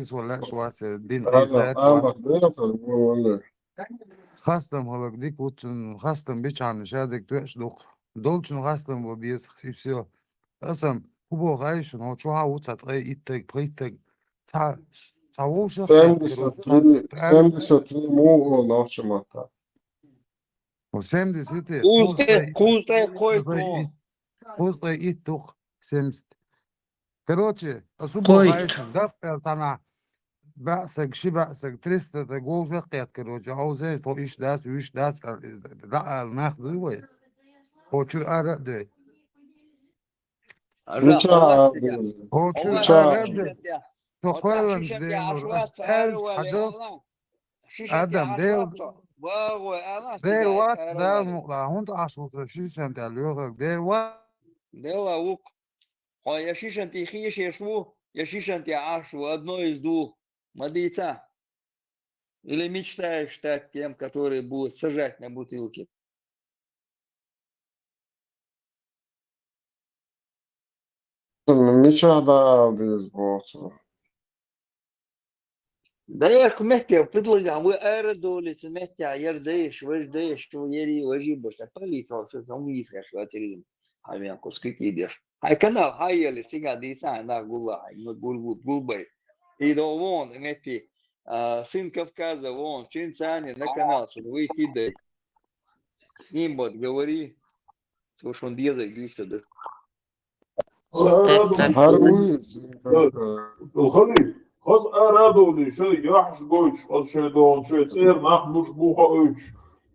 رئيس ولا شوات دين هذا إيزات أنا بيعرف ولا خاصة هلق ديك وتن خاصة بيش عن شادك توش دوق دولشن خاصة وبيس خيبسيو أصلا هو غايش إنه شو هاو تتغي إتك بريتك تا وش قيت كرو تعرف 73 مو نوش ماتا. وسام سيتي Куздай коймо. خوزة إتوخ سمست короче особо Кой. غايش دب تنا بأسك شي بأسك تريستا تقول قيت كروجا أو زي تو إيش داس وإيش داس لا ناخذ وين هو شو أرد Ничего, هو شو أرد تو قلنا دينور ألف حاجة آدم دير وات دار مقطع هون عشرة شيشة أنت اليوم دير وات Дела лук. Ой, я шишан ти хиеш шву, я шишан ти ашу, одно из двух. Мадица. Или мечтаешь стать тем, который будет сажать на бутылке? ничего, да, без босса. Да я кметя предлагал, вы аэродолите, метя, ярдеш, вождеш, что ери, вожибаш, а полиция вообще замыслишь, что отелим. А меня куски идешь. Ай канал, хайели, сега диса, на гула, на гулбай. И до вон, мети, сын Кавказа, вон, Чинцани, на канал, чтобы выйти дай. С ним вот говори, потому что он язык лично, да. الخليج خاص أرادوا لي شيء يحش قويش خاص شيء دون شيء تصير نحن مش بوخا أوش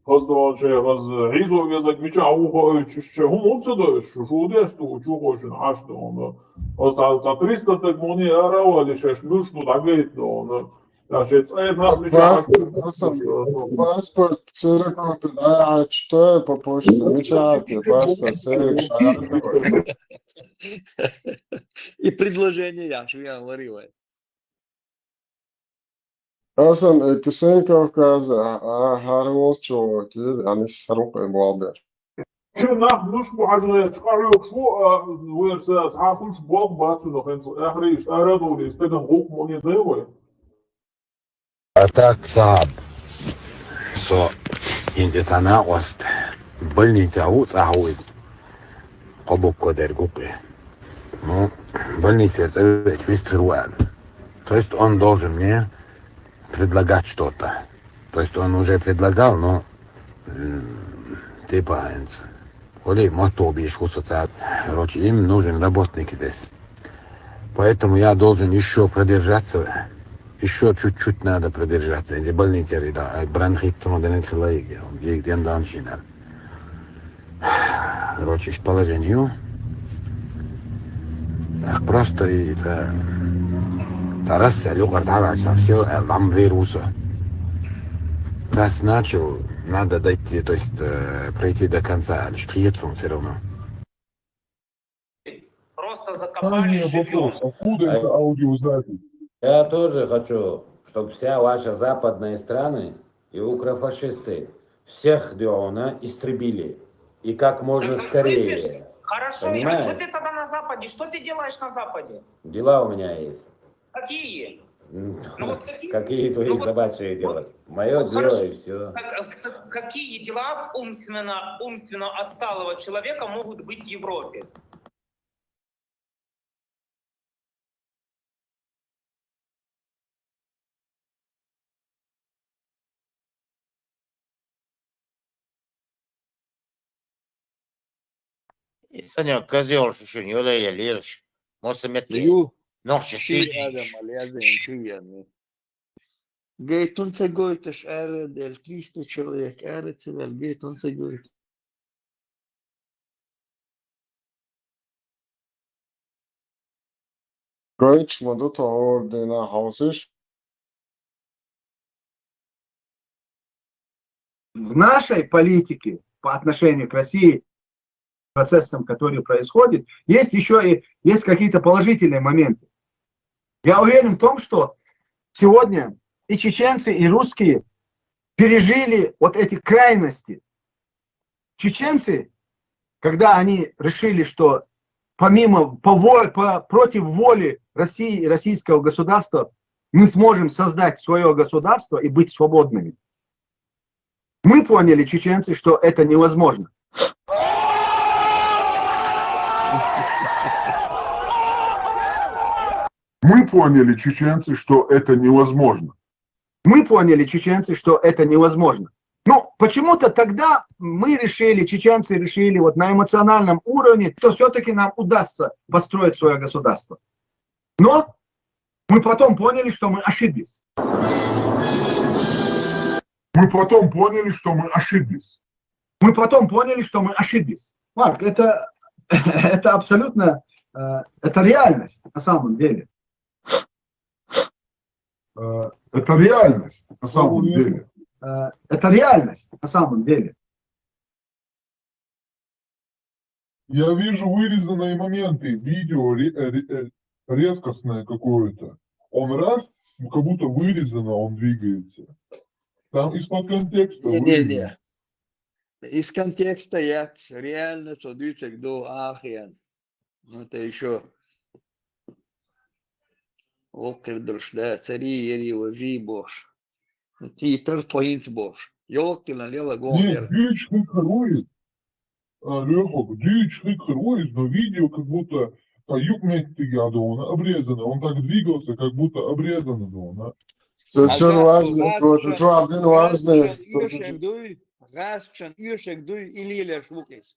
خاص دون شيء خاص عيزو يزك مش عوخا أوش شيء هم أمسدوش شو ديستو شو خوش نحش دون خاص على 300 تجموني أرا ولا شيء مش نضعجيت دون لا شيء تصير نحن مش عوش Паспорт цирка туда, что по почте, мечатный паспорт цирка. И предложение я, что я говорил. أصلا كسين كوكازا هارول شو كذا يعني سروق المواضيع. شو نحن مش بحاجة يتقاريو شو ويرسا صحافوش بوق باتسو نخين آخريش أرادوا لي استدن غوك موني ديوي А так صعب что интесана ост больница уцахует قبوك كودر гупы. Ну, больница это быстрый руан. То есть он должен мне предлагать что-то. То есть он уже предлагал, но типа Оли мотобиш хусоцат. Короче, им нужен работник здесь. Поэтому я должен еще продержаться. Еще чуть-чуть надо продержаться. Эти больницы, да, бронхит, тромбонецелоидия, где данщина. Короче, к положению. Просто это раз люкар даваться, все, там вируса. Раз начал, надо дойти, то есть пройти до конца, штрихетфон все равно. Просто закопали живем. Откуда это аудиозапись? Я тоже хочу, чтобы вся ваша западные страны и укрофашисты всех Диона истребили. И как можно Так, скорее. слышишь? Хорошо, Понимаешь? а что ты тогда на Западе? Что ты делаешь на Западе? Дела у меня есть. Какие? Ну вот какие? какие твои Ну вот- собачьи дела? Мое вот дело хорошо. и все. Какие дела умственно отсталого человека могут быть в Европе? Саня, козел, еще не ударили, лишь. Мосаметки. Ю, Ночи ши сидишь. Адам, алязен, чуян. Гейт он цагойташ эре дель 300 человек, эре цивил, гейт он цагойташ. Кайч мадут ордена хаусиш. В нашей политике по отношению к России, процессам, которые происходят, есть еще и есть какие-то положительные моменты. Я уверен в том, что сегодня и чеченцы, и русские пережили вот эти крайности. Чеченцы, когда они решили, что помимо, против воли России и российского государства мы сможем создать свое государство и быть свободными. Мы поняли, чеченцы, что это невозможно. Мы поняли, чеченцы, что это невозможно. Мы поняли, чеченцы, что это невозможно. Ну, почему-то тогда мы решили, чеченцы решили вот на эмоциональном уровне, что все-таки нам удастся построить свое государство. Но мы потом поняли, что мы ошиблись. Мы потом поняли, что мы ошиблись. Мы потом поняли, что мы ошиблись. Марк, это абсолютно, это реальность на самом деле. Это реальность на самом деле. Это реальность на самом деле. Я вижу вырезанные моменты, видео резкостное какое-то. Он раз, как будто вырезано, он двигается. Там из-под контекста Не. Из контекста я реально садуется до ахиан. Это еще Волкердуш, да, цари ери вожи бош. Ти тертвоинц бош. Ёлки налела гомер. Нет, дичь хикарует. Лёха, дичь хикарует, но видео как будто каюк метигадона обрезано. Он так двигался, как будто обрезано дона. Совершенно важно, что один важный. Гасчан ишек дуй или лешукис.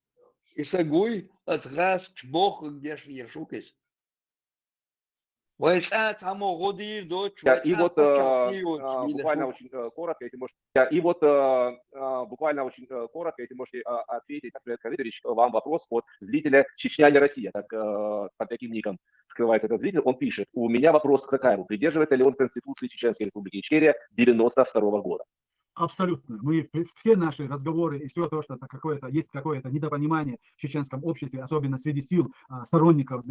И сагуй от гасч бог где ж ешукис. И вот буквально очень коротко, если можете ответить, Ахмед Калидович, вам вопрос от зрителя Чечня или Россия, так под таким ником скрывается этот зритель, он пишет: у меня вопрос к Сакаеву, придерживается ли он Конституции Чеченской Республики Ичкерия 92 года? Абсолютно. Мы все наши разговоры и все то, что есть какое-то недопонимание в чеченском обществе, особенно среди сил сторонников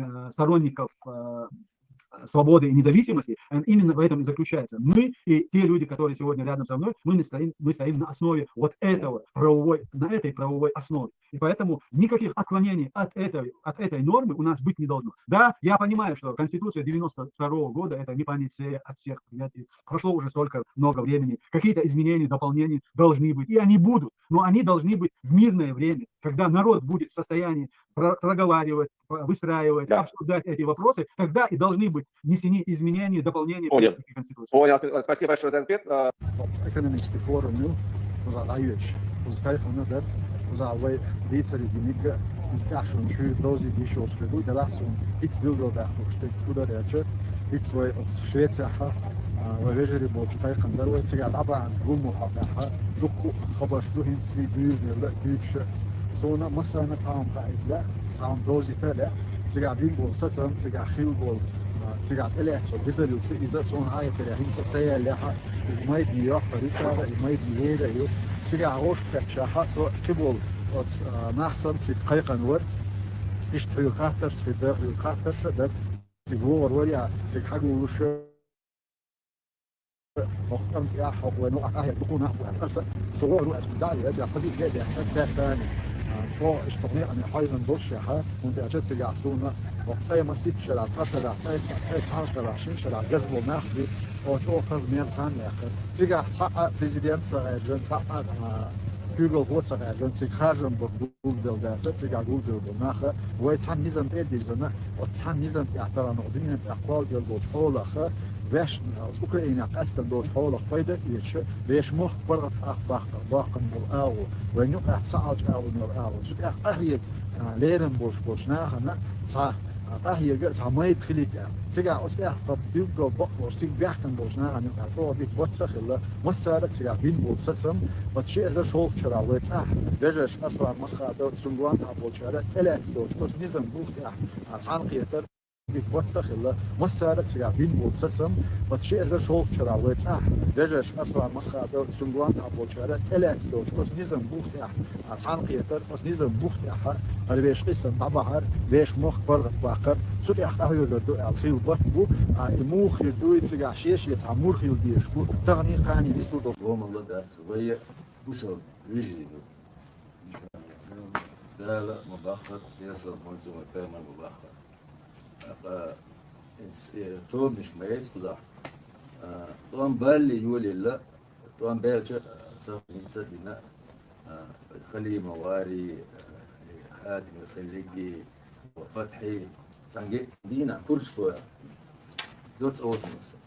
свободы и независимости, именно в этом и заключается. Мы и те люди, которые сегодня рядом со мной, мы стоим на основе вот этой правовой основе. И поэтому никаких отклонений от этой нормы у нас быть не должно. Да, я понимаю, что Конституция 92 года это не панацея от всех принятий. Прошло уже столько много времени. Какие-то изменения, дополнения должны быть. И они будут. Но они должны быть в мирное время, когда народ будет в состоянии проговаривать, выстраивать, обсуждать эти вопросы, тогда и должны быть внесены изменения, дополнения в Конституцию. Понял. Спасибо большое за ответ. Uzawai lietsari dimiga inskashun shu dozi disho shredu delasun it bildo da hoste kuda reche it sway od Szwecja ha وجري بوجتاي خندر وسيا طبعا قوموا حقها دكو خبر شو هن سي بيز لا بيش سونا مثلا تاون قاعد لا تاون دوزي فلا سيا بين بول ستم سيا خيل بول سيا اليكس بيزل اذا سون هاي فلا هن سيا لا ما يدي يحضر يسار ما يدي يدا سيا روش كشاها سو كبول نحسن في دقيقه نور يشتري خاطر في داخل خاطر ده سيغور ولا سيحقوا وش وقتاً يا حق ونوع أهل بكون أحد صور واستدعاء يجي قديم جدا حتى ثاني فوق استطيع أن يحيزن برشها وانت أجدت يعصونا وقتاً مسيب شلع قتل عشر 20 شلع جذب وماخذ وشو أخذ ميزان يا أخي تيجا حقق بريزيدنت جن حقق جوجل واتساب جن تخرجن بقول دلداسة تيجا جوجل بناخه ويتحن نظام إديزنا وتحن نظام يعتبر نقدين أقوال جلبوت حول أخه وش أوكرانيا قصد دوت حول قيد يش ليش مخ برغت باقن بالأو وينو صعد أو بالأو شو أهيج ليرن بوش ناخنا صح أهيج تعميد خليك تيجا أصبح فبيبقى بقر سيج بيحكم بوش ناخنا أعطوه بيت وتخلا مسارة تيجا بين بوساتهم وتشيء إذا شوف شرا ويتأح ليش أصلا مسخة دوت سنوان أبو شرا إلا تدوش بس نظام بوخ عن قيتر بيتوتخ الله مسارة سيا بين بوساتهم وتشيء إذا شوف شرا ويتأح ليش أصلا مسخة دوت سنوان أبو شرا إلا تدوش بس نظام بوخ عن قيتر بس نظام بوخ هذا بيش قصة طبعا بيش مخ برد باقر سوري أخاه يقدو الخيل بطبو الموخ يدوي تيجا شيش يتعمور خيل ديش بو تغني قاني بيسودو Roma الله ده سوية وصل ويجي لا مباخر يصل منزوم الثامن مباخر طول مش ميز كذا طبعا بالي يولي لا طبعا بالي سافنيتا دينا خلي مواري حاتم خليجي وفتحي سانجي دينا كورشوا دوت اوسمس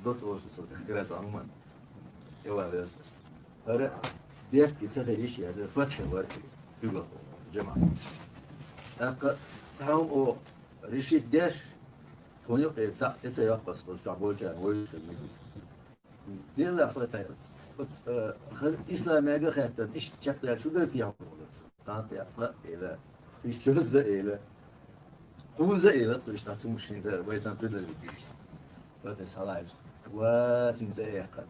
كراس عمان يلا بس هذا بيحكي سخي شيء هذا فتحي وركي يقول جماعة أك سهم أو رشيد داش توني قيد ساعة تسعة يقص بس تعبول جان ويش المجلس دي لا فتحي بس إسلام يجا خاتم إيش شكل شو ده فيها كانت يحصل إلى إيش شو ده إلى هو زي إلى صوش تعطيه مش إنت ويسان كل اللي بيجي بس هلاش وتنزل يقل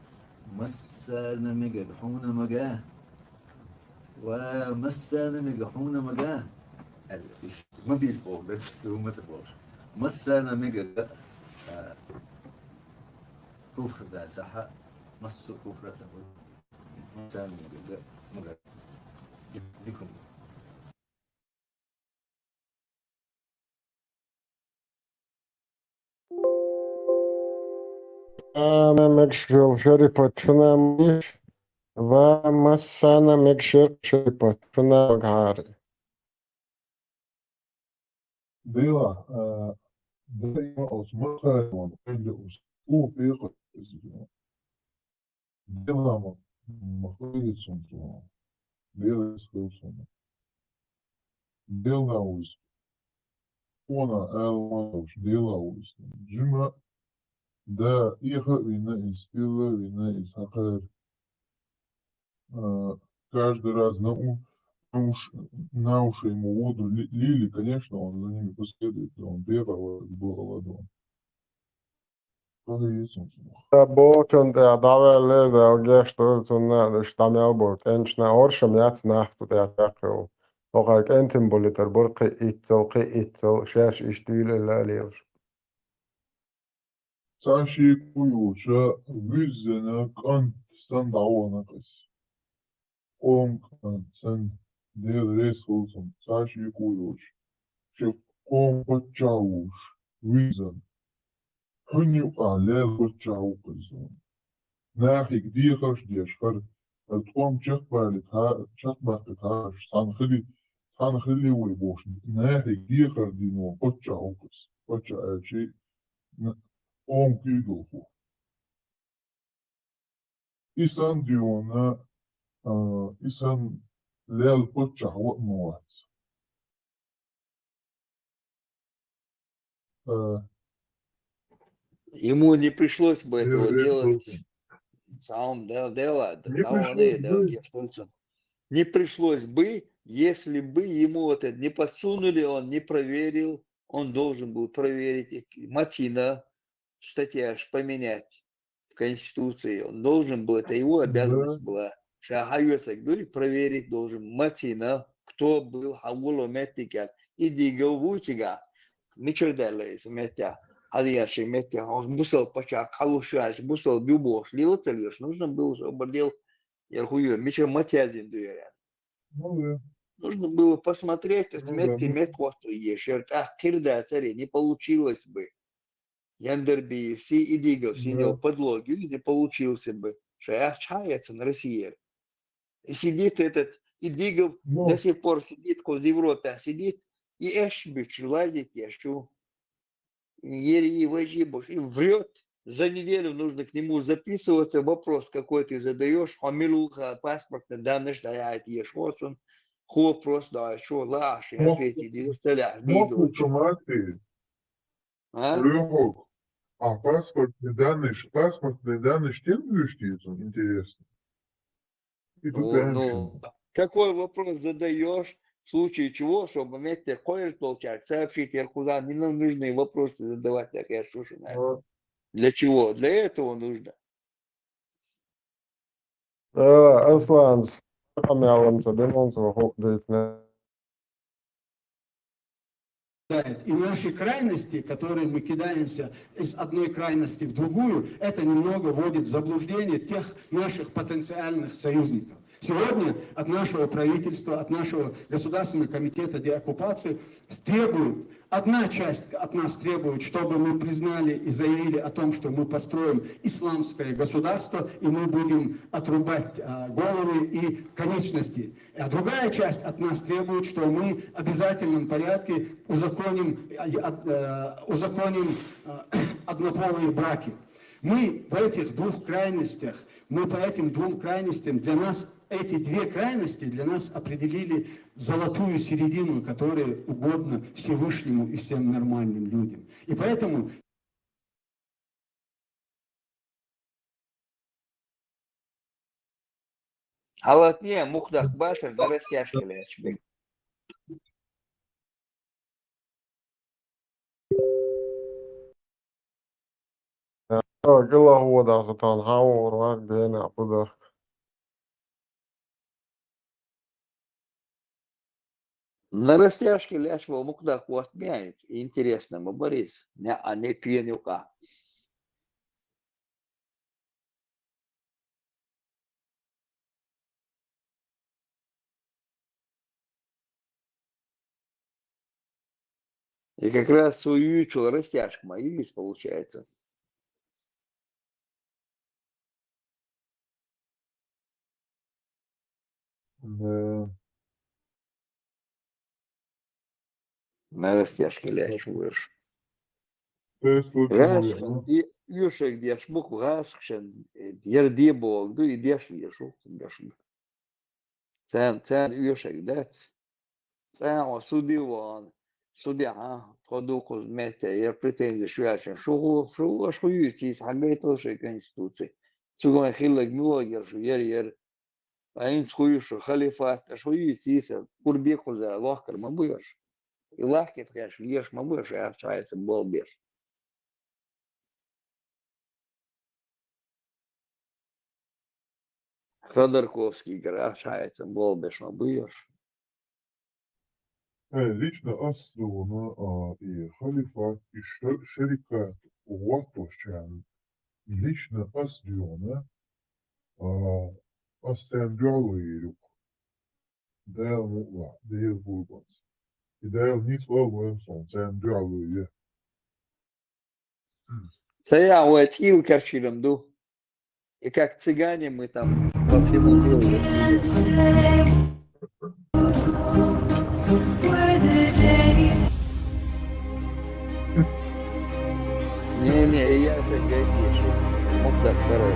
مسنا مجحونا مجاه ومسنا مجحونا مجاه ما بيسبوع بس هو ما سبوعش مسنا مجا كفر ده صح مس كفر صح مسنا مجا ديكم أنا مكشل شريبة شنا مش ومسنا مكشل شريبة شنا مجهاري ديلا دائما أصمتها ومقل أسلوب بيقل ديلا مقل سنتو ديلا سكول سنتو ديلا ويس أنا ألوش ديلا ويس جمع да иха вина из стила, вина из хакар. Каждый раз на уши ему воду лили, конечно, он за ними последует, он бегал, был ладон. Как и есть он. Boken der Dauerle der Gestalt Stammelburg Enchna Orsham Yats Nacht der Takel. Auch ein Entemboliter Burke Itzel Shash Istil Lalir. Саши куюча визена кант сандауана кыс. Ом кант сан дел ресурсом Саши куюч. Че ком почауш визен. Хуню алел почау кызон. Нахик дихаш дешхар. Том чакбалит ха санхили уйбош. Нахик дихар дино почау кыз. Почаачи ом кидоху. Исан диона исан лел почах вот моат. Ему не пришлось бы этого делать. Сам дело, не пришлось бы, если бы ему вот это не подсунули, он не проверил, он должен был проверить. Матина, статья поменять в Конституции, он должен был, это его обязанность была. Проверить должен Матина, кто был Хавуло Меттика, и Диговутига, Мичерделлес, Меття. Алиаши Меття, он мусал почак, Халушаш, мусал Бюбош, Лилоцелиш, нужно было, чтобы отдел Ярхую, Мичер Матязин дуэрян. Нужно было посмотреть, Метвоту ешерт, Кирда царе, не получилось бы. Яндерби, все Идигов, сидел подлоги, не получился бы. Шаях чаяется на России. И сидит этот Идигов, до сих пор сидит, в Европе сидит, и Эшбич ладит, Яшу. Ери Вajibов и врет. За неделю нужно к нему записываться, вопрос какой ты задаешь, фамилуха, паспортные данные, что я это ешь, вот он, вопрос, да, что, лаш, и ответить, и целях, не идут. А паспортные данные штем блюштица, интересно. Ну, какой вопрос задаешь, в случае чего, чтобы вместе ходишь получать, сообщить Яркузан, не нам нужны вопросы задавать, так я слушаю. Для чего? Для этого нужно. Аслан, И наши крайности, которые мы кидаемся из одной крайности в другую, это немного вводит в заблуждение тех наших потенциальных союзников. Сегодня от нашего правительства, от нашего Государственного комитета деоккупации требует, одна часть от нас требует, чтобы мы признали и заявили о том, что мы построим исламское государство, и мы будем отрубать головы и конечности. А другая часть от нас требует, что мы в обязательном порядке узаконим однополые браки. Мы в этих двух крайностях, мы по этим двум крайностям, для нас эти две крайности для нас определили золотую середину, которая угодна Всевышнему и всем нормальным людям. И поэтому Халатне мухдах башер на растяжкали. Kyllä huudastetaan hauraa pienä pudosta. На растяжке ляшего мухдах отменяет. Интересно, Борис, а не пьянюка. И как раз уючил растяжка моились, получается. Да. На растяжке ляшешь. Тесла Гашхан, юшек дешмук, гашхан, дерди бог, ду и деш вешу, гашхан. Цен юшек дец. Цен судиван, судиха, продукт мете, я претензии швячен. Шо юйтис, хагайто шей конституции. Цуган хиллак блогер, шо ер. Аин шуюшу халифат, шо юйтис, курбеку за лохкар мабуеш. И лахкет, конечно, ешь мабуеш, а чается болбеш. Ходорковский грашается, болбеш мабуеш. Лично основано и халифат, и шерикат, уатошчан, лично основано остенджалуирюк, дэл мула, дэл бурбанс, и дэл нит волвенсон, ценджалуир. Це я уэтил корчилем ду. И как цыгане мы там по всему миру. Не, я же гайдиш. Мог так второй.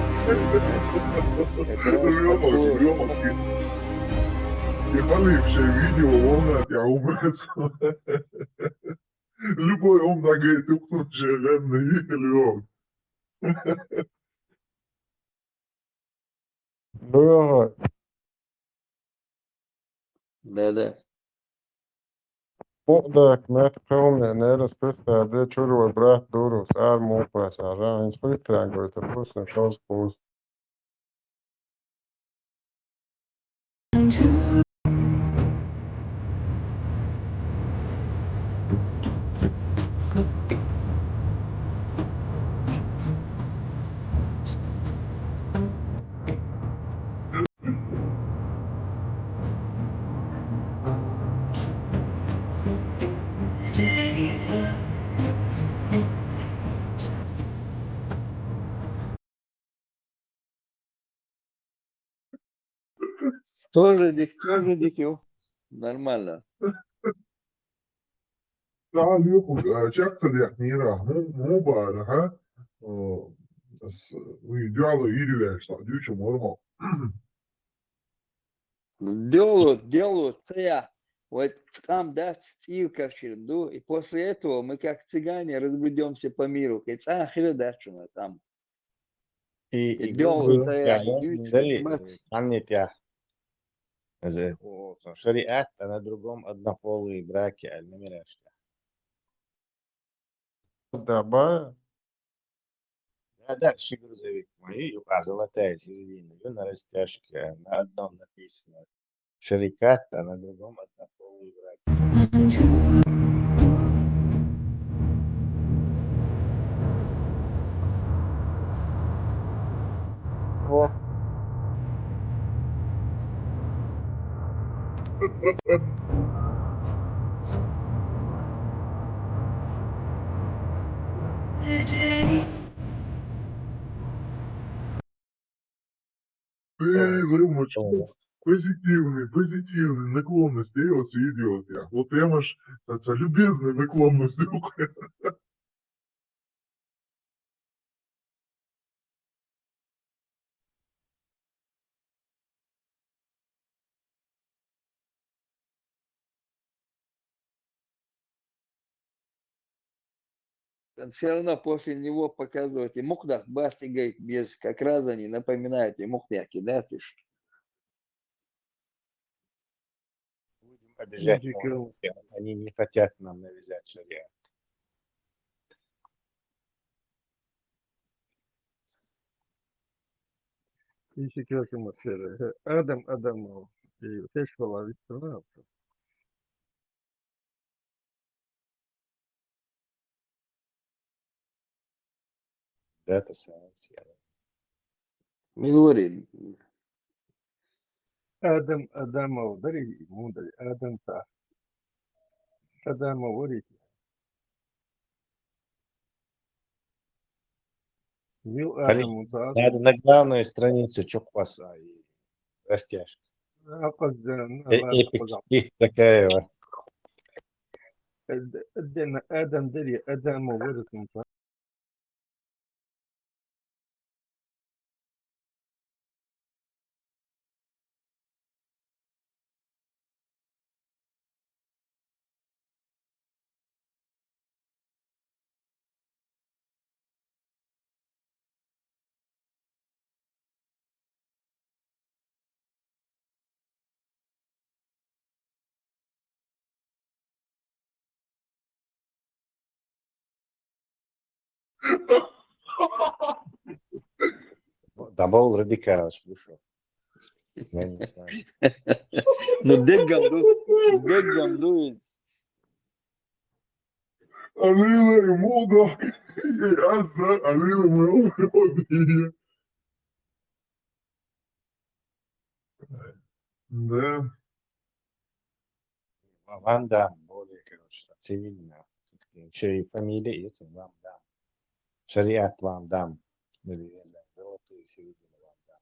И халифшее видео, он от я умрется. Любой он нагает, ух, жеренный видел. Lyhä. Да. Muhtaak met filmien edes pistää de churu brat durus ar muhpas ar ins filtrāngojas ar pusam šos pūs. Тоже дикю. Нормально. تعال ياخد شكل يحميرة مو بارها ويجعله يدلاش تعديش مرمى Делают цея. Вот там, да, цил корчилем, и после этого мы как цыгане разбредемся по миру. И цея хилядачина там. И делают цея. шариат, а на другом однополые браки, а не мирашки. Dabā. Да, грузовик мои, золотая середина, на растяжке, на одном написано шарикат, а на другом однополые браки. Римочку, позитивный наклонности, ось идет я. Вот прямо ж, це любезний наклонності. Все равно после него показывать и Мухтах Баси говорит, без, как раз они напоминают и Мухтяки, да, ты ж? Обижать можно. Они не хотят нам навязать шариат. Adam Adamov seçmeler istemez. Data science. Милорий. Adam Adamov, very мудрый, Adam Sa. Adamov, говорите. Мил Адаму Sa. Надо на главную страницу Чукваса и растяжка. Эпик Такаева. Адам Дери, Адаму выросла. Dabol радикал, слушай. Я не знаю. Ну, Деггам дует. Алила ему, да, алила моего родия. Да. Ван Дам, более, короче, цивильно. Еще и фамилия есть Ван Дам. Шариат Ван Дам. Золотую середину Ван Дам.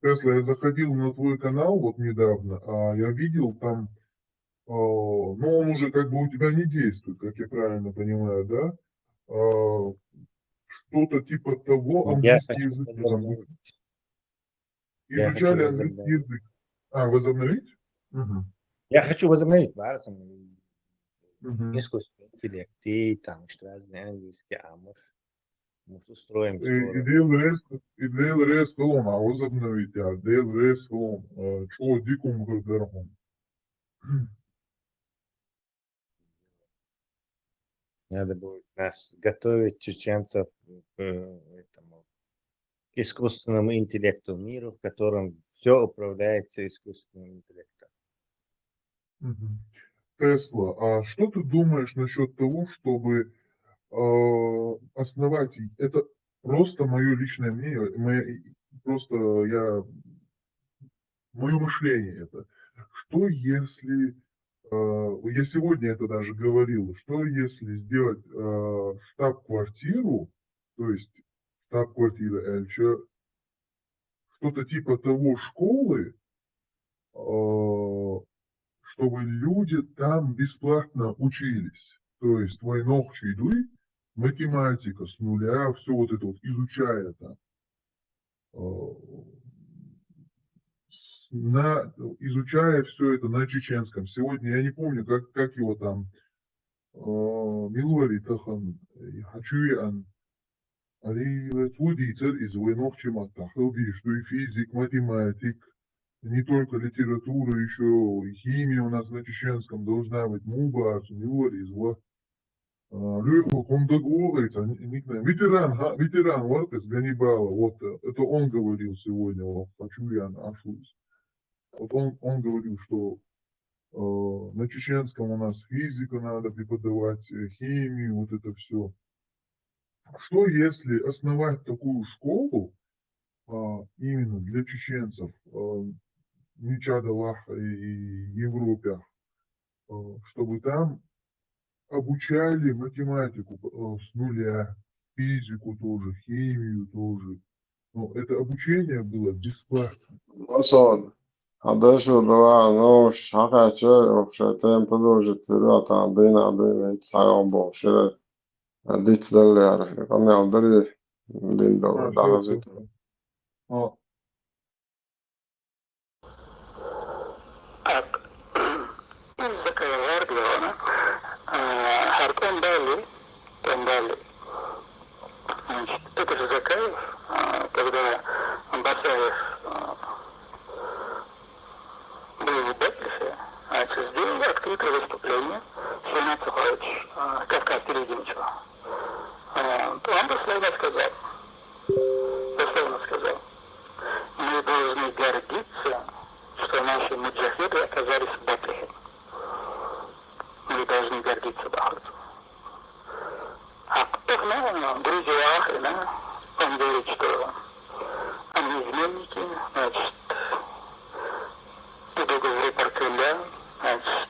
Тесла, я заходил на твой канал вот недавно, а я видел там, ну он уже как бы у тебя не действует, как я правильно понимаю, да? Что-то типа того, английский язык. Изучали английский язык. Возобновить? Угу. Я хочу возобновить искусственный интеллект и там что разные английские, может устроим Идея рейс-колон, а возобновить, идея рейс-колон, чего дикому разверху. Надо будет нас готовить чеченцев к искусственному интеллекту, миру, в котором все управляется искусственным интеллектом. Тесла, а что ты думаешь насчет того, чтобы основать, это просто мое личное мнение, мое мышление это, что если, я сегодня это даже говорил, что если сделать штаб-квартиру, то есть штаб-квартира Эльча, что-то типа того школы, чтобы люди там бесплатно учились. То есть войнохчий дуй, математика с нуля, все вот это вот изучая там. Изучая все это на чеченском. Сегодня я не помню, как его там Милори Тахан Хачуян Али Твудицер из войнохчий Матахалди, что и физик, математик, не только литература, еще и химия у нас на чеченском должна быть. Муба, Милори, зло. Лёха Комдагуовец, ветеран Вартес Ганнибала, вот это он говорил сегодня, хочу я Ашуис. Вот он говорил, что на чеченском у нас физику надо преподавать, химию, вот это все. Что если основать такую школу именно для чеченцев, Мичада Лаха и Европе, чтобы там обучали математику с нуля, физику тоже, химию тоже. Но это обучение было бесплатно. Масад. Adesso dovranno sciacquare, cioè tempo dove ti rata bene, sai un po', cioè, dici delle aree, come altri, lindo, da così. Артем Дали. Значит, это же Закаев, когда Басаев был в Бетлисе, сделал открытое выступление Сенат Сухович, Кавказ Телевиденчева. Он дословно сказал, мы должны гордиться, что наши муджахиды оказались в Бетлихе. Мы должны гордиться Бахмутом. А потом, Грузия Ахрина, он говорит, что они изменники, значит, по договору Паркеля, значит,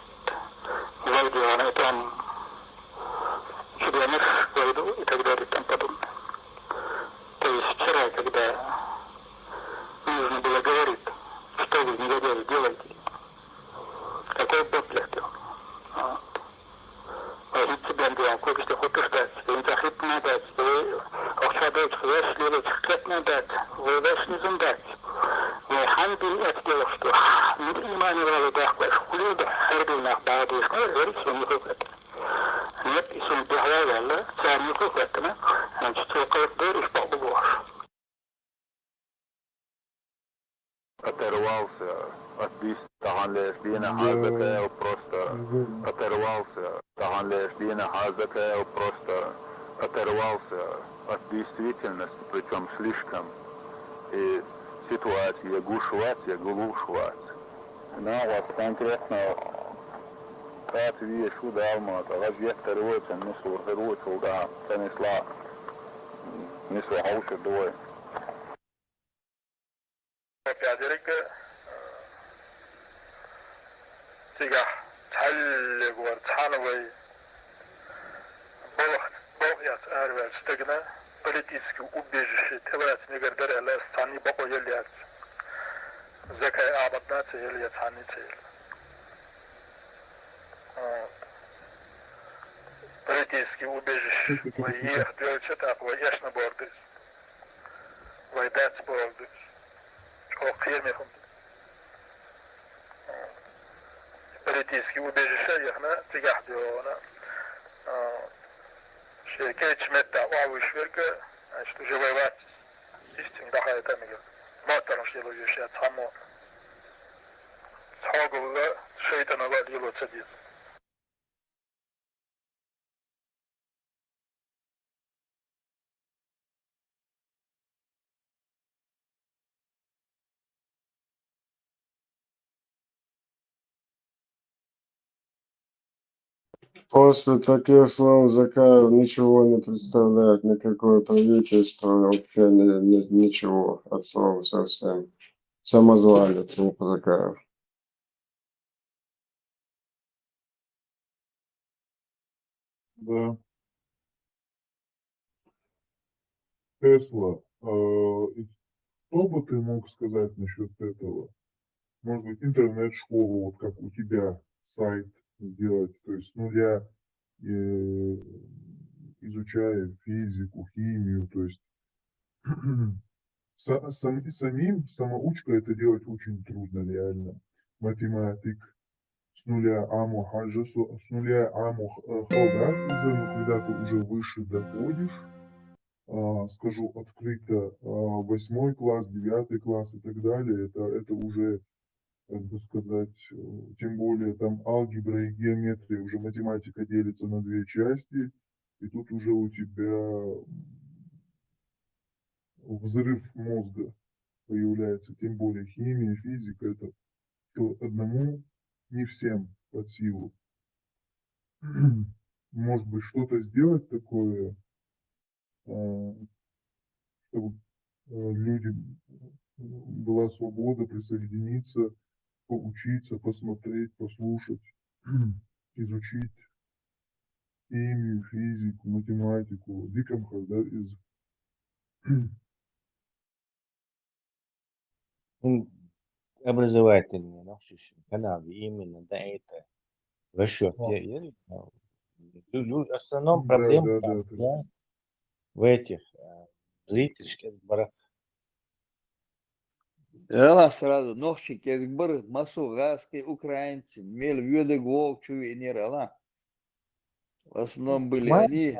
Владимир, там, чемпионов войду и так далее и тому подобное. То есть вчера, когда нужно было говорить, что вы, негодяи, делаете, какой Бетлих делал. Возьмите бенду, кое-что хочешь дать, вы захит надать, вы охшадать, вы следует хлеб надать, вы вас дать. Вы ханбин это дело, что не имани вали дахваш хулюда, харбинах баадиш, говорит, что не хукат. Нет, и сон бихлавалла, царь не хукатна, значит, около дыриш побываш. Оторвался от Таганлеш Дина Хазака, просто оторвался. Таганлеш Дина Хазака, просто оторвался от действительности, причем слишком. И ситуация глушевать. На вот конкретно как видишь, куда Алмата, разве второй, несло, да, несло хауши двое. Пядерика сега таллегор тановой бог арвер стегна политически убежище теврат негердер элес тани бако елят закай абадна цел тани цел политически убежище воех делается так вояшно бордыс вайдац бордыс политические убежища яхна тигахдиона шеркет чметта вавышверка значит уже воевать истин дахая тамига матаром шело юша тамо цогула шейтанова лило цадис. После таких слов Закаев ничего не представляет, никакое правительство, вообще ничего от слова совсем. Самозванец Закаев. Да. Тесла, что бы ты мог сказать насчет этого? Может быть, интернет-школу, вот как у тебя, сайт сделать, то есть с нуля, изучая физику, химию, то есть самоучка это делать очень трудно, реально. Математик с нуля аму хаджа, с нуля аму халдат, когда ты уже выше доходишь, скажу открыто, 8 класс, 9 класс и так далее, это уже, как бы сказать, тем более там алгебра и геометрия, уже математика делится на 2 части, и тут уже у тебя взрыв мозга появляется, тем более химия, физика, это одному не всем под силу. Может быть, что-то сделать такое, чтобы людям была свобода присоединиться, поучиться, посмотреть, послушать, изучить. химию, физику, математику, диком когда из Образовательные, ну, каналы именно на это расчет. В основном да, проблема да, там, да, да, в этих зрительских сборах. Ela сразу ногчи кезбір масуғаски украинцы, мел вёды гвок чувенер, ela. В основном были они,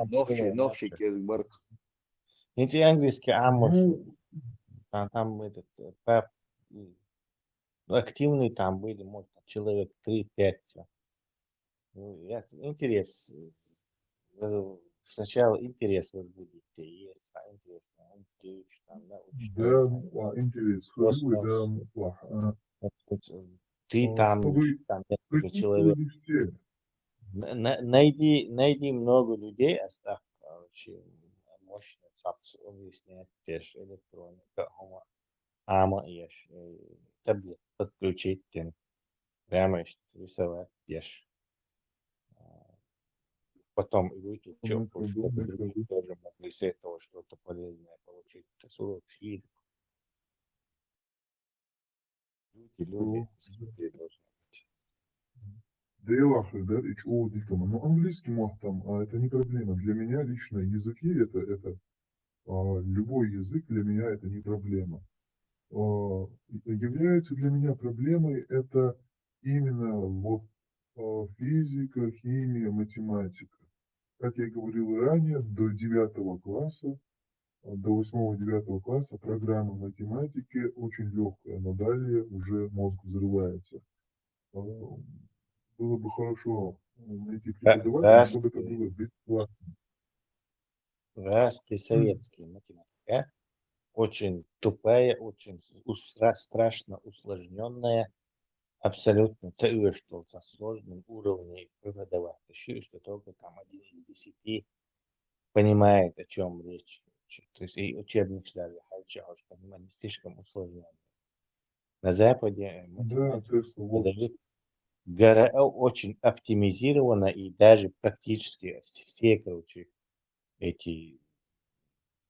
ногчи кезбір. Эти английские амуш, ну, там этот, активные там были, может, человек 3-5. Интерес. Сначала интерес возбудите, есть, интересно, он включит, там, да, да, интерес, хожу, да, космос. плохо. Ты там Чтобы несколько человек. присутствовали все. Найди много людей, оставь, короче, мощный сапс, объясняет теж электроника, ама ешь, таблет подключить, тем, прямо рисовать теж. Потом и в YouTube, чтобы другие тоже могли с этого что-то полезное получить. Сурок, фид. Люди смотреть должны быть. Да и лахи, да, и чего дикого. Ну, английский мог там, это не проблема. Для меня лично языки любой язык для меня это не проблема. Является для меня проблемой это именно вот физика, химия, математика. Как я говорил ранее, до 9 класса, до 8-9 класса программа математики очень легкая, но далее уже мозг взрывается. Было бы хорошо найти преподавателя, чтобы это было бесплатно. Русский, советский математика. Очень тупая, очень страшно усложненная. Абсолютно целую, что со сложным уровнем преподавать. Ощущаю, что только там 1 из 10 понимает, о чем речь. То есть и учебник даже понимать не слишком усложненный. На Западе математику преподают очень оптимизировано и даже практически все, короче, эти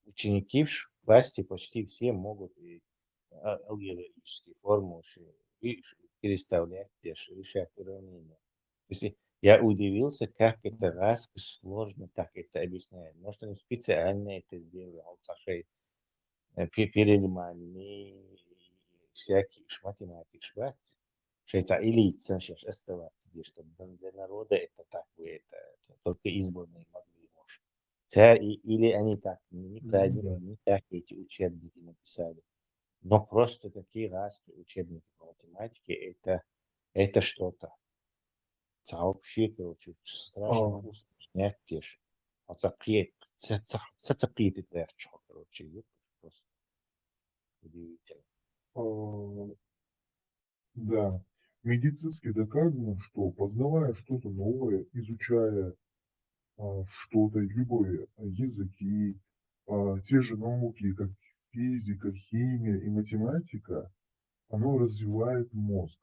ученики в классе почти все могут и алгебраические формулы переставлять, решать уравнения. То есть я удивился, как это раз сложно так это объясняет. Может, они специально это сделали, перельманы, всякие математики, швать. Швейца элита сейчас оставаться, чтобы для народа это так, это только избранные могли, может. Или они так, неправильно, не так эти учебники написали. Но просто такие разные учебники по математике, это что-то. Вообще, короче, страшно усложнять теж. Зацепить это, короче, просто удивительно. Да, медицински доказано, что познавая что-то новое, изучая что-то, любые языки, те же науки, как физика, химия и математика, оно развивает мозг.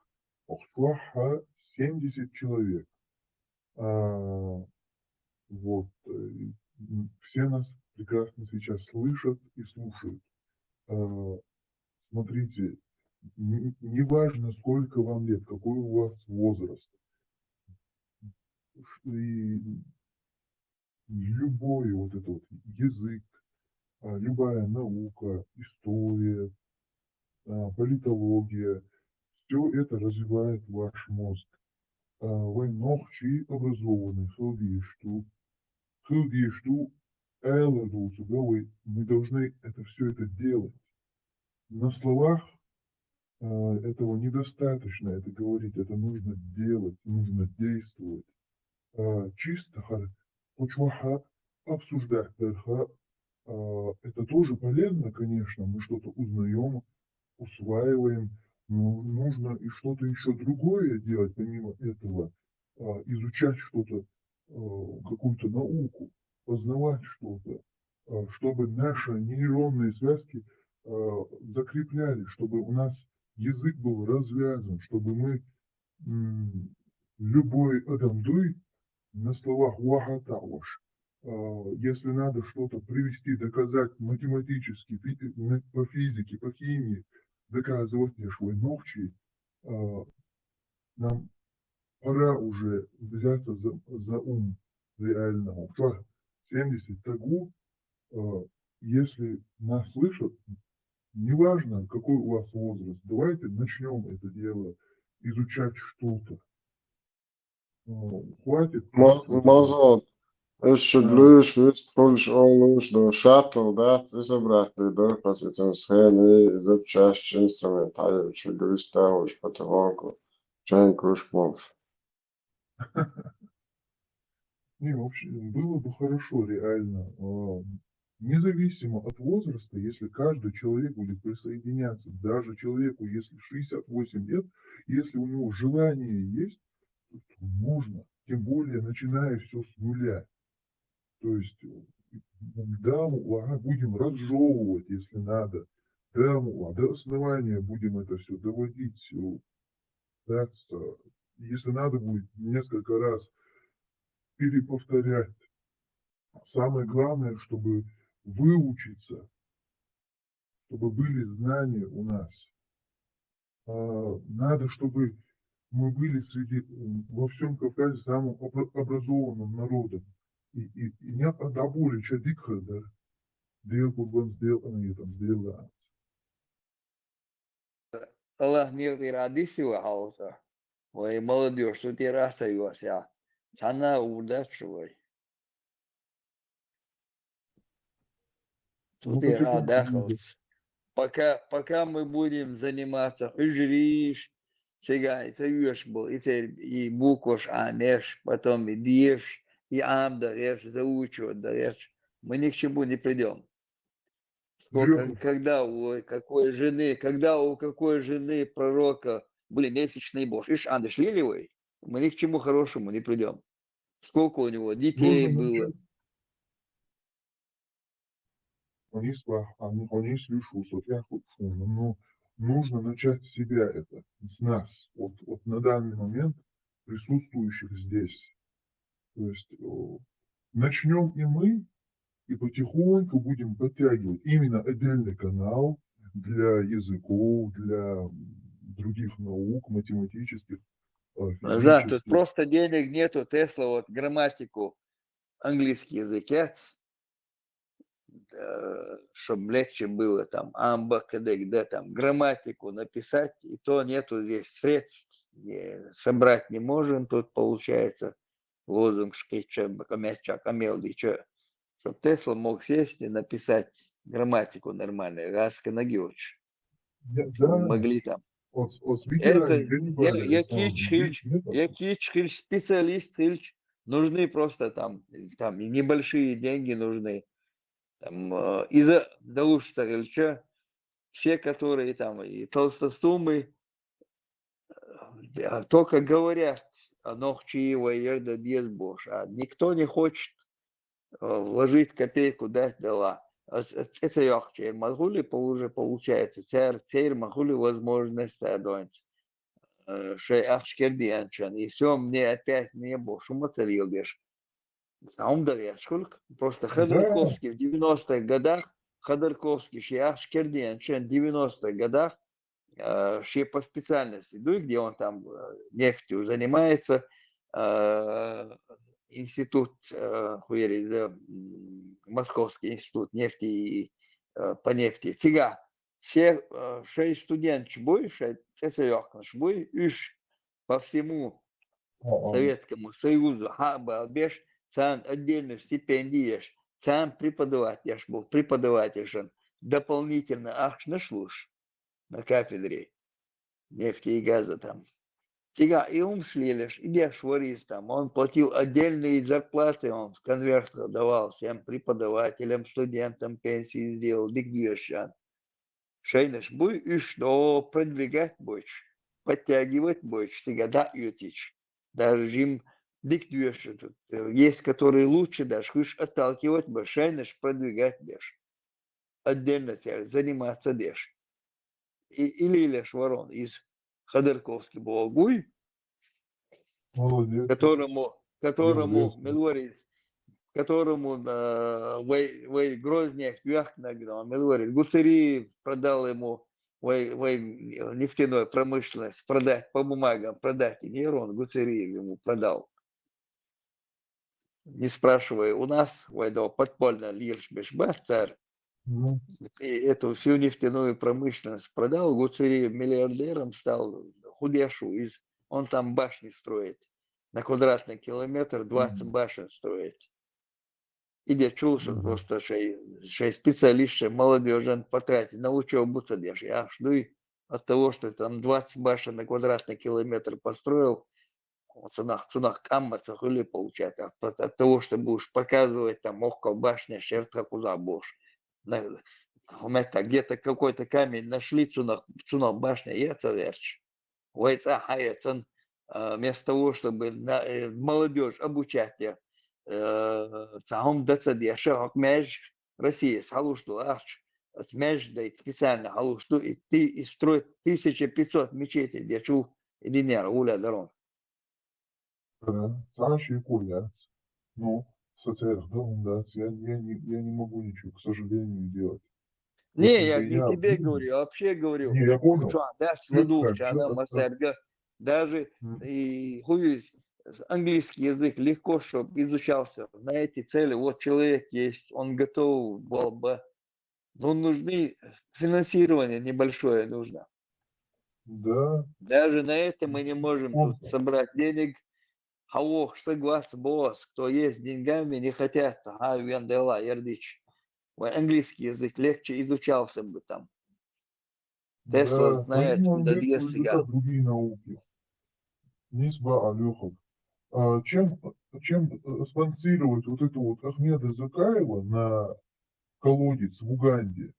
70 человек. Вот, все нас прекрасно сейчас слышат и слушают. Смотрите, неважно, сколько вам лет, какой у вас возраст, и любой вот этот язык, любая наука, история, политология, все это развивает ваш мозг. Вы ногчи образованы, мы должны все это делать. На словах этого недостаточно, это говорить, это нужно делать, нужно действовать. Чисто обсуждать, это тоже полезно, конечно, мы что-то узнаем, усваиваем, но нужно и что-то еще другое делать помимо этого, изучать что-то, какую-то науку, познавать что-то, чтобы наши нейронные связки закрепляли, чтобы у нас язык был развязан, чтобы мы любой адамдуй на словах «вахатауаш». Если надо что-то привести, доказать математически, по физике, по химии, доказывать свой новчий, нам пора уже взяться за ум реально. В 70 тагу, если нас слышат, неважно, какой у вас возраст, давайте начнем это дело изучать что-то. Хватит. Mazot, es blūž, viss pulš olūž, do šatl, да, изобратный, да, посетим схемы, запчасть, инструментарий, гвистя, уж потихоньку, чайку, уж помощь. Не, вообще, было бы хорошо реально, независимо от возраста, если каждый человек будет присоединяться, даже человеку, если 68 лет, если у него желание есть, то можно, тем более начиная все с нуля. То есть, да, будем разжевывать, если надо, да, до основания будем это все доводить, так, если надо будет несколько раз переповторять. Самое главное, чтобы выучиться, чтобы были знания у нас. Надо, чтобы мы были во всем Кавказе самым образованным народом. И не отдабули чадикха, да, дел курбан сделано, там сделано. Allah не радиси вахалса. Ой, молодежь, что ты растаешься. Sana удачливый. Тут и отдохнуть. Пока мы будем заниматься хижриш, цигай, цаюш был, и букваш амеш, потом и диш, и ам даешь, заучивать даешь, мы ни к чему не придем. Когда у какой жены пророка были месячные бож, ишь андыш лилевый, мы ни к чему хорошему не придем. Сколько у него детей было. Они слышат, но нужно начать с себя это, с нас, вот на данный момент присутствующих здесь. То есть начнем и мы, и потихоньку будем подтягивать именно отдельный канал для языков, для других наук, математических, Да, физических. тут просто денег нету, Тесла, вот грамматику, английский язык, чтобы легче было там, амбакадек, да, там, грамматику написать, и то нету здесь средств, собрать не можем, тут получается лозунг шкетча, бакамяча, камелдича, чтобы Тесла мог сесть и написать грамматику нормальную, Гаска Нагиоч, могли там. Это якич специалист, нужны просто там небольшие деньги нужны. Там, из-за Далушица Ильича, все, которые там, и толстосумы, только говорят о Нохчиева и Ерда Дьезбош, а никто не хочет вложить копейку, дать дала. Это яхче, Магули уже получается, царь Магули возможность садонец. Шей Ахшкердианчан, и все, мне опять не было, шума царил беш. Просто Ходорковский в 90-х годах, Ходорковский, Шиах Кердианчен в 90-х годах, ши по специальности, где он там нефтью занимается, институт, Московский институт нефти по нефти, цига, все 6 студентов больше, по всему Советскому Союзу, Хабалбеш, сам отдельно стипендиешь, сам преподаватель был, преподаватель, дополнительно нашлуш на кафедре нефти и газа там. Сега и шлилеш, и шварис там, он платил отдельные зарплаты, он в конвертах давал всем преподавателям, студентам пенсии сделал, дикдюшан. Шейнеш буй, и что продвигать больше, подтягивать больше, сега да ютич. Даже им диктуешь, есть которые лучше, даже хочешь отталкивать, шейнеш продвигать дешь. Отдельно тебя заниматься дешь. Или Илья Шварон из Ходорковский Балагуй, которому которому Милорис, которому вы Грознев Яхнагда, Милорис, Гуцериев продал ему нефтяную промышленность, продать по бумагам, продать, и не он, Гуцериев ему продал. Не спрашивая у нас, подпольно Лиршбешбах, царь, и эту всю нефтяную промышленность продал, Гуцериев миллиардером стал, худешу, он там башни строит, на квадратный километр 20 башен строит. И я чул, что просто шей специалисты, молодежь потратить на учебу цадешь. Я жду от того, что там 20 башен на квадратный километр построил, ценах каммацах или получается, от того, что будешь показывать там около башни, шерта куда будешь. Где-то какой-то камень нашли, цунах башня, я цаверч. Войца хаяцан, вместо того, чтобы молодежь обучать я, цахом дацади, шахок мяж Россия, халушту арч, мяж дает специально халушту, и строит 1500 мечетей, где чул, и динер, уля дарон. Саши и Коля. Ну, я не могу ничего, к сожалению, делать. Не, я не тебе говорю, я вообще говорю. Не, я понял. Даже и хуюсь, английский язык легко, чтобы изучался. На эти цели вот человек есть, он готов был бы. Но нужны финансирование небольшое нужно. Да. Даже на это мы не можем тут собрать денег. Хаух, согласен, босс, кто есть с деньгами, не хотят. Вендела, Ярдич. Английский язык легче изучался бы там. Тесла знает, куда двигаться. Другие науки. Нисба Алехов. Чем спонсировать вот это вот Ахмеда Закаева на колодец в Уганде?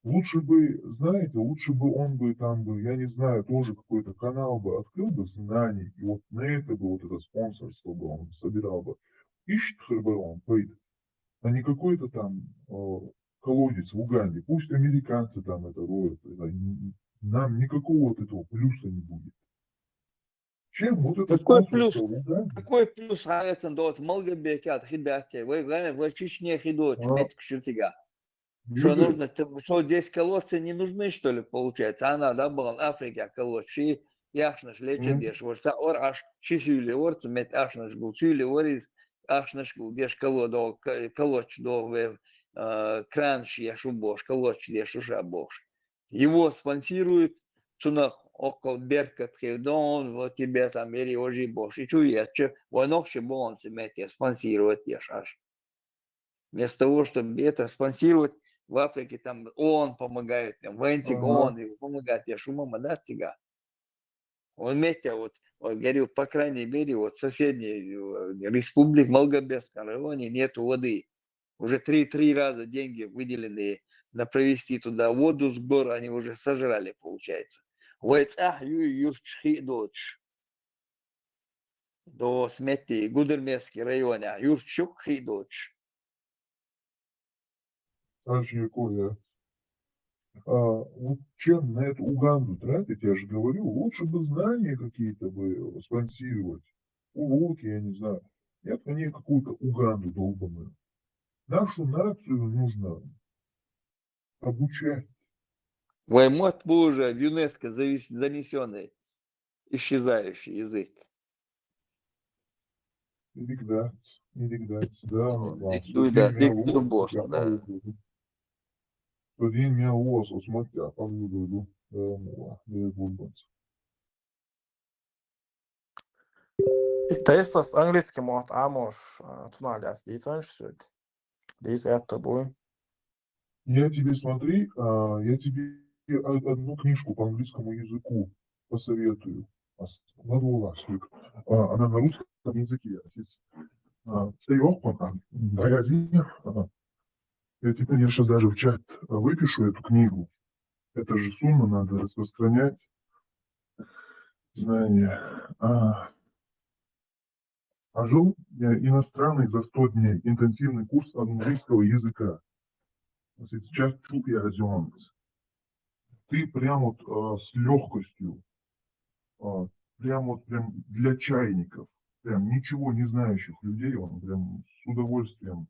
Лучше бы, знаете, лучше бы он бы там бы, я не знаю, тоже какой-то канал бы открыл бы знаний, и вот на это бы вот это спонсорство бы он собирал бы. Ищет бы он, а не какой-то там колодец в Уганде. Пусть американцы там это роют. Нам никакого вот этого плюса не будет. Чем вот это какой плюс? Какой плюс? Малгабекят, хидате, вы Чечне хидот, метк шутига. Что нужно, что здесь колодцы не нужны, что ли, получается? Она, да, была Африка колодцы, яшнаш лечит, деш, ворца, ор аж шисюли, орца, мет ашнаш был, сюли, орис, ашнаш был, деш колодо, колодч до кранш, яшу бош, колодч, деш уша бош. Его спонсируют, цунах, около Беркат, Хевдон, вот тебе там, ери ожи бош. И чует, что вонохши бон семете спонсирует, деш аж. Вместо того, чтобы это спонсировать, в Африке там ООН помогает, там Вентик ООН помогает, я шумом отдать тебя. Он метя, вот, говорю, по крайней мере, вот соседней республик Малгобекском районе нету воды. Уже три раза деньги выделенные на провести туда воду сбор, они уже сожрали, получается. Войцах юрчхи дочь. До смети Гудермесский район, юрчхи дочь. Саши Коля, вот чем на эту Уганду тратить, я же говорю, лучше бы знания какие-то бы спонсировать, уроки, я не знаю. Нет, мне какую-то Уганду долбаную. Нашу нацию нужно обучать. Ваймот был уже в ЮНЕСКО занесенный, исчезающий язык. Иногда, да. Один меня лос, смотри, а там не дойду. Не буду. Это с английским вот, а можешь туналяс, действуешь сюда. Здесь это будет. Я тебе смотри, я тебе одну книжку по английскому языку посоветую. Она на русском языке. Я теперь я сейчас даже в чат выпишу эту книгу. Это же сумма, надо распространять знания. Жил я иностранный за 100 дней. Интенсивный курс английского языка. Сейчас я разъемность. Ты прям вот с легкостью, прям для чайников, прям ничего не знающих людей, он прям с удовольствием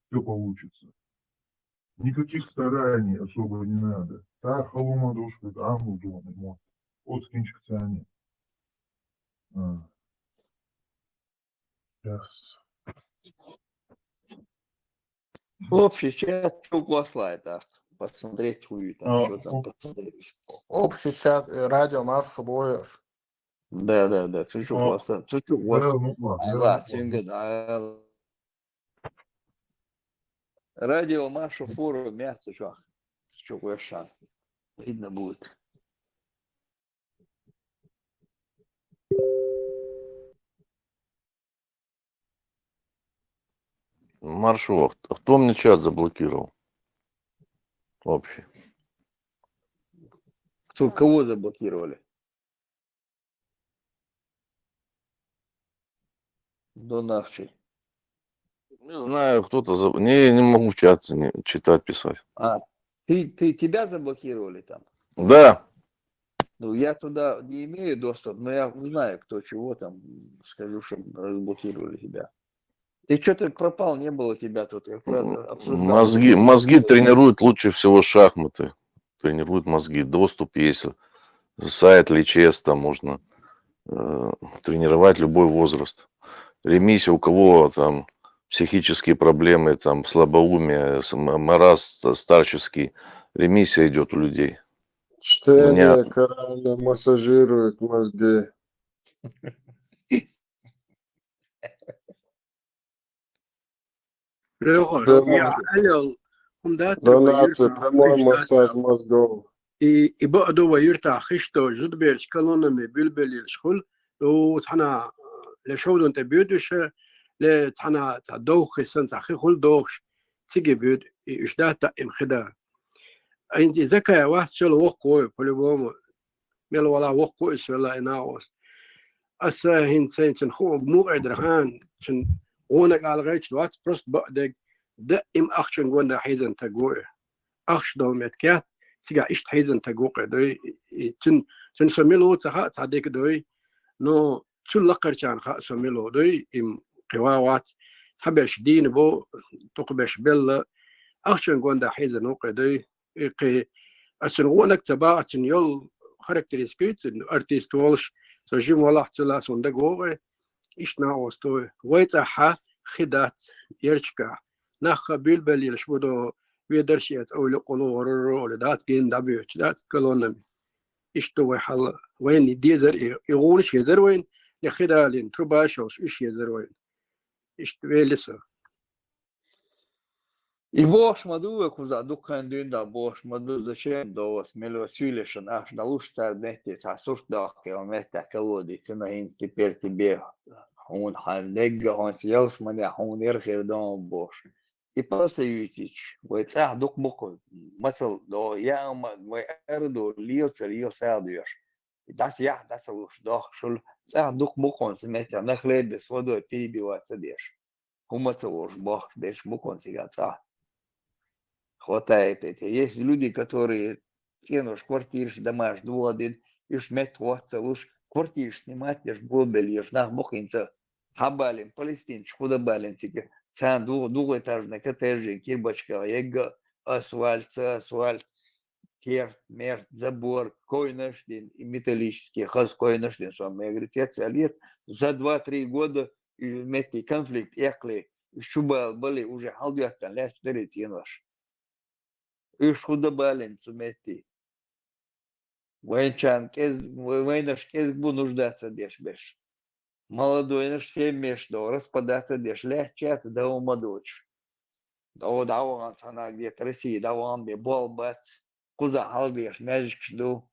все получится. Никаких стараний особо не надо. Та халума дошку, там удобно, вот. От скинчик цани. Сейчас. Общий чат, что послать, так, посмотреть, хуй там, что там посмотреть. Общий чат, радио наш шубоешь. Да, чуть-чуть класса, чуть-чуть класса. Ага, свинга, радио Машу фору мясо, что шанс. Видно будет. Маршрут. Кто мне чат заблокировал? Общий. Кого заблокировали? Донавчий. Не знаю, кто-то... Не могу в чат читать, писать. А, тебя заблокировали там? Да. Ну, я туда не имею доступа, но я знаю, кто чего там, скажу, что разблокировали тебя. Ты что-то пропал, не было тебя тут, я как раз обсуждал. Мозги тренируют лучше всего шахматы. Тренируют мозги. Доступ есть. Сайт Личес, там можно тренировать любой возраст. Ремиссия, у кого там психические проблемы, там слабоумие, маразм старческий, ремиссия идет у людей. Чтение Корана массажирует мозги. Донация, прямой массаж мозгов. И بقدو يرتاح خشتو جدبرش كلونمي بلبل الشخل وتحنا لشود انت بيدش لتحنا دوخ سنت خل دوخ تيجي بيد اشدات ام خدا انت ذكاء واحد شل وقوي بلبوم مل ولا وقوي ولا اناوس اسا هين سنت خو موعد رهان تن ونك على غيش وقت بس بعدك دائم اخشن وند حيزن تقوي اخش دومت تيجا إيش حيزن تجوق دوي تن سميلو تها تعديك دوي نو تل لقرشان خا سميلو دوي إم قوات تبش دين بو تقبش بل أخشن قندا حيزن نوق دوي قي أسنغونك تبع تن يل خاركتريستيك أرتيست والش سجيم ولا تلا صندوق إيش ناوس دوي ويتها خدات يرشكا نخ بيلبل يلشبودو ويدرشيت أو لقلو وررو لدات جين دبيوش دات كلونم إشتوي حل وين ديزر يغونش يزر وين لخدالين ترباشوش إيش يزر وين إشتوي لسه И бош маду, куда дукан динда бош маду зачем до смело сюлешен аж на луж царднете цасуш дахке он мета колоди цена ин теперь тебе он хандега он съелс меня он эрхер дом бош. И посоюзич, вот цах дук мукол, масл до я мой эрду лил садуешь. И дас я дас луж дох шул цах дук мукон смета нахлед без водой перебиваться дешь. Умасл уж бог дешь мукон сигаться. Хватает эти. Есть люди, которые тянешь квартиры, домаш, двуадин, ишь метваться, уж квартиры снимать, ишь гобель, ишь нах бухинца, хабалин, палестинч, худобалин, тики, цан двухэтажный коттеджи, кирбочка, ега, асфальт, керт, мерт, забор, койнаштин, и металлический, хаз койнаштин, с вами, говорит, я лет, за 2-3 года, и вместе конфликт, эхли, шубал, были уже халдяттан, лет 4 тянешь. Иш худобалин сумети. Войнчан кез войнаш кез бу нуждаться деш беш. Молодой наш 7 меш до распадаться деш легче да умадуч. Да он sana где-то России да он бе бол бац. Куза халдеш мяжик жду.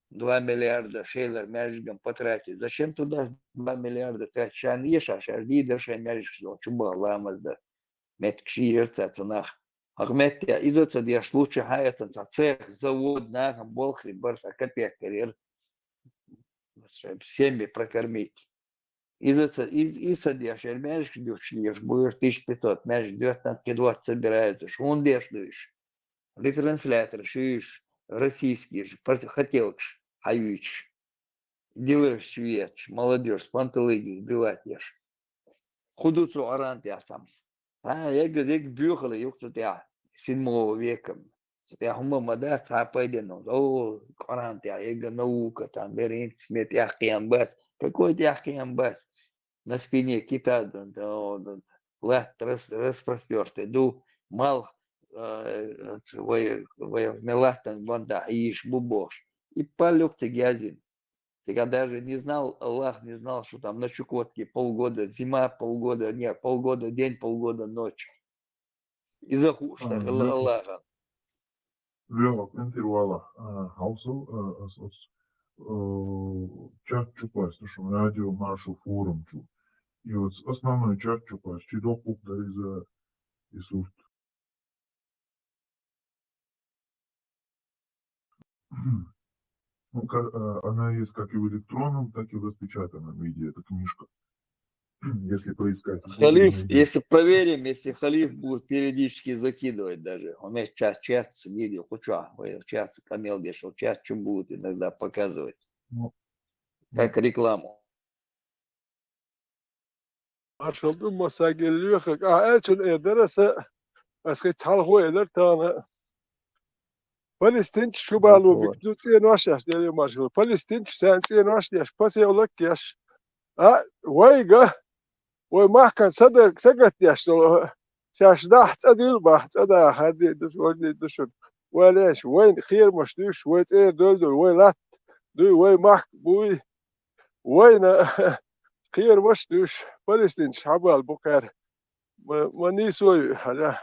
2 миллиарда шейлер мяжиком потратить. Зачем туда 2 миллиарда тратить? Шан еша, шан лидер, шан мяжик жду. Чуба ламазда. Меткши ерца цунах. Агметия изоца деш лучше хаяца цех завод на болхри барса копеек карьер семьи прокормить. Изоца иса деш мяжик ждешь лишь будешь 1500 мяжик ждет на кидват собирается. Шун деш дышь. Ретранслятор шиш российский хотел хаюч. Делаешь швеч, молодежь, с панталыги сбивать ешь. Худуцу арант я сам. Я говорю, бюхала, юхтя 7 века. Я хума мада цапайдено. О, арант я наука, там, берин, смет яхкиан бас. Какой яхкиан бас? На спине кита, лад распростертый. Ду мал мелатан банда, иш бубош. И полег тягязин. Я даже не знал, Аллах не знал, что там на Чукотке полгода зима, полгода, нет, полгода день, полгода ночь. Из-за Аллаха. Лева, интервала. Хаусел, чат чупас, что радио нашу форум чу. И вот основной чат чупас, чидок уктар из-за Иисус. Она есть как и в электронном, так и в распечатанном виде, эта книжка. Если поискать. Халиф, если проверим, если халиф будет периодически закидывать даже. У меня час видео, час камел дешел, час что будет иногда показывать. Как рекламу. Açıldı masa geliyor. Elçin ederse eski talho eder tane. Palestin şu balu bir tütüyen başlaş diye maşgul. Palestin sen tütüyen başlaş. Pas yolak yaş. Vayga ve mahkan sagat yaş. Şaş da tadil bah tada hadi düşün. Veleş وين خير مش دوش وين ايه دول وين لا دو وين مح بوي وين خير مش دوش فلسطين شعبها البكار ما نيسوي هلا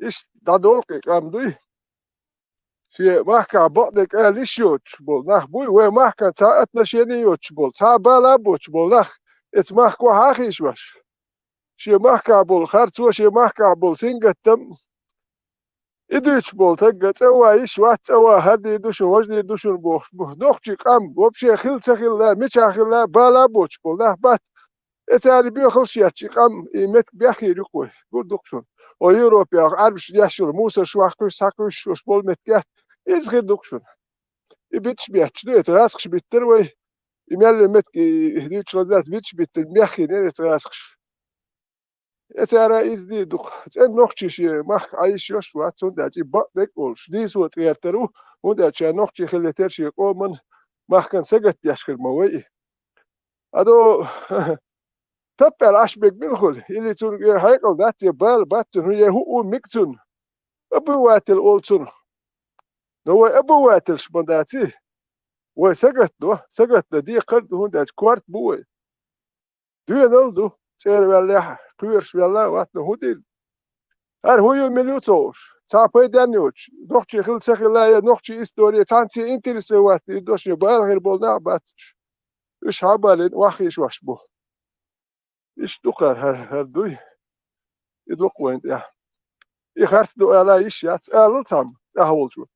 ايش دادولك قام دوي في محكا بعدك ليش يوتش بول نخ بوي وين محكا ساعتنا شيني يوتش بول ساعة بالا بوتش بول نخ اتمحكو هاخيش وش شي محكا بول خارتو شي محكا بول سينجتم إديش بول تجت أوا إيش وات أوا هدي دوشون وجدي دوشون بوش نخشي قام وبشي خيل تخيل لا مش خيل لا بالا بوش بول نه بات إتاري بيخل شيء قام إمت بيخي ركوي قول دوشون أو يوروبيا عارف يشول موسى شو أخوش ساكوش شو بول متجت إزغير دوشون إبيتش بيتش ده تراسخش بيتروي إميال مت هديش لازات بيتش بيتميخي نير تراسخش إتارا إزدي دوخ إن نخشي شيء مخ عايش يش واتون داجي بعدك أولش دي سوى تغيرترو وداجي نخشي خلي ترشي قومن مخ كان سجت يشكل موي أدو تبع عشبك بالخل اللي تون هيكل ذات يبال باتون هي هو مكتون أبوات الأولتون هو أبوات الشبنداتي وسجت دي قرد هون داج كوارت بوي دو ينالدو سير ولا كيرش ولا وات نهودي هر هو مليوتوش تعبي دانيوش نوختي خل سخلا نوختي استوري تانتي انتريسي وات دوش يبال غير بولنا باتش ايش عبالين واخيش واشبو ايش دوكر هر دوي يدوق وين يا يخرت دو على ايش يات التام اهول شو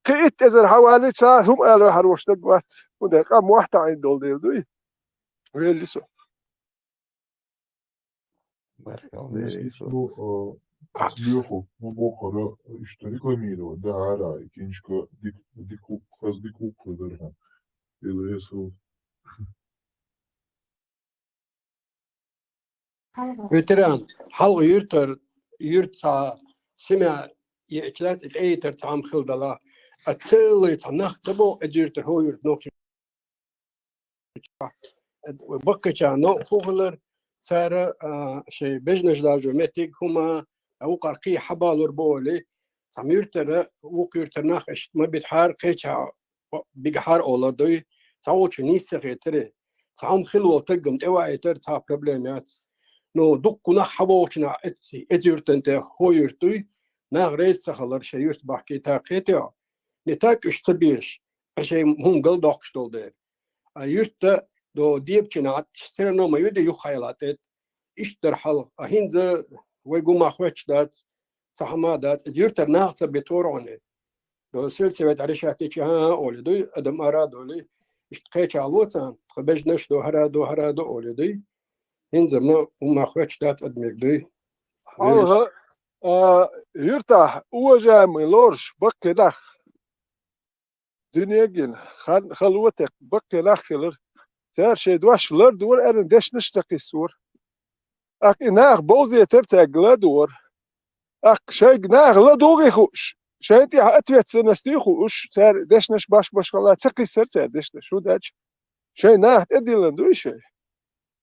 كيت ازر حوالي ساعه هم قالوا حروش دقات وده قام واحد عين دول دوي وهي اللي سو Сверху глубоко, что рекламировать, да, и кинчка дикук, хаздикук, да, или если Veteran, halk yurt سمع يأكلات إتأيتر تعم خلدلا أتسألي تناخ تبو أجيرتر هو يرت نوكش بقى نو خوغلر صار شيء بجنش لاجو متيك هما أو قرقي حبالور بولي تعم يرتر وق يرتر ناخش ما بيتحار قيتها بيجحار أولر دوي تعوش نيسة غيتره تعم خلو تقم توايتر تها بروبليمات نو دقنا حبوشنا أجيرتن ته هو يرتوي نغريس سخلر شيء يرت بحكي تاقيتها نتاك اشتبيش عشان هم قل داقشتول دير يرت دو ديبچنا تشترنو ما يدي يخيلاتت اشتر حل هينز ويقوم اخوش دات صحما دات يرت ناقص بتورونه دو سلسله عرشاتي ها اول دو ادم ارادو لي اشتقيت علوتان خبجنش دو هرادو اول دي هينز ما اخوش دات ادمك دي يرتاح وجا من لورش بكده دنياجين خلوتك بقى نخلر تار شيء دواشلر دور أرن دش نشتكي سور أك ناخ بوزي تبتع دور أك شيء ناخ لا دوغي خوش شيء تي أتويت سنستي خوش تار دش نش باش خلا تقي سر تار دش شو داش شيء ناخ تدي لندوي شيء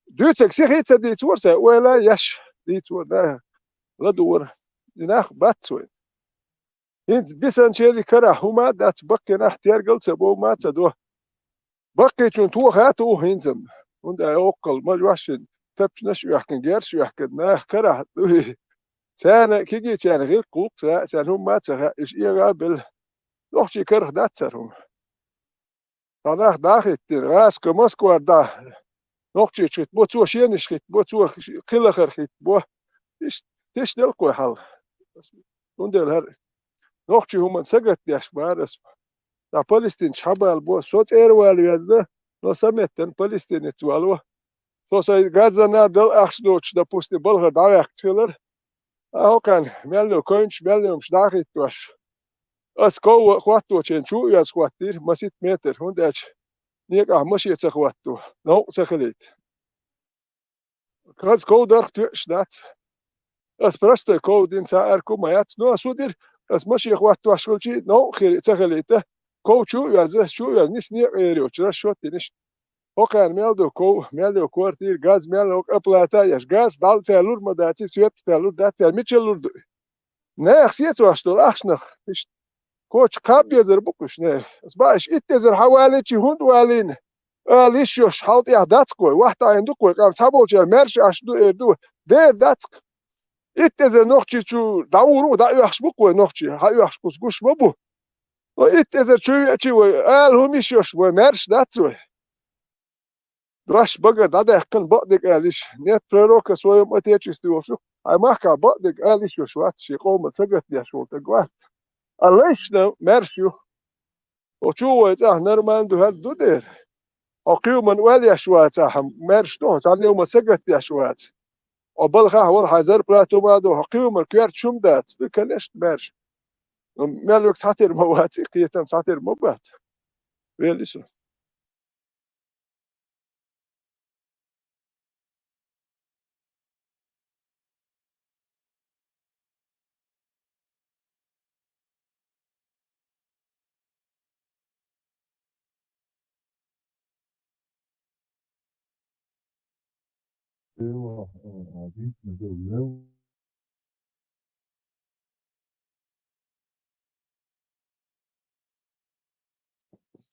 دوتك سيخي تدي تور ولا يش دي تور ده لا دور ناخ باتوين انت بيسان شيري كره هما دات بقي ناخ تيرقل سبو ما تدوه بقي چون تو هاتو هينزم und اوقل ما جواشن تبش نش يحكن جيرش يحكن ناخ كره سنة كيجي كان غير قوق سنة هم ما تها إيش إيرا بال نوحشي كره داترهم تناخ داخل راس كمسكوار دا نوحشي شيت بو تو شين شيت بو تو قلة خرخيت بو إيش تيش دلقو حل وندل هر نوحشي هم سجت ديش بارس دا فلسطين شبال بو صوت إيروال يزده نو سمتن فلسطين توالو سو ساي غازنا دل أخشدوش دا بوستي بلغر دايق تيلر أهو كان ميلو كونش ميلو مش داخل توش أسكو خواتو تشين شو ياس خواتير مسيت متر هنداش نيجا مشي تخواتو نو سخليت كاز كو درخ توش دات أس برست كو دين ساعر كو مايات نو أسودير أس مشي خواتو أشغلشي نو خير سخليته كو شو ياس نيس نيق إيريو تشرش شو تنش هو كان ميلو كوارتير غاز ميلو أبلاتا ياش غاز دال تالور مداتي سويت تالور دات تال ميتشلور دو نه خسيتو أشتول أخشنخ كوش كاب يزر بكش نه باش إتزر حوالي شي هند والين ليش يوش حاط يا داتكوي واحد عنده كوي قام تابو جا مرش أشدو إردو دير داتك إتزر نوخشي شو داورو دا يحش بكوي نوخشي هاي يحش كوس قش مبو وإتزر شو هم يشوش ومرش داتوي راش بقى دا يحكن بقدك ليش نيت بروك سوي ما تيجي شو هاي ما كان بقدك ليش يوش وات شي قوم سقط يا شو تقوات ليش مرشو وشو تاه نرمان دو هاد دو دير أقيو من والي شوات تاهم مرش دو تعال يوم سقط يا شوات وبلغه ور حزر بلاتو ما دو أقيو من كيرت شوم دات كلش مرش مالك ساتر مواتي قيتم ساتر مبات ويليش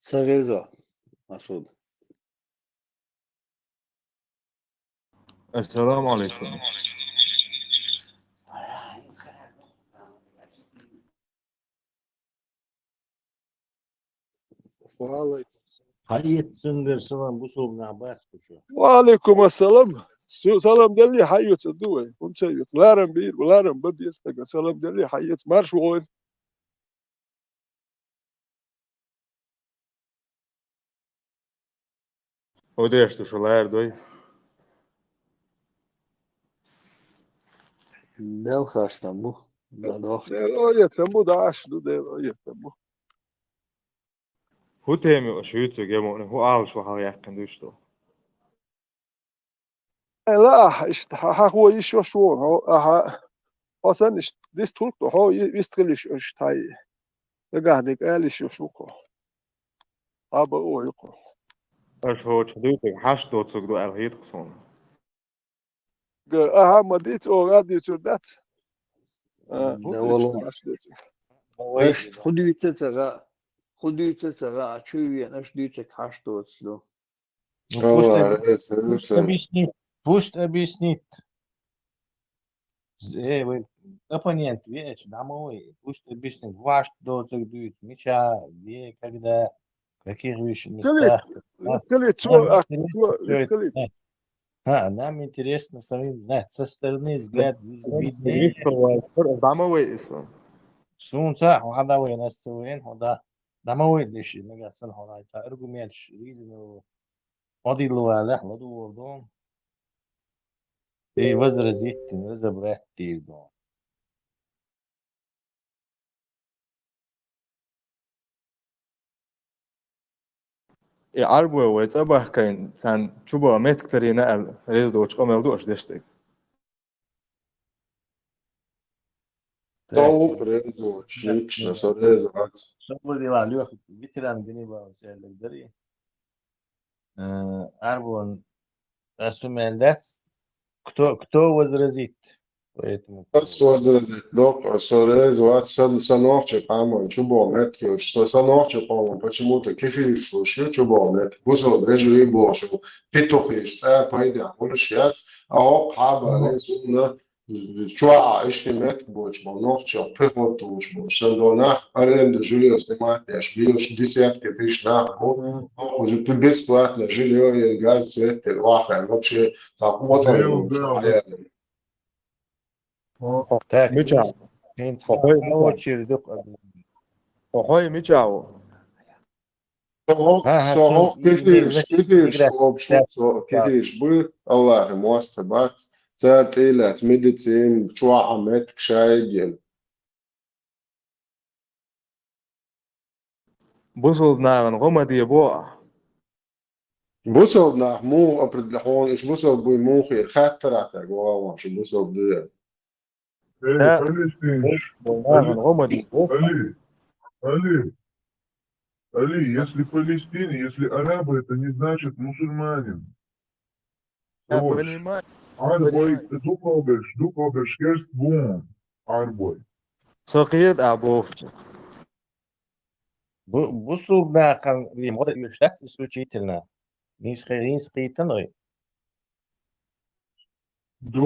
سريزو مسعود السلام عليكم. حيت سنجر سلام بوصل نعباس كشو وعليكم السلام سلام دلي حيوت الدوي كنت سيوت لارم بير ولارم بدي استقى سلام دلي حيوت مارش وين وديش شو لار دوي دل خواستم بو دادوخت يتمو داعش دو دير يتمو هو تيمي وشويتو جمعنا هو عال شو حال يحكن دوشتو لا هو يشو شو هو أصلا ديس تولتو هو يستغلش اشتاي قاعد قالش شوكو أبا أو يقو اش هو تشدوتك حاش دوتسك دو الهيد خصون ما ديت أو غادي تردات ده والله ايش خدي تسرع شوية ايش ديتك حشتو تسلو Пусть объяснит. Вы оппонент, видишь, домовой, пусть объяснит, ваш доцик дует, меча, где, когда, в каких местах. Нам интересно самим знать, со стороны взгляд виднее. домовой ислам. Сунца, هذا نستوين هذا домовой ليش نقصن هذا argument reason قاضي الواله لدو وردون إيه وزر زيتين وزر برات تيردون عربو ويتصبح كاين سان شوبا ميت كترينا ريز دوش قمل دوش دشتك Tavuk rezo, çiçne, so rezo. Sobor di la ljuh vitran dini ba se dari. Arbon asumendats кто возразит поэтому Kas возразит, док, so rezo, сановче, памон, чубо метки, что сановче, памон, почему-то кефиш, слушай, чубо метки, бусо, режу и бошу, питухиш, пойдя, можешь яц, а о, хаба, резуна, чуа, ишти метки, боч, новче, прихотуш, боч, сандонах, аренду жилье снимать, я жильешь десятки тысяч нах, уже бесплатно, жилье, газ, свет, ваха, вообще, так, вот он, Так, ميتشاو انت أخوي دق أخوي ميتشاو Soğuk kefir, soğuk kefir, bu Allah'ım muhasebat, zertilat, medicin, çoğu amet, kşaygel. بوصل بناغن غما دي بوع بوصل nach mu, определен, ich بوصل بوي مو خير, خاطرات, جوا, شو بوصل بيه. Али, если Палестина, если арабы, это не значит мусульманин. Арбой, du überschreibst Boom. Арбой. سقيد أبوف بصوا بنا مغدا يشتاك исключительно не скританой. Иш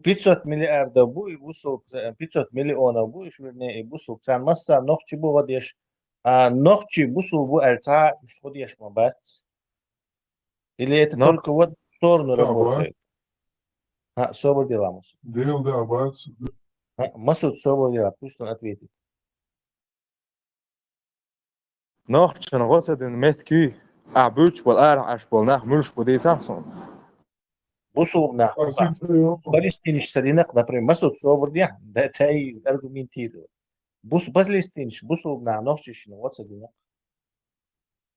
500 миллиардов буй бусул 500 миллионов буйш вернее бусул сан масса нохчи бу гадеш а нохчи бусул бу альца что деш мабат или это только вот в сторону работает. Собор дела Масуд. Дел да абат. Масуд собор дела, пусть он ответит. ناخشن غصد متكي أعبوش والأرع أشبال ناخ ملش بدي ساسون بصوا ناخ Палестинич садинак, например, Масуд собор дела, да это и аргументирует. Палестинич, бусул на нохчищину, вот садинак.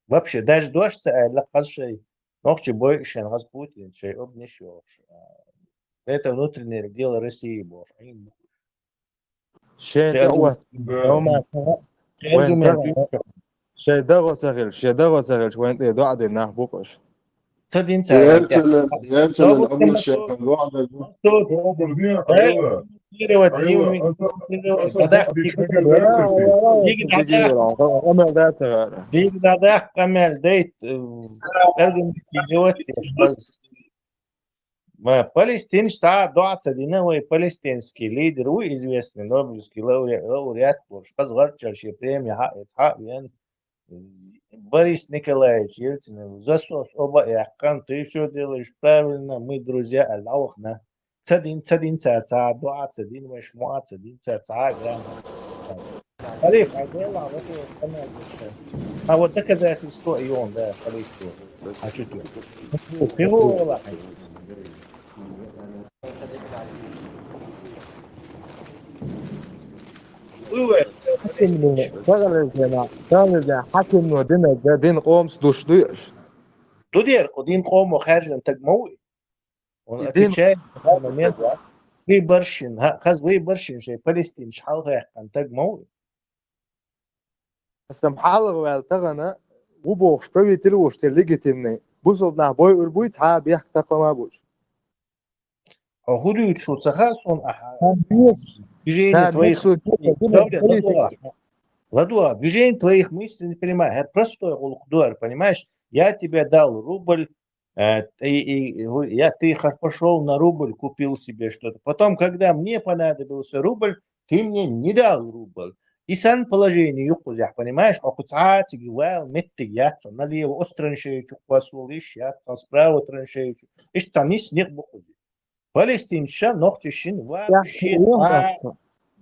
Вообще, даже дождь, лакашей, нохчи бой, шенгаз Путин, шей обнищешь. Это внутреннее дело России, боже. شيء دغو سهل شو أنت يدعى دي ناح بوقش صدين ينتلن أبو الشيخ الوعد Палестинский сад, 21-й палестинский лидер, известный Нобелевский лауреат, сказал, премия Борис Николаевич Ельцин, засос оба яхкан, ты все делаешь правильно, мы друзья Аллахна. Цадин, цаца, 21, вешмуа, цадин, цаца, грамм. Халиф, а вот доказательство и он, да, халиф. А что ты? Пиво, حكم ودين دين قوم دوش دوش Тудер, один قوم وخارج تجموي. Он отвечает на момент, выборщин, хаз выборщин, что Палестин шалга кан тجموي. سمحالغ والتغنا وبوش بيتلوش تلجتمني بوصل نح بوي وربوي تها بيحك تقما بوش هو شو تخاصون движение твоих Ладуа, движение твоих мыслей не понимаю. Это простой улухдуар, понимаешь? Я тебе дал рубль, ты пошел на рубль, купил себе что-то. Потом, когда мне понадобился рубль, ты мне не дал рубль. И сан положение юкузях, понимаешь? Окуцаати гивал, меттигят, налево остраншеючу, квасул, ищат, справа траншеючу. Ишь, танис нет бухуди. Палестинша, ногтищин, вообще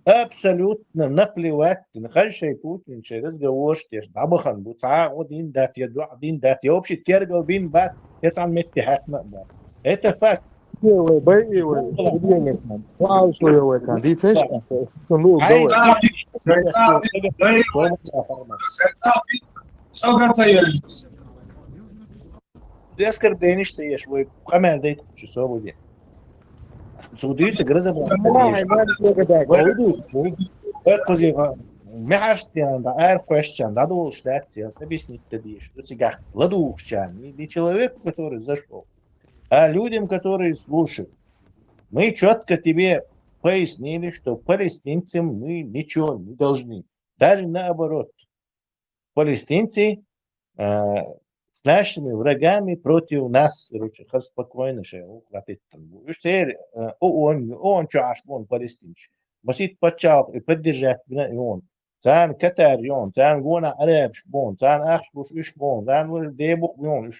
абсолютно наплевать. Ты нахальший Путин, разговор, что ж, дабахан, буца, один дат, я вообще тергал бин бат, это он меттигат, это факт. Deskarbi niște ești, voi камер de ce să vă de. Судиться гроза Мяште, да, question, да, должен объяснить тебе, что тебя ладушчан, не человеку, который зашел, а людям, которые слушают. Мы четко тебе пояснили, что палестинцам мы ничего не должны. Даже наоборот. Палестинцы с нашими врагами против нас, короче, спокойно же хватит. Теперь он чаш, он палестинец. Масит почал и поддержать он. Цан Катар он, цан Гона Араб шбон, цан Ахшбуш ишбон, цан Дебух он.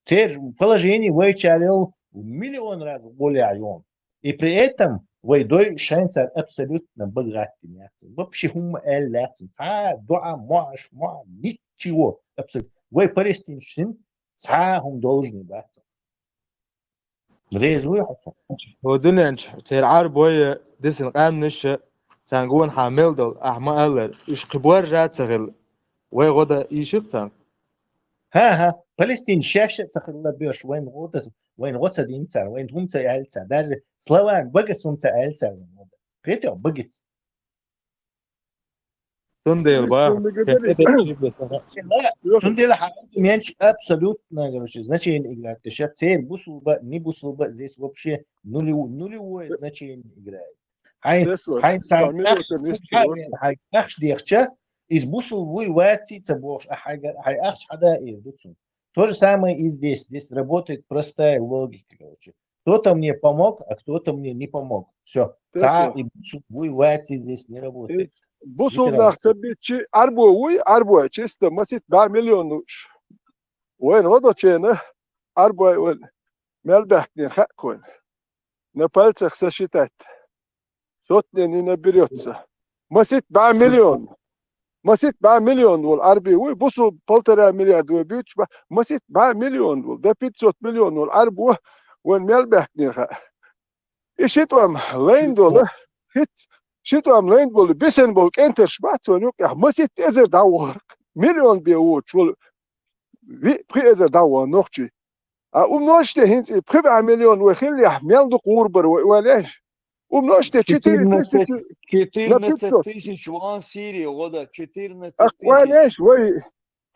Теперь положение вычалил миллион раз более он. И при этом войдой шанс абсолютно богатый. Вообще хум-эллятся. Дуа, маш, ничего. Абсолютно. Вы палестинцы, هم должны баться. Резвый хотя. ودنينش تير عرب ويا ديسن قام نش سانجون حامل دول أحما ألر إيش قبور جات سغل ويا غدا يشقتن ها فلسطين شاشة تخلى بيش وين غوتا دينتا وين همتا يالتا دار سلوان بقت همتا يالتا كيتو بقت سنديل با Сундела меньше абсолютно, короче, значение играет. Сейчас цель бусулба, не бусулба, здесь вообще нулевое значение играет. Хай дехча из бусулбы ватится бош, хай хада ирдуцу. То же самое и здесь. Здесь работает простая логика, короче. Кто-то мне помог, а кто-то мне не помог. Все. Та и бусулбы ватится здесь не работает. بوصل تبيتشي أربعة چیست مسیت 10 میلیون وين وضع چنه أربعة وين مال بحثني خا كون نبال تخسشتات صوتني نبريوتسا مسيت 10 مليون مسيت 10 مليون والأربعة وبوصل بلترا مليار وبيوتش مسيت 10 مليون وده 500 مليون والأربعة وين مال بحثني خا إيش يتوام لين دولة هيت شتو عملين بقول بيسن بقول انت شبعت ونوك يا مسيت ازر داور مليون بيوت شو في بري ازر داور نوختي نوشته هنت بري مليون وخلي يحمل دو قربر وليش نوشته 14 тысяч وان سيري غدا 14 وليش وي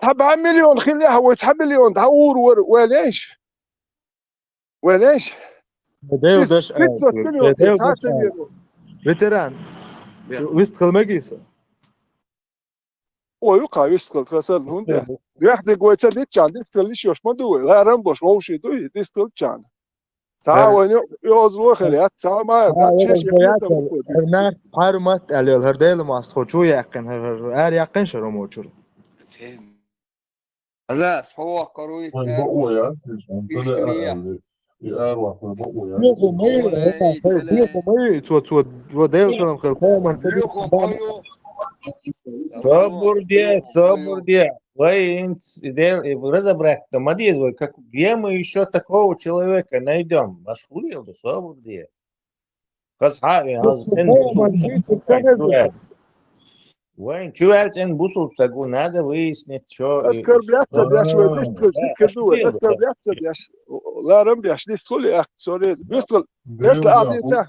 7 مليون خليها و 7 مليون داور وليش بديش veteran vist qilmagaysan ويقع يستقل خسر هوندا يحدي قويتsa دي كان ديستقلش يوش ما دوي غيرن بوش ووشي دوي ديستقل كان تعاون يوزلو خليات تعا ما داتشيش هرناك حرمت عليل هرديل ما استخوچو يقين هر يقين شرو موچور لا هو قروي Собор де. Вы разобрать там один, как где мы еще такого человека найдем? Наш хулил до собор де. Вайн, чувак, эн бусул сагу, надо выяснить, что... Оскорбляться бяш, вы оскорбляться бяш. Ларам бяш, дистхули, ах, сори, бистхул, если адница.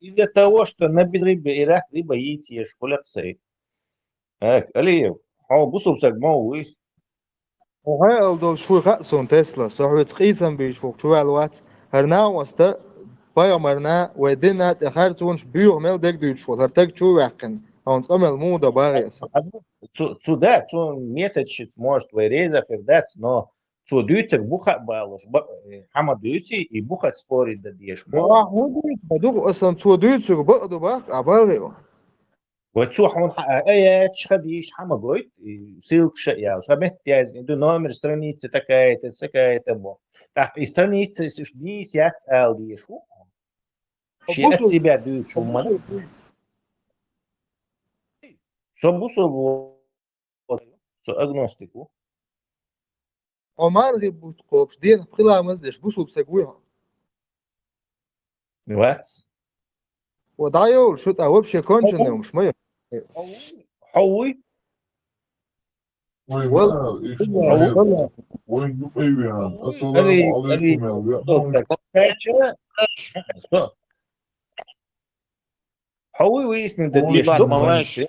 Из-за того, что на безрыбье Ирак либо яйти, школяцы. Алиев, бусул сагу, вы... وهاي ألدول شوي خاصون تسلا صحوي تقيسن بيشوف شوي الوقت هرنا وسط بايا مرنا ودينا تخرجونش بيو مل دك ديشو هرتك شوي وقن он сказал مودا باغيس Сюда, метод может вырезать, передать, но судуйте буха балуш, хамадуйте и бухать спорить да дешь. بدوق أصلا судуйте بقدو باق عباليو وتسوحون ايه تشخديش حمقويت سيلك شيء شبه تياز دو номер страницы такая-то бо так и страницы шди сят алди шу ши от себя дают шуман собусу агностику. Омар гибут копш, дин бхиламаз деш бусуб сегуя. What? ودايو شو تا вообще конченый уж мы. حوي والله وين نقيوان السلام عليكم يا حوي ويسن دديش دوب مواش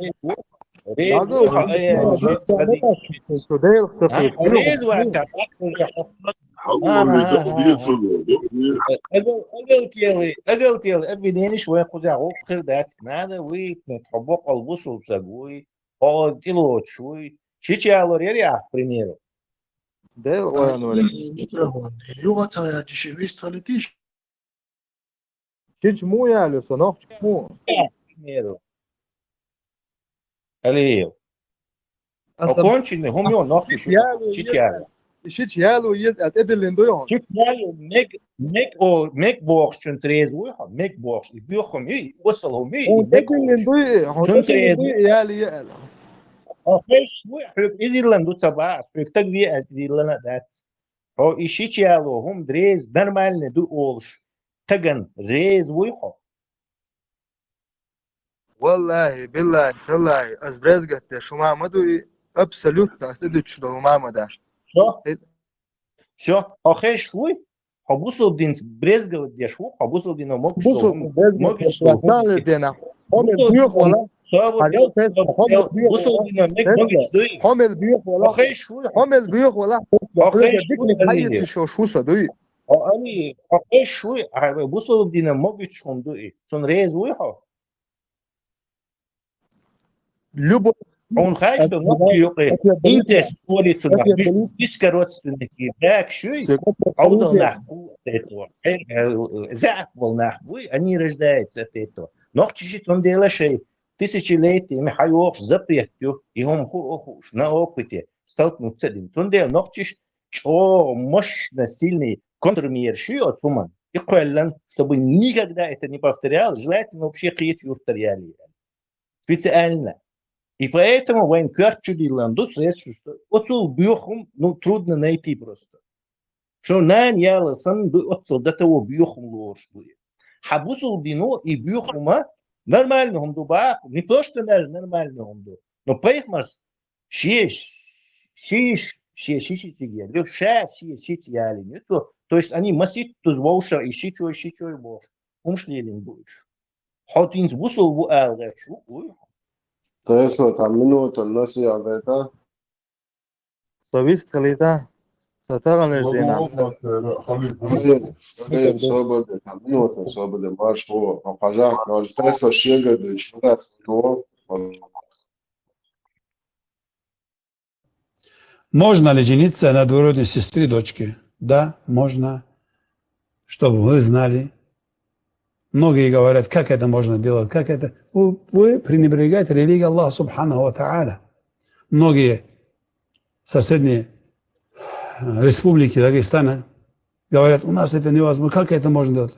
أقلتيلي أبدين شوي قزع وقر داتس نادا ويتنت حبوق البصل بسقوي أو تلوت شوي شيء على ريا примеру. Да, ладно. Ювата я дешевистали тиш. Чич му я люсо, но му. Примеру. Алиев. Оконченный гумё нахти чичало. Чичало есть от эделендо. Чичало мек бокс чун трезвый, мек бокс. И бьёхом и высылом и мек бокс. يا أخيش وحب إيرلند دوتسابا سبيكتاكوية إيرلند داتس هو إيشيش يالو هم دريز نورمال ندو أولش تجن ريز ويحو والله بالله تالله أزبرزقت شو ما مدو أبسلوت أستدو تشدو ما مدى شو أخيش شوي حبوسو بدينس برزقت دي شو حبوسو دينا مقشو مقشو دينا هم البيوخ ولا حمل بيوخ ولا حمل بيوخ ولا حيت شو صدوي أني أخيش شوي بوسو دينا مقشو دوي سون ريز ويحو любовь он хочет что нахуй инте столицу нахуй бескородственники так шуй аудал нахуй этого зааквал нахуй они рождаются от этого но чуть-чуть он делает шей тысячелетиями хайош запретью и он хуш на опыте столкнуться с этим он делает но чуть что мощно сильный контрмер шуй от суман и коллан чтобы никогда это не повторялось желательно вообще кричь юртариали специально. И поэтому военкар чудиланду средств, что отцул бьёхум, ну трудно найти просто. Что нан яла сан отцул до того бьёхум ложь будет. Хабусул дино и бьёхума нормально он дуба, не то что даже нормально он ду, но поехмас шиш тигер, шиш яли, не то. То есть они масит туз воуша и шичой бош. Умшлелин будешь. Хотинс бусул бу алгашу, ой. Тесла там минута носия это. Совист халита. Сатара неждена. Халид свобода там минута свобода маршру. Покажа, но Тесла шегает, что то. Можно ли жениться на двоюродной сестре дочки? Да, можно. Чтобы вы знали. Многие говорят, как это можно делать, как это... Вы пренебрегаете религией Аллаха Субханаху ва Тааля. Многие соседние республики Дагестана говорят, у нас это невозможно, как это можно делать?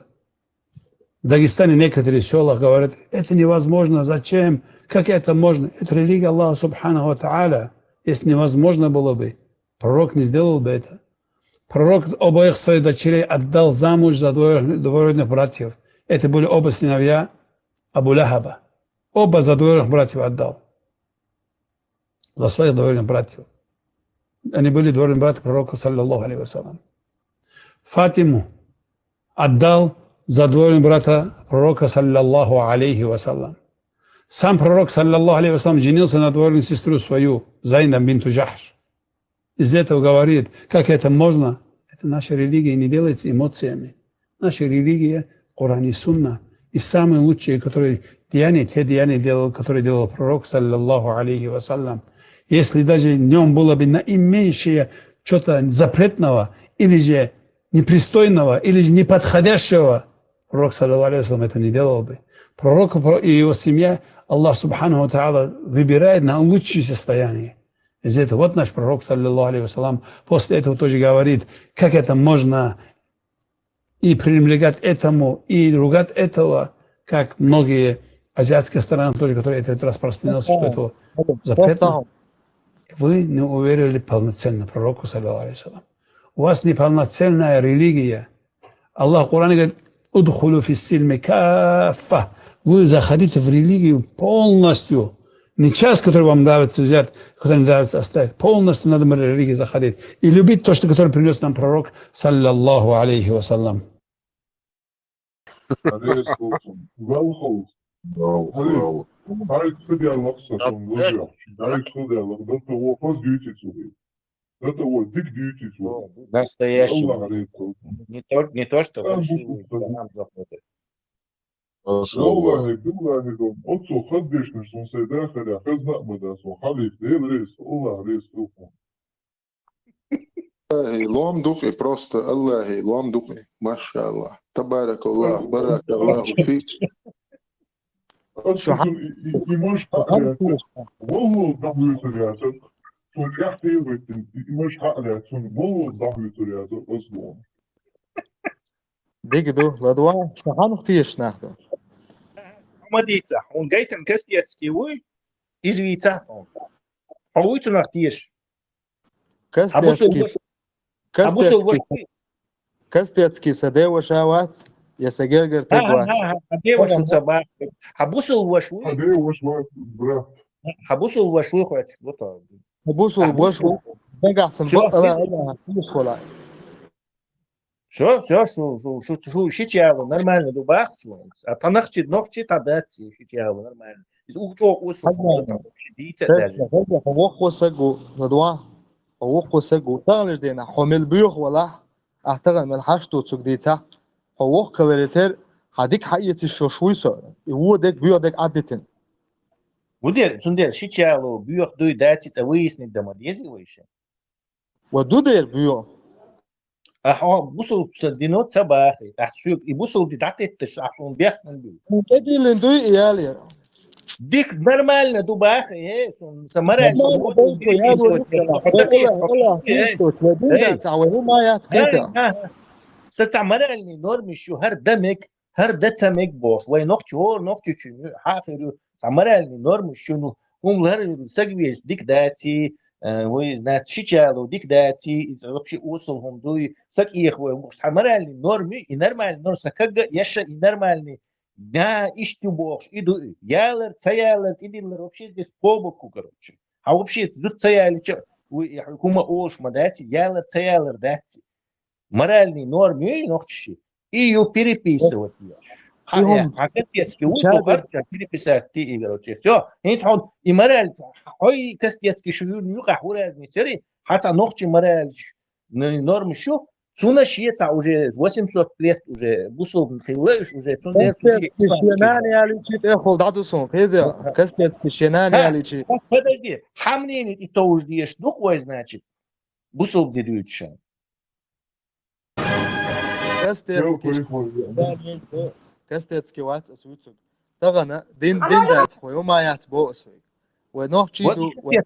В Дагестане некоторые села говорят, это невозможно, зачем, как это можно? Это религия Аллаха Субханаху ва Тааля. Если невозможно было бы, пророк не сделал бы это. Пророк обоих своих дочерей отдал замуж за двоюродных братьев. Это были оба сыновья Абу Лахаба. Оба за двоюродных братьев отдал. За своих двоюродных братьев. Они были двоюродные братья пророка, саллаллаху алейхи вассалям. Фатиму отдал за двоюродного брата пророка, саллаллаху алейхи вассалям. Сам пророк, саллаллаху алейхи вассалям, женился на двоюродную сестру свою, Зайнаб бинту Джахш. Из этого говорит, как это можно? Это наша религия не делается эмоциями. Наша религия Коран и Сунна. И самые лучшие, которые те деяния делал, которые делал пророк, саллаллаху алейхи вассалям. Если даже в нем было бы наименьшее что-то запретного, или же непристойного, или же неподходящего, пророк, саллаллаху алейхи вассалям, это не делал бы. Пророк и его семья, Аллах субханаху тааля, выбирает на лучшее состояние. Из этого вот наш пророк, саллаллаху алейхи вассалям, после этого тоже говорит, как это можно и пренебрегать этому, и ругать этого, как многие азиатские страны тоже, которые это распространилось, что это запретно. вы не уверовали полноценно пророку, саллаллаху алейхи вассалям. У вас неполноценная религия. Аллах в Коране говорит, «Удхулу фиссильми каффа». Вы заходите в религию полностью. Не часть, который вам нравится взять, который не нравится оставить. Полностью надо в религию заходить. И любить то, что который принес нам пророк, саллаллаху алейхи вассалям. Настоящий. Не то, что фальшивый, нам заходит. والله بالله هذول أنتو خدش نشون سيداخل يا خزنا مداس وحليف ديل ريس الله ريس توفون الله لوم دقي بروست الله لوم دقي ما شاء الله تبارك الله بارك الله فيك شو مش والله ضحية رياسة تون يحتي ويتن مش حق رياسون والله ضحية رياسة أصلا Digdu, ladwa, što hanuk tiješ nahda. Madica, un gaitam kastietski ui, izvīca. Pavuitu nach tieši. Kastietski sadeva šāvāts, ja sagergar tegvāts. Hadeva sabah. Habusul vašu. Habusul vašu hoć, gotovo. Habusul vašu. Negāsim bala, tieši Все, что сейчас нормально дубахцу, а то нахчит табаться, сейчас нормально. Из угту усу, дийте даже. وقوسجو ندوا وقوسجو تغلش دينا حمل بيوخ ولا اعتقد من حشتو تسجديتا هو كلريتر هديك حقيقة الشوشوي صار هو ديك بيو ديك عدتن ودير سندير شيتشالو بيوخ دوي داتي تسويسني دمديزي ويش ودو دير بيو بوصل دينو تباخي احسوك يبوصل بتاعت عشان بيحمل بيو تدي لندوي ايالي ديك نورمально дубах سمرا سمرا نورم شو هر دمك هر دتسمك بوش وي نوخ هو نوخ تشنو اخر سمرا نورم شنو هم هر سجويش ديك داتي وي знать شيچالو ديك داتي вообще уsolهم дуй сак их سمرا نورمي и нормально нор сакага яша и нормальный да, ищу иду, ялер, цаялер, идиллер, вообще здесь по боку, короче. А вообще, тут цаялер, кума олшма, дати, ялер, цаялер, дати. Моральные нормы, ногчи, и ее переписывать. А кастетский угол, переписать ты, короче, все. И мораль, ой, кастетский шуюр, нюха, хуразный, цари, хотя ногчи мораль, нормы еще, Цуна шьется уже 800 лет уже, бусул хилэш уже. Кишенани аличит эхол дадусон, пезя, кастет кишенани аличит. Подожди, хамнени и то уж диешь, ну кой значит, бусул дедуюча. Кастетский вац асуцук. Тагана, дин дат хой, маят босой. ونوحشيدو وين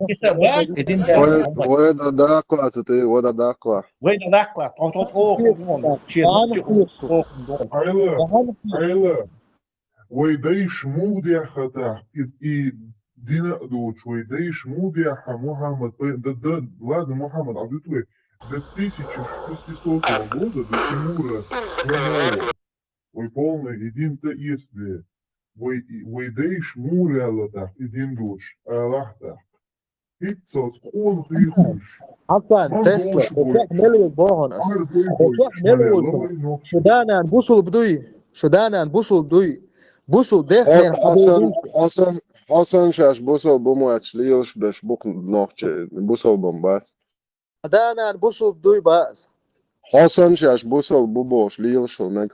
داقلا تتي وين داقلا وين داقلا ويديش مودع خطا и دينا دوش ويديش مودع محمد ладно محمد عبدالله до 1600 года до Тимура ой полный един-то если ويديش مورا لدى إدين دوش ألاحظة إتصاد خون خيخوش حسن تسلا وفح ملو بوهن وفح ملو شدانا بوصل بدوي بوصل داخل حسن شاش بوصل بمواتش ليلش باش بوك نوخش بوصل بمباس شدانا بوصل بدوي باس حسن شاش بوصل بموش ليلش هناك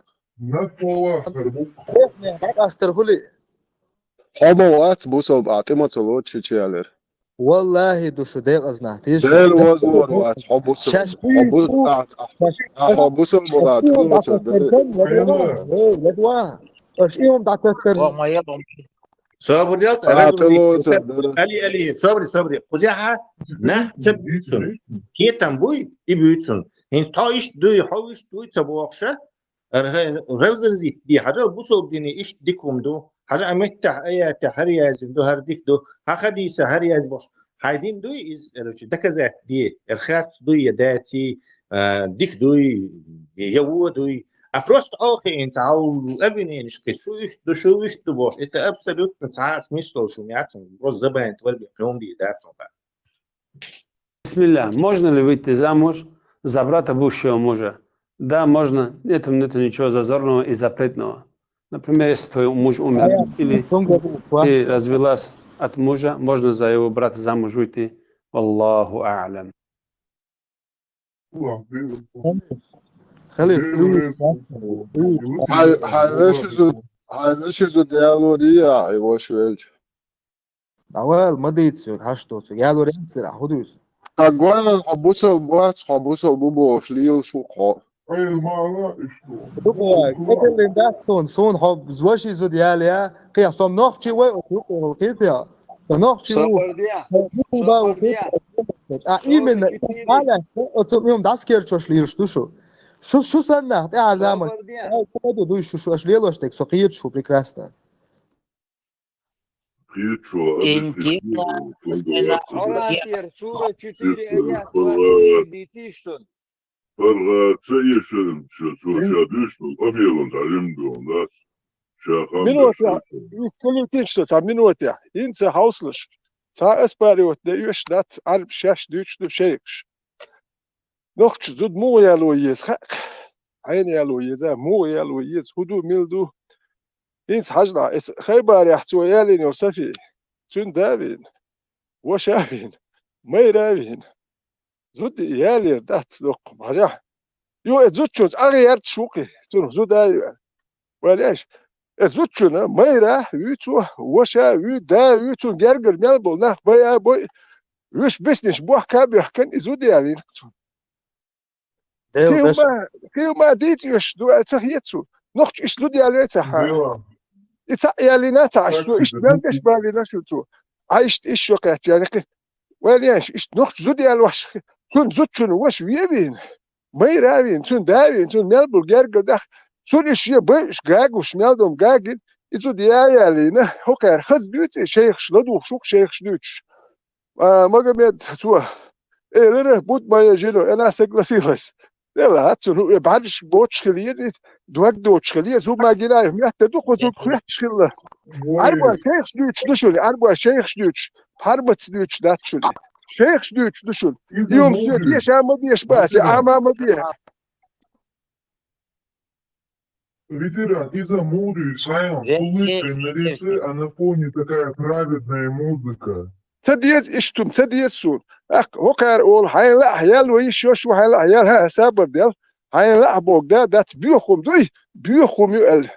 استرفلي حموات بوصل بعتمت لوت شيالر والله دو شو ديل ازناتيش ديل وزور وات حبوصل حبوصل بوات لدوا اش ايهم دعتكر صبر يا علي صبري خذها نحسب كي تنبوي يبيتسن انت ايش دوي حوش دوي تبوخشه رزرزي دي حاجة بوصل ديني إيش ديكم دو حاجة أمتح أي تحريز دو هرديك دو هخديسة هريز باش هايدين دوي إز دكزات دي الخاص دوي يداتي ديك دوي يو دوي أبروست أوكي أنت عاول أبني نشكي شو إيش تبوش أنت أبسولوت نتعاس ميسلو شو مياتهم روز زبان تولي يوم دي داتهم. Bismillah, можно ли выйти замуж за брата бывшего мужа? Да, можно. Нету ничего зазорного и запретного. Например, если твой муж умер или ты развелась от мужа, можно за его брата замуж выйти. Аллаху а'лям. هذا ديالوريا ايوا شويش أول ما ديتسو هاشتو قالوا رينسر حدوث أقول خبوصل بوبوش ليل شو خا قبل ده صون حب زوجي زودياليا قيا صم نوختي وقيتيا نوختي именно على يوم داسكير شو ليش شو سنة يا زمان كده شو أشليلوش تك سقيت شو прекрасно. Оратир, сура 4, аят 20 Minute, ist Minute. Inse hauslich. Ta espariot de üş dat arb şaş düç du şeyx. Noch zud mu yalo yes. Ayn yalo yes, mu yalo yes. Hudu mildu. Ins hajla. Es khaybar yahtu yalin yosafi. Tün davin. وشافين ما يراوين زود يالير دات دوق بحاجة يو زود شوز أغيرت شوقي زود أيوة وليش زود شونا ما يراه يوتو وشا يدا يوتو جرجر ميلبول نه بيا بوي يوش بسنش بوح كابي حكن زود يالين كيو ما ديت يوش دو أتخيتسو نخش إيش زود ياليتها إتع يالينات عشتو إيش مالكش بالينا شو تو عايشت إيش وقعت يعني وليش إيش نخش زود يالوش شون زود شنو وش ويبين ما يراوين شون داوين شون ميلبول جرجر ده شون إيش يبيش جاج وش ميلدوم جاجين إزود يالينا هو كار خز بيوت شيخ شلدو شوك شيخ شدوش ما قمت سوا إيه لره بود ما يجيلو أنا سجلسيلس لا هاتون هو بعدش بوتش خليه دوك دوتش خليه زو ما جينا ميت دوك وزوك خليش خلا عربوا شيخ شدوش دشولي عربوا شيخ شدوش حربت شدوش دات شولي شيخ شدوش دشول يوم شدوش ليش ما بيش بس ما بيه Ветеран, из-за моды Сайон слышен на лице, а на фоне такая праведная музыка. تديز اشتم تديز سون هو كار اول هاي لا عيال ويش يشو هاي لا عيال ها سابر ديال هاي لا بوك دات بيخم دوي بيخم يقل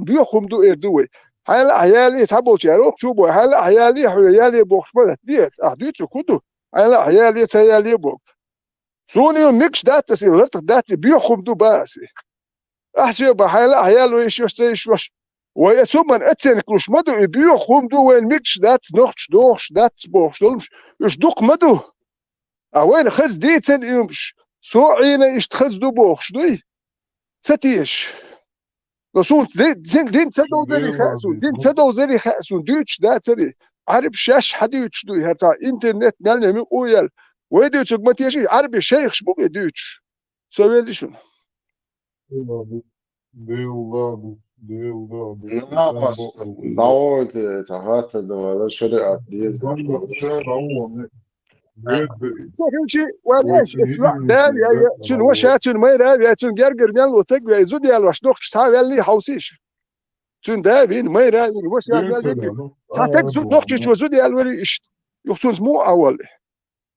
بيخم دو اردوي هاي لا عيالي تابو تيارو شوبو هاي لا عيالي بوك بدت ديت ديتو كدو هاي لا عيالي تيالي بوك سوني ميكس دات تسير لرت دات بيخم دو باسي احسب هاي لا عيال ويش يش ويسمن اتسن كلش مدو بيخم دو وين ميكس دات نوخش دوخش دات بوخش دولمش اش دوق مدو وين خز ديتن يمش سو عينا اش تخز دو بوخش دوي ستيش رسول دين تدو زري خاسون دين تدو زري خاسون دوتش دات زري عرب شاش حديتش دوي هتا انترنت مالنا مي اويل ويدو تقمت يشي عرب شيخ شبوك دوتش سويلي شنو دعوت تحت هذا شريعة ديز شيء وليش اسمع دال يا شنو وشاتون ما يراب يا تون جرجر ميل وتقوى زود يا واش نوخش صاحب اللي حوسيش تون دابين ما يراب واش يا مال صاتك زود نوخش شو زود يا الوري ايش يخصون مو اول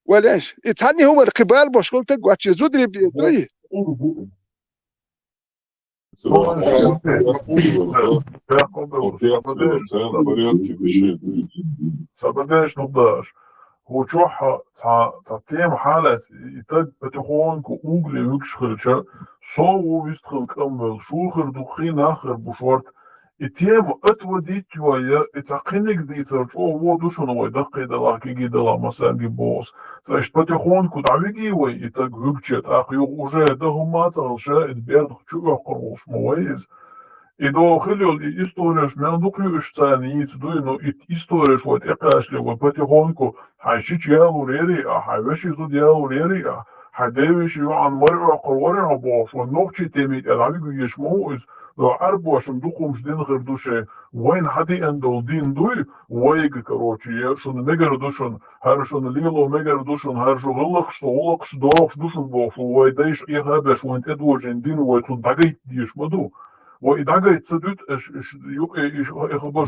وليش يتعني هو القبال باش قلت واتش زود ريبدي دوي Sabadeš nudaš, hočoha ca tem halas itag petihon ku ugle yukshkilcha sovu vistkhilkamvel shulkhir dukhi nakhir bushwart itiem atwadit waya itaqinnik ditar o wodushun way daqi dala kigi dala masagi boss sa petihon ku davigi way itag hubchet aqyu уже это гумаца уже это берд чуга королш мовиз إذا خلوا الإستوريش من دقيق ثانية تدوينو إستوريش وات إقاش لو باتيخونكو حيشيش يالو ريري حيوشي زود يالو ريري حداويش يو عن مرع قورع باش ونوكشي تيميت العبيقو يشموز لو عربوش مدوكمش دين غير دوشي وين حدي اندو دين دوي ويق كروتشي شون ميجر دوشن هرشون ليلو ميجر دوشن هرشو غلقش صولقش دوخش دوشن باش ويدايش إيغابش وانت ادوجين دين ويتسون داقيت ديش مدو وإدعاء تصدق إخبار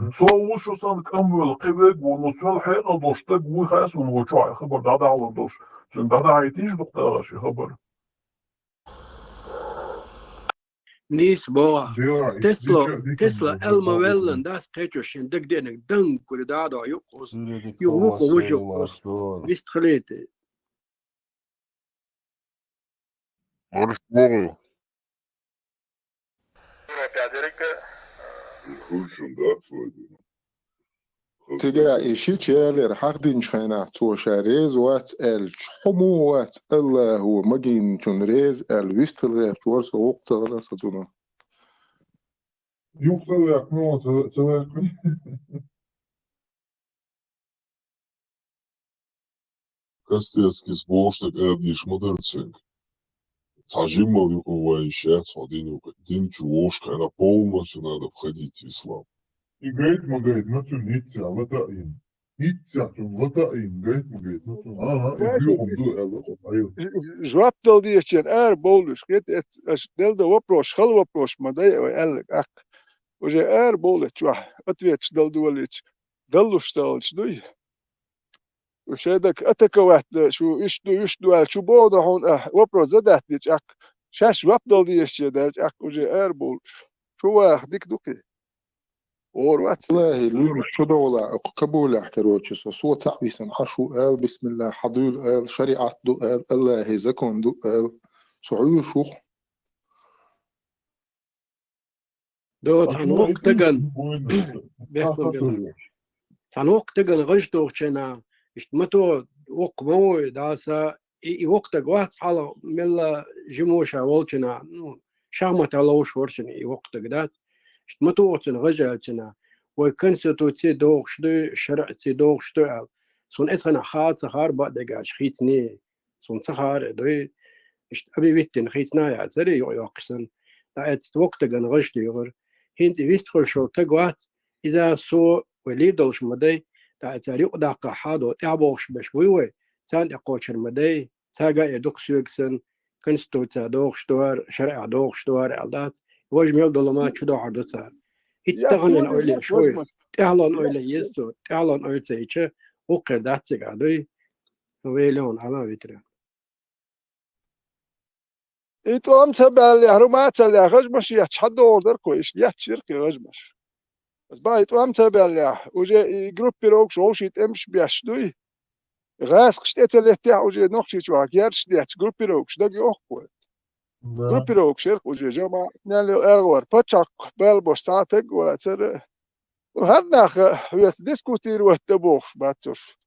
صو شو صار كمل قبل ونصل حقيقة دوشتك وخاص ونوشوا إخبار ده على دوش سن ده عايتيش دكتورش إخبار نيس بوا تسلا المويلن ده قيتوشين دك دينك دن كل ده يقص يوقو وجوقص بيست خليتي عارف بوغي تيجا إيشي تشالر حق دين شخينا تو شاريز وات ال حمو وات الله هو مجين تون ريز ال ويستل غير تورس وقت غير ستونا يوكتلك نو تلاك Кастецкий сборщик Эдиш Модерцинг. Сажимал его еще один чувошка, она полностью надо входить в ислам. И говорит, ну ты нитя, латаин. Нитя, латаин, говорит, ну ты, и бьем, جواب دل ديشين بولش قلت اش دل ده وبروش خل وبروش ما ده قال لك اخ وجا بولش واحد اتويتش دل دولش دلوش دلش دوي وش هذاك اتك واحد شو يشدو شو بوضع هون وبروش زدت ديش اخ شاش جواب دل ديشين دلش اخ وجا بولش شو واحد ديك دوكي والله لول شو دولة قبول كروتش صوت تعويسا حشو قال بسم الله حضور قال شريعة دو قال الله زكون دو قال صعود شو دوت عن وقت تجن عن وقت تجن غشتو شنا اشتمتو وق مو داسا وقت جوات حالا ملا جموشا والشنا شامت على وشورشني وقت جدات اشتمتو غجا شنا وكنستو تي دوغشتو شرع تي دوغشتو سون اسنا خاط سخار بعد دقاش خيتني سون سخار دوي ابي بيتن خيتنا يا زري يوقسن دعت وقت جن غشتو يغر هنت ويستخل شو تقوات إذا سو وليدلش مدي دعت ريق داقة حادو تعبوش بشويوي تان اقوشر مدي تاقا يدوك سيوكسن كنستو تادوغ شتوار شرع دوغ شتوار عدات وجميل دولمات شدو عردو تار يتستغنن أولي شوي تعلن أولي يسو تعلن أولي تيجي وقردات تقعدوي ويلون على ويترين إنتو أم تبالي هرومات اللي غجمش يتحدو أوردر كويس يتشيرك غجمش بس باي تو أم تبالي وجا جروب بيروك شوشيت أمش بيشدوي غاس قشتيت اللي تاع وجا نوخشي شواك يارش ديت جروب بيروك شدقي أخوة جروب بيروك شيرك وجا جماعة نالي أغور باتشاك بالبوش تاتق ولا تر وهناخ يتديسكوتير واتبوخ باتوف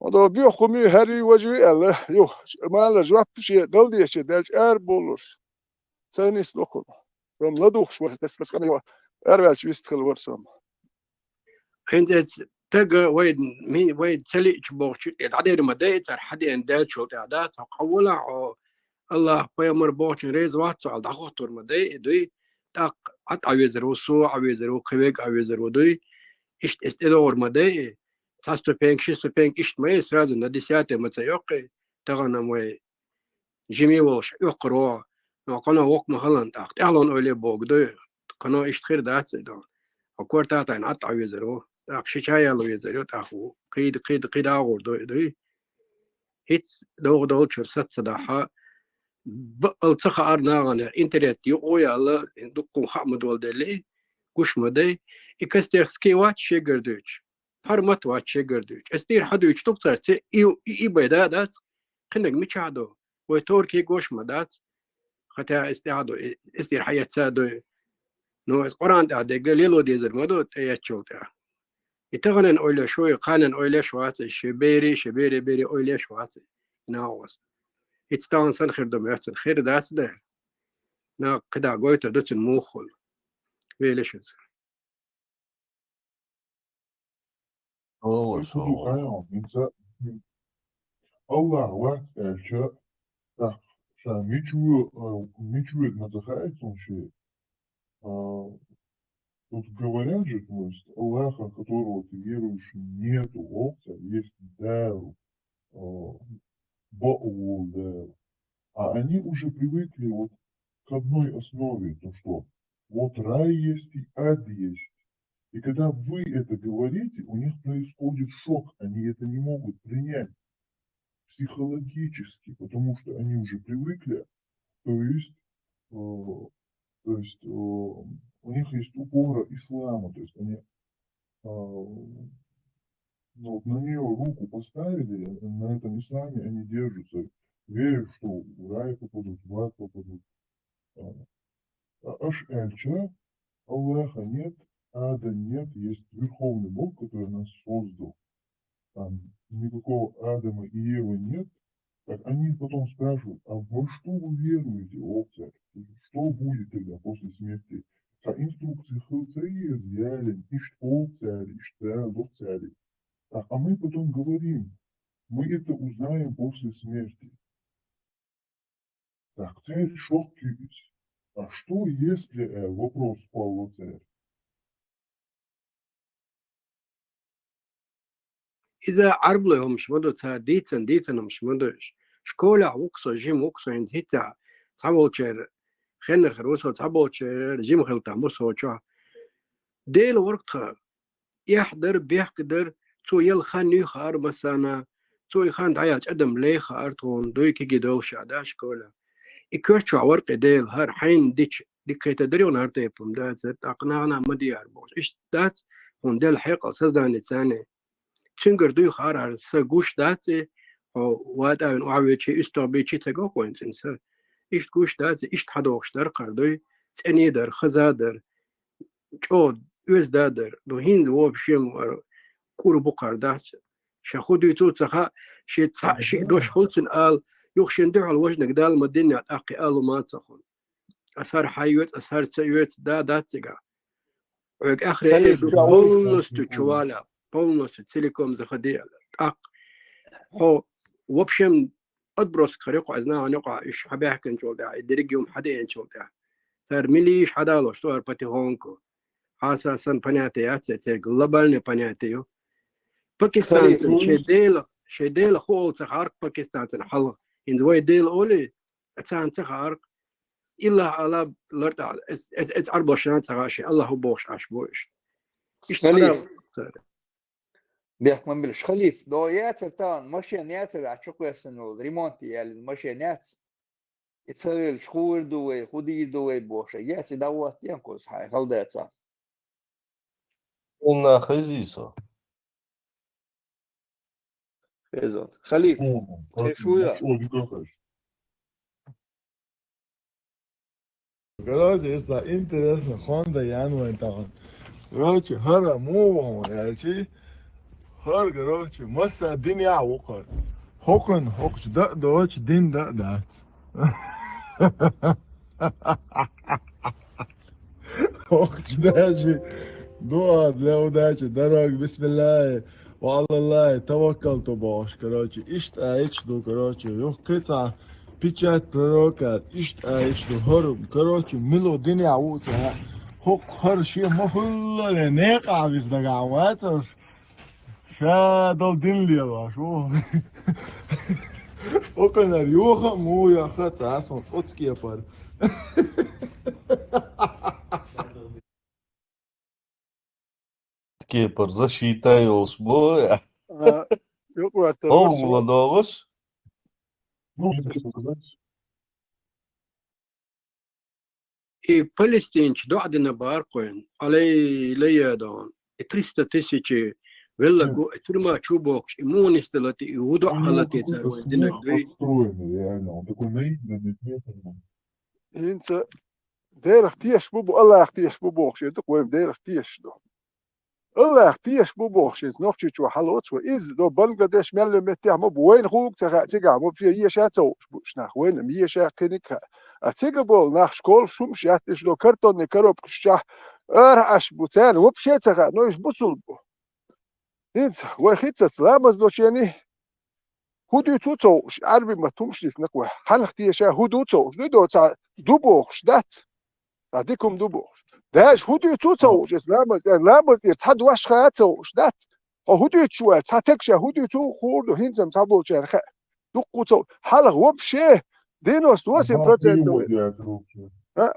وضو بيوخمي هاري وجوي الله يو ما له جواب شيء دل دي شيء دلش بولوش ثاني سلوكم from لدوخ شو بس كان يو أربعة ويستخل ورسم عند تجا ويد سليج بوش العديد مدة تر حدي عند شو تعداد قولا الله بيمر بوش ريز واتس على دخوتور مدة دوي تق عويزرو سو عويزرو خبيق عويزرو دوي إشت استدور مدة تاستو بينك شيستو بينك إشت ما يسرازن نديسياته متسيقي تغنى موي جيمي وولش يقروا قنا وق مهلن تاخت اعلن اولي بوغ دو قنا إشت خير دات دون اكور تاعتين عط عويزرو تاخ شيشايا لو يزرو تاخو قيد اغور دو هيت دوغ شرسات صداحة التخا ارناغنا انترنت يقويا الله دقو حمد والدلي قش مدي إكستيخسكي وات شيغردوش هرمت وات شيغردوش استير حدو يشتوكتر تي اي بيدادات خنق ميشادو وتوركي قوش مدات ختا استعادو استير حياة سادو نو قران دا قليلو ديزر مدو تياتشوتا يتغنن اويلا شوي قانن اويلا شوات شبيري بيري اويلا شوات ناوس يتستان سن خير دميات الخير دات ده نا قدا قويتا دوت الموخل ويلش إنسان الله وقت الشيء мичу надыхается он ще. Тут говорят же, то есть Аллаха, которого ты веруешь, нету опции, есть дару, баул дару. А они уже привыкли вот к одной основе, то что вот рай есть и ад есть. И когда вы это говорите, у них происходит шок, они это не могут принять психологически, потому что они уже привыкли, то есть у них есть упора ислама, то есть они вот на нее руку поставили, на этом исламе они держатся, верят, что в рай попадут, в ад попадут. Аш эльча, Аллаха нет, ада нет, есть Верховный Бог, который нас создал. Там никакого Адама и Евы нет. Так они потом спрашивают, а во что вы веруете, о царь? Что будет тогда после смерти? А инструкции хылцари изъяли, ишь о царь, ишь царь. А мы потом говорим, мы это узнаем после смерти. Так, царь шок кюбись. А что если, вопрос Павла царь? إذا عرب لهم شمدو تا ديتن هم شمدوش شكولا وقصو جيم وقصو انتيتا تعبوشر خنر خروسو تعبوشر جيم خلطا مصوشا ديل ورقتها يحضر بيحقدر تو يل خان يخار مسانا تو يخان دعيات أدم لي خارتون دوي كي جدوش عداش كولا إكرتشوا ورق ديل هر حين ديك تدريون هرتيبهم دات أقنعنا مديار بوش إيش دات هون ديل حقا سزدان لسانه تنقر دوي خار سجوش داتي أو وادان وعويتشي استوبيتشي تجو كوينتين سر إيش جوش داتي إيش تحدوش در قردوي تاني در خزادر جود يوز دادر دو هين وابشيم كور بقر دات شخودي تو تخا شي دوش خلتن آل يخشن دعو الوجنك دال مدينة أقي آلو ما تخون أسهر حيوت أسهر تسيوت دات تيجا ويك آخر بولنستو تشوالا полностью целиком заходи так хо в общем отброс خريقو أزنا نقع إيش حبيه كن شو ده الدرجيوم حدين شو ده صار مليش حدالو شو أربتي هونكو أساسا بنياتيات تغلبالني بنياتيو باكستان شديل خو تخارق باكستان تنحل إن دوي ديل أولي أتان تخارق إلا على لرد أربع شهور تغاشي الله بوش عش بوش إيش بيحكم بالش خليف دويات تان ماشينات عشقوا السنو ريمونتي يعني الماشينات يتصير شخور دوي خدي دوي بوش ياس دوت ينقص هاي خلدات قلنا خزيسة خليف شو يا Короче, это интересно, Honda Янва там. Короче, هذا مو يعني هر короче, مسا الدنيا وقر. هوكن ده دوتش دين ده. هوكش داجي دواد لو داجي دراج بسم الله وعلى الله توكلت باش короче. إشت أيش دو короче. يوه قطعة بيتشات بروكات إشت أيش دو هرب короче. ملو دنيا وقر. هوك هر شيء مهلا لنقع بيزدقعواتر. شادل دين لي الله شو وكان اليوخا مو يا خات عاصم فوتسكي يا بار كيبر защитай усбоя. О, молодовош. И Палестинч до одна баркоин, але леядон. И 300 тысяч вела го турма чубокш, и мунистелати, и удо халати царвой динак две. реально, он такой наивный, إنت داير اختيش بوبو الله اختيش بوبوخش يدك وين داير اختيش دو الله اختيش بوبوخش نوختش شو حلوت شو إز دو بنغلاديش مال متيع مو وين خوك تيجا مو في يشاتو شناخ وين ميشا كنيك أتيجا بول ناخ شكول شو مش ياتش دو كرتون نكروب كشاه أش بوتان وبشيتها نوش بوصل بو هنز وخيتت لامز دوش يعني هدو توتوش عربي ما تمشيس نقوى حنختي شا هدو توش دو تا دوبوش دات تعطيكم دوبوش داش هدو توتوش لامز يتصد واش خاتوش دات هدو تشوا تاتكشا هدو تو خورد هنزم تابو شرخ دقوتو حلق وبشي دينوس توسي بروتين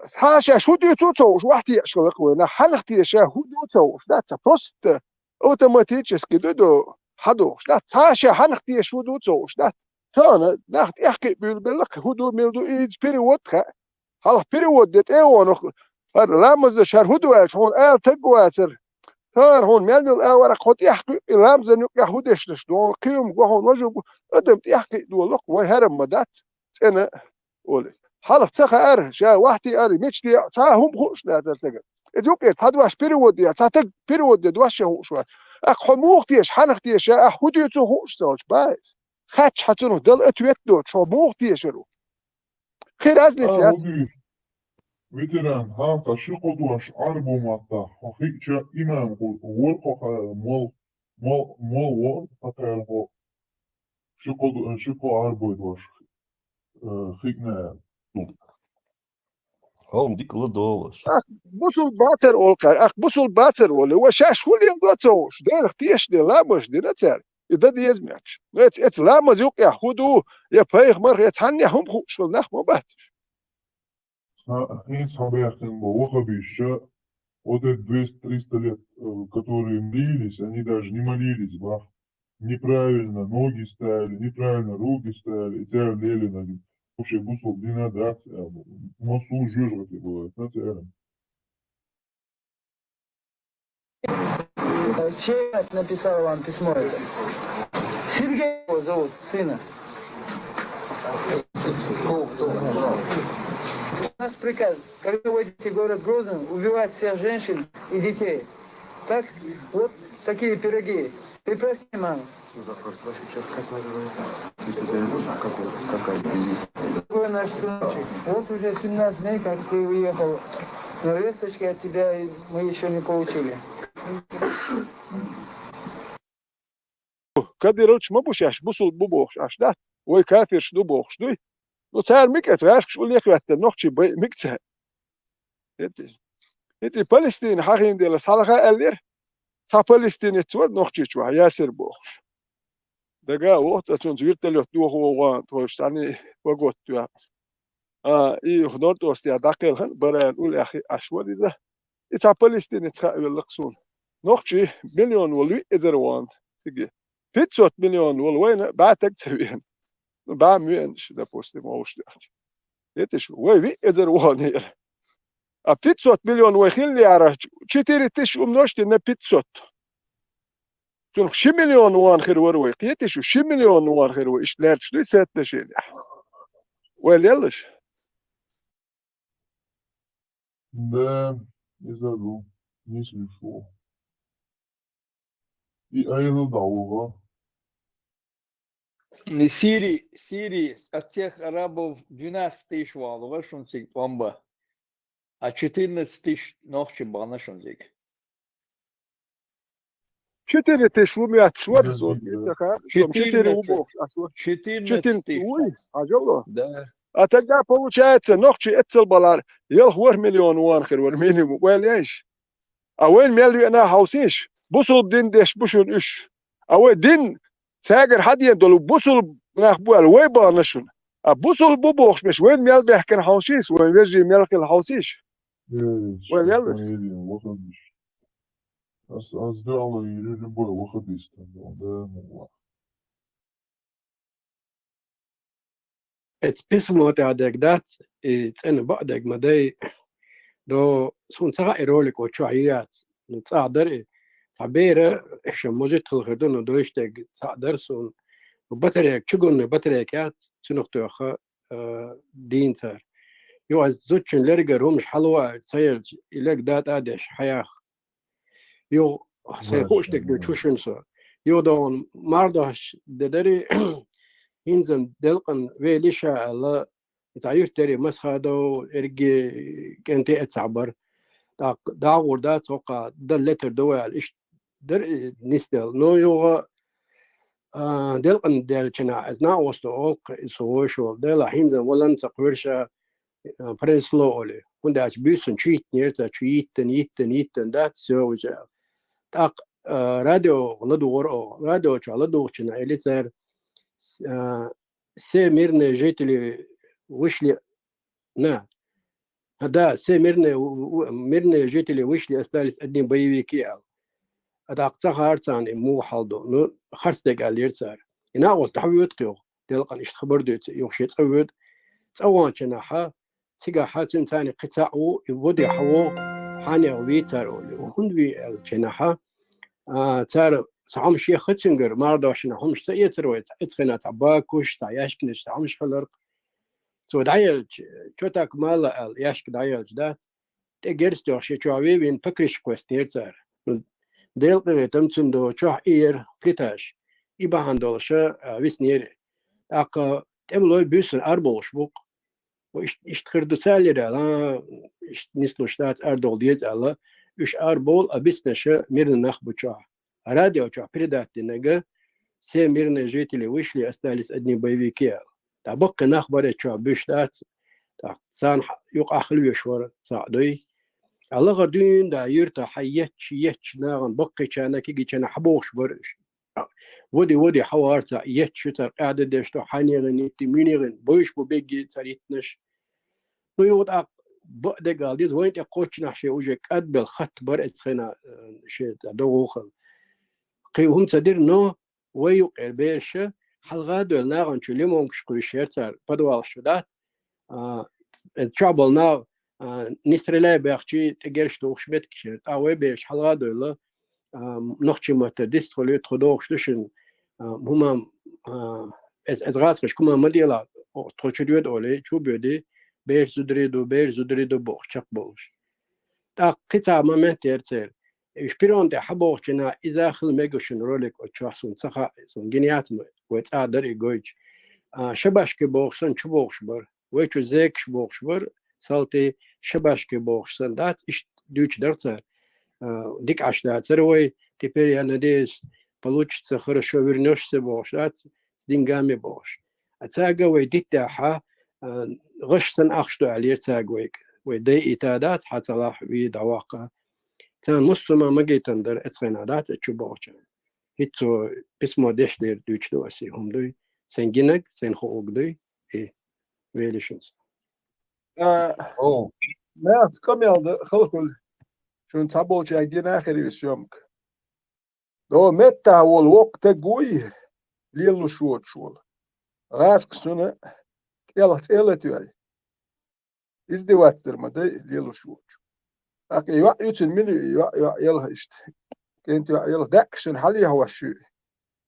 ساشا هدو توتوش وحدي اشكلك وين حنختي شا هدو توش دات بروست اوتوماتيكسكي دو حدوش دات ساشا حنختي شو دو توش دات تانا ناخت احكي بالبلق هدو ميلدو ايد بيريود خا هلا بيريود ديت ايوانو لامز شهر هدو هون تقواسر تار هون ميلدو اورق خد يحكي لامز نو يهودش دون قيم هون وجب ادم يحكي دولق وي هرم مدات انا قولي هلا تخا ار شا وحدي اري ميشتي تا هم خوش لا تلتقى ادوك تصدواش بيريود يا تاتك بيريود دوش هو شو اك حموختيش حنختيش اخ هديتو خوش توش بايس خاتش حتنو دل اتويت دو شو موختيش رو خير ازنت يا ветеран ханта шиқодуаш арбумата хохича имам ворқоха мол вор хатарго шиқо арбойдуаш хикна هم ديك لدولش اخ بوصل باتر اولقر اخ بوصل باتر ولا وشاش كل يوم دوتوش دير اختيش دي لامش دي نتر اذا دي يزمعش ات لامز يوق ياخدو يا بايخ مر يتحني هم خوش نخ ما بات Хин Сабяхтин Вахабиша, вот эти 200-300 лет, которые молились, они даже не молились, ба. Неправильно ноги ставили, неправильно руки ставили, и тебя лели на них. Вообще, бусул динадат, носу жужжать было, знаете, Чей написал вам письмо это? Сергей его зовут, сына. У нас приказ, когда войдете в город Грозный, убивать всех женщин и детей. Так? Вот такие пироги. Ты прости, мама. Какой наш сыночек? Вот уже 17 дней, как ты уехал. Но весточки от тебя мы еще не получили. كديرلش ما بوشاش بوصل بوبوش اش دات وي كافرش دو بوش دوي نو تار ميكت راش شو ليك وقت نوختي ميكت انت فلسطين حقين ديال صالحه الير تا فلسطين تور نوختي شو ياسر بوش دغا وقت تون زيرت له تو هو توش ثاني وقت تو اي خدرت وستي داخل بران اول اخي اشوار اذا تا فلسطين تخلقسون نوختي مليون ولي ازروان تجي 500 مليون والوين بعتك تسوين بعملش ده بوست ما هوش ده ليتش وي اذا وانير 500 مليون ويخلي على 4 تش ومنوشت ان 500 تون شي مليون وان خير وروي قيتش شي مليون وان خير ويش لارش لي سات شي ويلش Да, не забыл, не слышал. И айна долго. Сирии от всех арабов 12 тысяч валу, вашон сик вамба, а 14 тысяч ночи банашон сик. 4 тысяч умят швар зон, это как? 4 убок, 14 тысяч. Ой, ажало. Да. А тогда получается ночи эцелбалар, ел хвар миллион ван خير минимум, ويليش. А وين مليون انا هاوسيش؟ بوصل دين ديش بوشون اش. أو دين تاجر حد يدلو بوصل نخبوال ويبا نشون. بوصل بوبوخش مش وين ميل بيحكي حوشيس وين يجي ميلك الحوشيش. وين يلش. сделала любой выходист, да, Ett pismo te adegdat tsen ba'deg maday do sun tsaga erolik o chuayat tsadar tabera shmozit khaldun do ishteg tsadar sun batarek chugun batareket sunukto kha dintar yo az zutchen lerger hum halwa tsayel ileg dat adesh hayakh yo saykhostek do chushun so yo don mardash dedari إنزم دلقن ويليشا الله يتعيش تري مسخادو إرجي كنتي أتعبر داغور توقع دلتر دوال إيش در نستل نو يو دل قن دل كنا أزنا وستو أوك سوشو دل هينزا ولن تقولش برنسلو أولي ونداش بيسون شيت نيرتا يتن دات سوجا تاق راديو لدور أو راديو شو لدور كنا إليتر سميرنا جيتلي وشلي نا هذا ميرنا جيتلي وشلي استالس أدني بيوي كيال أتاقصى هارتان مو حالدو نو خرس دقال يرتار إنا أغوز تحويت قيو دلقان إشت خبر دوت يوخشي تقويت تقوان جناحا تيقا حاتن تاني قطعو يودي حوو حاني غوي تارولي وهندوي الجناحا تار سعام شي ختنجر ماردو عشان همش سيترويت اتخنا تعباكوش تعياشكنش تعمش خلرق تو دايلج شوتاك مالا ياشك دايلج دات تجرس دوشي شوابي بين فكرش كويستير تار ديل قيتم دو شوح إير بليتاش إبا هندولشة ويسنير أقا تملوي بيسن أربولش بوق وإش تخردو سالي لا إش نسلو شتات أردول ديز ألا إش أربول أبسنشة ميرن نخبو شوح راديو شوح بريدات دينجا سي ميرن جيتلي ويشلي أستاليس أدني بيبي كيال تابق نخبر شوح بيشتات سان يقع خلوي شور ساعدوي الله غدين دا يرتا حيتش ناغن بقي كان كي كان حبوش برش ودي حوارتا يتشتر قاعده دشتو حنيغن تمينيغن بوش بيجي تريتنش ويوضع بعد قال دي وين تقوش نحشي وجه قد الخط بر اسخنا شي دوخل قيهم تدير نو ويقل بيش حلغادو ناغن شو ليمون شكو شيرتر بدوال شدات trouble now نسترلا بيحكي تجرش توخش بيت كشير أوي بيش حلقة دولا نخشي متى ديسترولي تخدوخش دشن هما از غاترش كما مديلا تخشيد أولي شو بيدي بيش زدريدو بوخ بوش تا قطع ما تيرتير إشبيرون ده حبوخ جنا إذا خل ميجوشن رولك أو شخصون سخا سون جنيات وتقدر يجوج شباش كبوخسن شو بوخش بر ويشو زيك شو بوخش بر سالتي شباشكي بوخسن دات إيش دوش درتر ديك عشرة تروي теперь я надеюсь получится хорошо вернешься бош дат دينجامي бош أتاجا ديتا ح غشتن أخشتو عليه تاجويك ودي إتادات حتى راح بيدواقع كان مصمم ما جيتن در أتخنادات تشوبوش هيتو بسمو ديش دير دوش دوسي هم دوي سنجينك سنخوق دوي إيه ويليشنز ما تكمل ده خلقل شون تابوش عجين آخر يسيومك دو متى والوقت قوي ليلو شول راسك سنة يلا توي إزدي واتر ما ده ليلو شول أكي يوتن مني يلا إشت كنت يلا داكشن حالي هو شو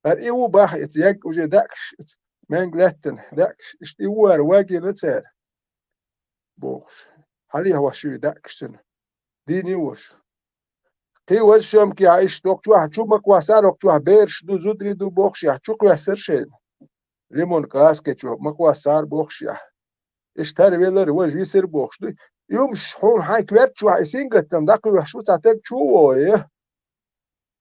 هالإيو باح يتيق وجه داكش من قلتن داكش إشت إيوار واجي نتسار بوش حالي هو شو داكشن ديني وش قي وشم كي عايش توقع واحد شو مكواسار وقع بيرش دو زودري دو بوخش يا شو كواسر شين ليمون كاس كتشو مكواسار بوخش يا اشتري ويلر وجه يصير بوخش دو يوم شحون هاي كويت شو عايزين قتم داكو وحشو تعتك شو ويه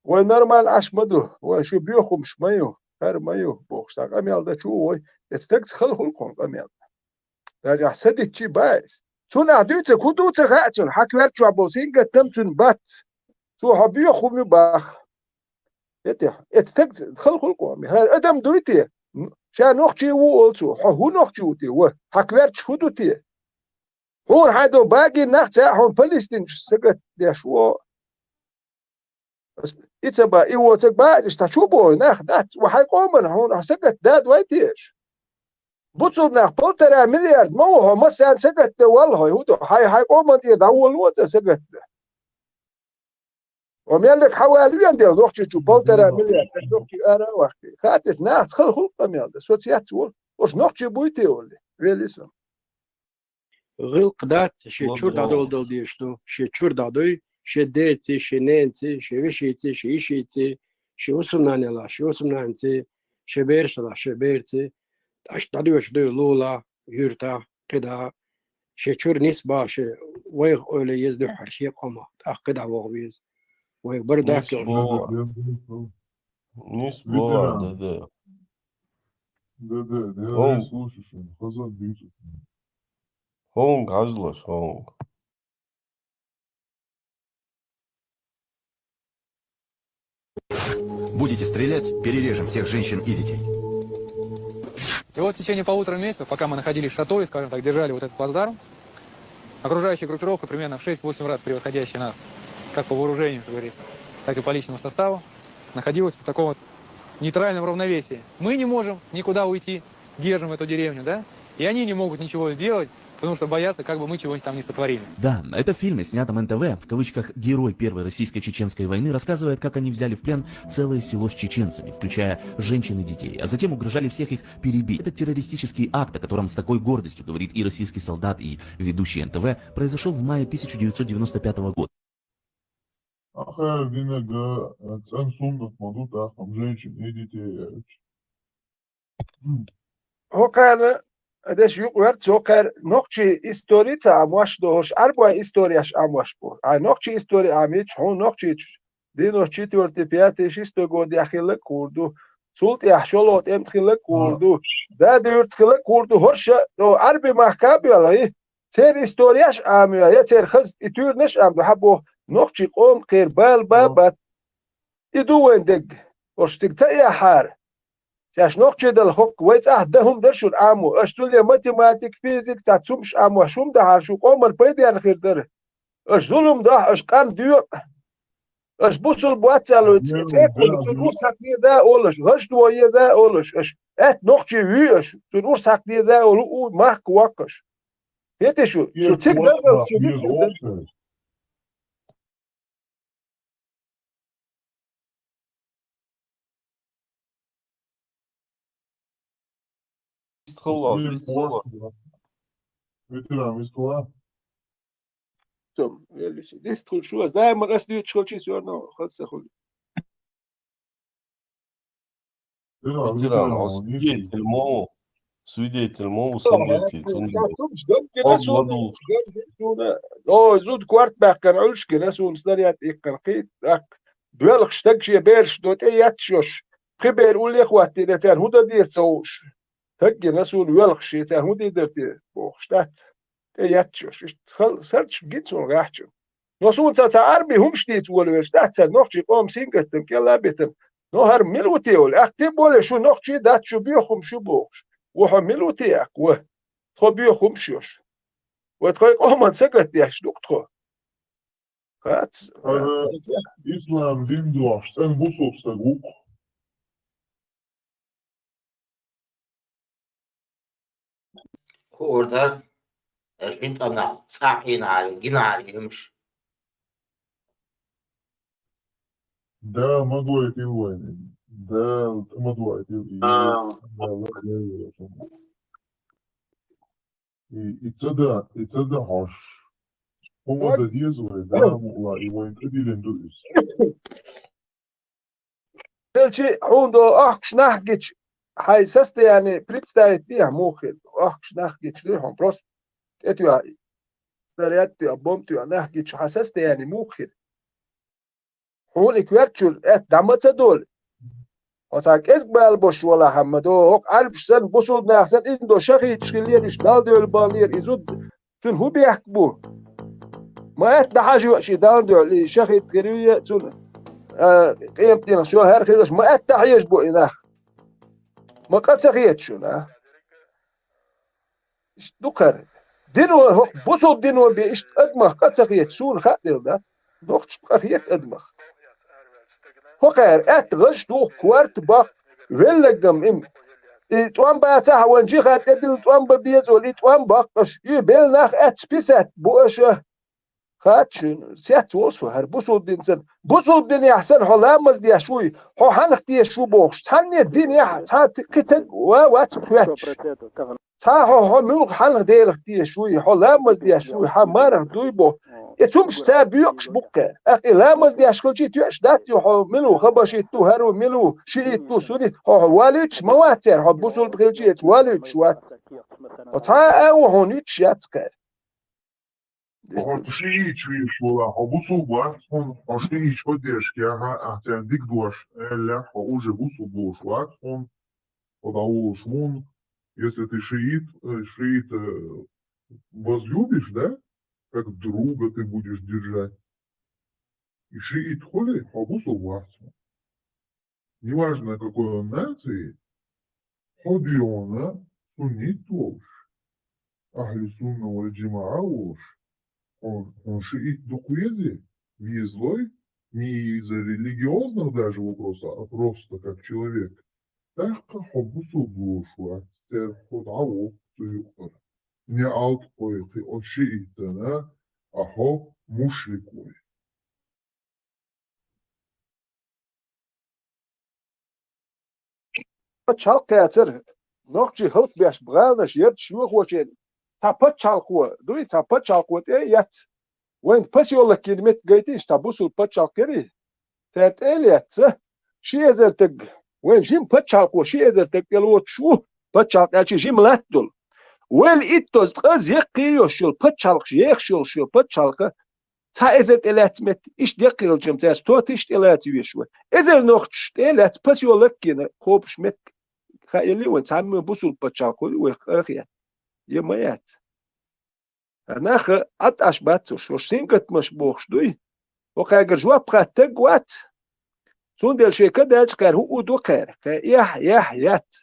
ونورمال عش مدو وشو بيوخو مش مايو هر مايو بوخش قام يالدا شو وي يتتك خلخل قوم قام يالدا راجع سدت شي بايس سونا دوتك كودوتك هاتون حكويت شو عبوسين قتم تن بات سو حبيو خومي باخ يتتك خلخل قوم هر ادم دويتي شا نوختي وولتو هو نوختي وتي و حكويت شو دوتي هون هادو باقي نخت هون فلسطين سقط يا شو إتبا إيوتك بعد إشتشوبو نخ دات وحيقومن هون سقط داد ويتيش بتصور نخ بولترا مليار ما هو مثلا سقط والله هو حيقومن يدور وقت سقط وميلك حوالي يندير نوختي شو بولترا مليار نوختي أرا وقتي خاتس نخ خل خلق ميلد سوتيات وش نوختي بويتي ولا ويليسم غلق دات شي تشور دادول ديشتو شي تشور دادوي شي ديتي شي نينتي شي ويشيتي شي إيشيتي شي وسمنانيلا شي وسمنانتي شي بيرشلا شي بيرتي اش دادوش دو لولا يرتا كدا شي تشور نسبة شي ويغ أولي يزدو حرشي قوما تأقد عوغ بيز ويغ برداك Nis boğa dede. Dede, Hong. ne слушаешь? Хазан бьются. Hong hazlaş Hong. Будете стрелять, перережем всех женщин и детей. И вот в течение 1,5 месяцев, пока мы находились в Сатове, скажем так, держали вот этот плацдарм, окружающая группировка примерно в 6-8 раз превосходящая нас, как по вооружению, как говорится, так и по личному составу, находилась в таком вот нейтральном равновесии. Мы не можем никуда уйти, держим эту деревню, да? И они не могут ничего сделать, потому что боятся, как бы мы чего-нибудь там не сотворили. Да, это в фильме, снятом НТВ, в кавычках «Герой Первой российско-чеченской войны», рассказывает, как они взяли в плен целое село с чеченцами, включая женщин и детей, а затем угрожали всех их перебить. Этот террористический акт, о котором с такой гордостью говорит и российский солдат, и ведущий НТВ, произошел в мае 1995 года. Ахэр динега, цен сумдат мадут ахам женщин и детей. هوكان ادش يقورت هوكان نقشي استوريتا عمواش دوش أربعة استورياش عمواش بور نقشي استوري عميش هون نقشي دي نقشي تورتي بياتيش استوغودي أخيلة كوردو سولت يحشولوت امتخيلة كوردو دا ديورت خيلة كوردو هرش دو أربع محكابي على تير استورياش عمي يا تير خز اتور نش عم دو حبو نقشي قوم خير بابات يدوين دق ورشتك تأيا حار شاش نقشي دل حق ويت أهدهم درشون عمو أشتول يا ماتيماتيك فيزيك تاتسومش عمو شوم ده هرشو قومر بيدي عن خير دره أش ظلم ده أش قام ديو أش بوصل بواتسالو تأكل تنور ساقني ذا أولش غش دوية ذا أولش أش أت نقشي ويش تنور ساقني ذا أولو ماك واقش هيتي شو تيك ده شو Ветеран, вестуа. تم يليش ديستخل شو از دائما رسلي تشوشي سورنا خلص خل Ветеран, а свидетель мол событий. Обладал. او زود كوارت باك كان علش كنا سون سدريات يقرقيت داك دوالك شتكشي بيرش دوت اياتشوش خبر قول لي اخواتي نتان هو دي سوش تجي نسون ويلخ شيتان هو دي درتي بوخشتات اياتشوش خل سرتش جيت سون راحتشو نسون تا عربي هم شتيت ولوش تحت نوخشي قوم سينجتم كلا بيتم نهر ملوتيول اكتب ولا شو نوخشي دات شو بيخم شو بوخش وحو ملوتيك و خو بيخم شوش وتخوي قوم سكت ياش دكتور هات إسلام دين دوش أن بوصل سجوك orada انت صاحين على جينا عليهمش ده مدوية الوين ده مدوية يتصدق هاش هو ده ديزوي ده مقلعي وين تدي لندوس شيء عنده أخش نحكيش حيثست يعني представить مخل أخش نحكيش ليهم بروس اتوا ستاريات بومتوا نحكيش حسست يعني مخل هون كويرتشول دمت دول وساك إسبال بوش ولا حمدو هوك عالبش سن بوصل نحسن إندو شخي تشغليرش دال دول بالير إزود فين هو بيحكبوه ما يتحاجي وقشي دال دول شخي تغريوية تون قيمتنا شو هر خيدش ما أتحيش بو إناخ ما قد سخيت شو نا إيش دكر دينو هو بوصل دينو بيش أدمخ قد سخيت شو خاطر ده نوخش بخيت أدمخ هو خير أتغش دو كوارت بق ولقم إم إتوان باتها وانجي خات أدل إتوان ببيز ولا إتوان بقش يبل ناخ أتسبيسات بوشه خاتشن سيات وصو هر بوصل دين سن بوصل دين يحسن حلا مزدي شوي هو حنختي شو بوخش تاني الدين يح تات كتب وات بواتش تا هو ملك حنخ دير اختي شوي حلا مزدي شوي حمار دوي بو يتومش تابيقش بوكا اخي لا مزدي اشكل جيت يعش داتي هو ملو خبشي تو هرو ملو شي تو سوري هو واليتش مواتر هو بوصل بخيل واليتش وات وتا او هونيتش ياتكر شيء ولا حبوسو باش هون عشان يشوديش كيها احتاج ديك دوش الا حوجه بوسو بوش وات هون подаву шмон, если ты шиит возлюбишь, да, как друга ты будешь держать. И шиит холи, хабусу варцу. Неважно какой он нации, ходи он, суннит волш, ахли сунна валь джимаа волш, он шиит духуези, не злой, не из-за религиозных даже вопросов, а просто как человек. Тахка хабусу блушва, тер ходаву туюхар. Не алткойхи ошиитана, ахо мушрикой. Çalkayatır. Nokçu hılt beş bğalnaş yert şuak voçen. Tapa çalkua. Duri tapa çalkua te yat. Wen pas yolla kelimet gayti işte bu sul pa çalkeri. Tert el yatsa. Şi ezertek. Wen jim pa çalkua şi ezertek elot şu pa çalkaçı jim latdul. Wel ittoz qaz yaqiyo şul pa çalk yex şul pa çalka. Ta ezert elatmet iş deqilcim tas tot iş elati şu. Ezer nokç elat pas yolla kine kopşmet خايلي وتعمل بوسل بتشاكل وخيات يميات أنا أتعش باتوش وشينكت مش بوخشدوي وكاجر جوا بقاتك وات سون ديال شي كدالش كار هو دو كار يات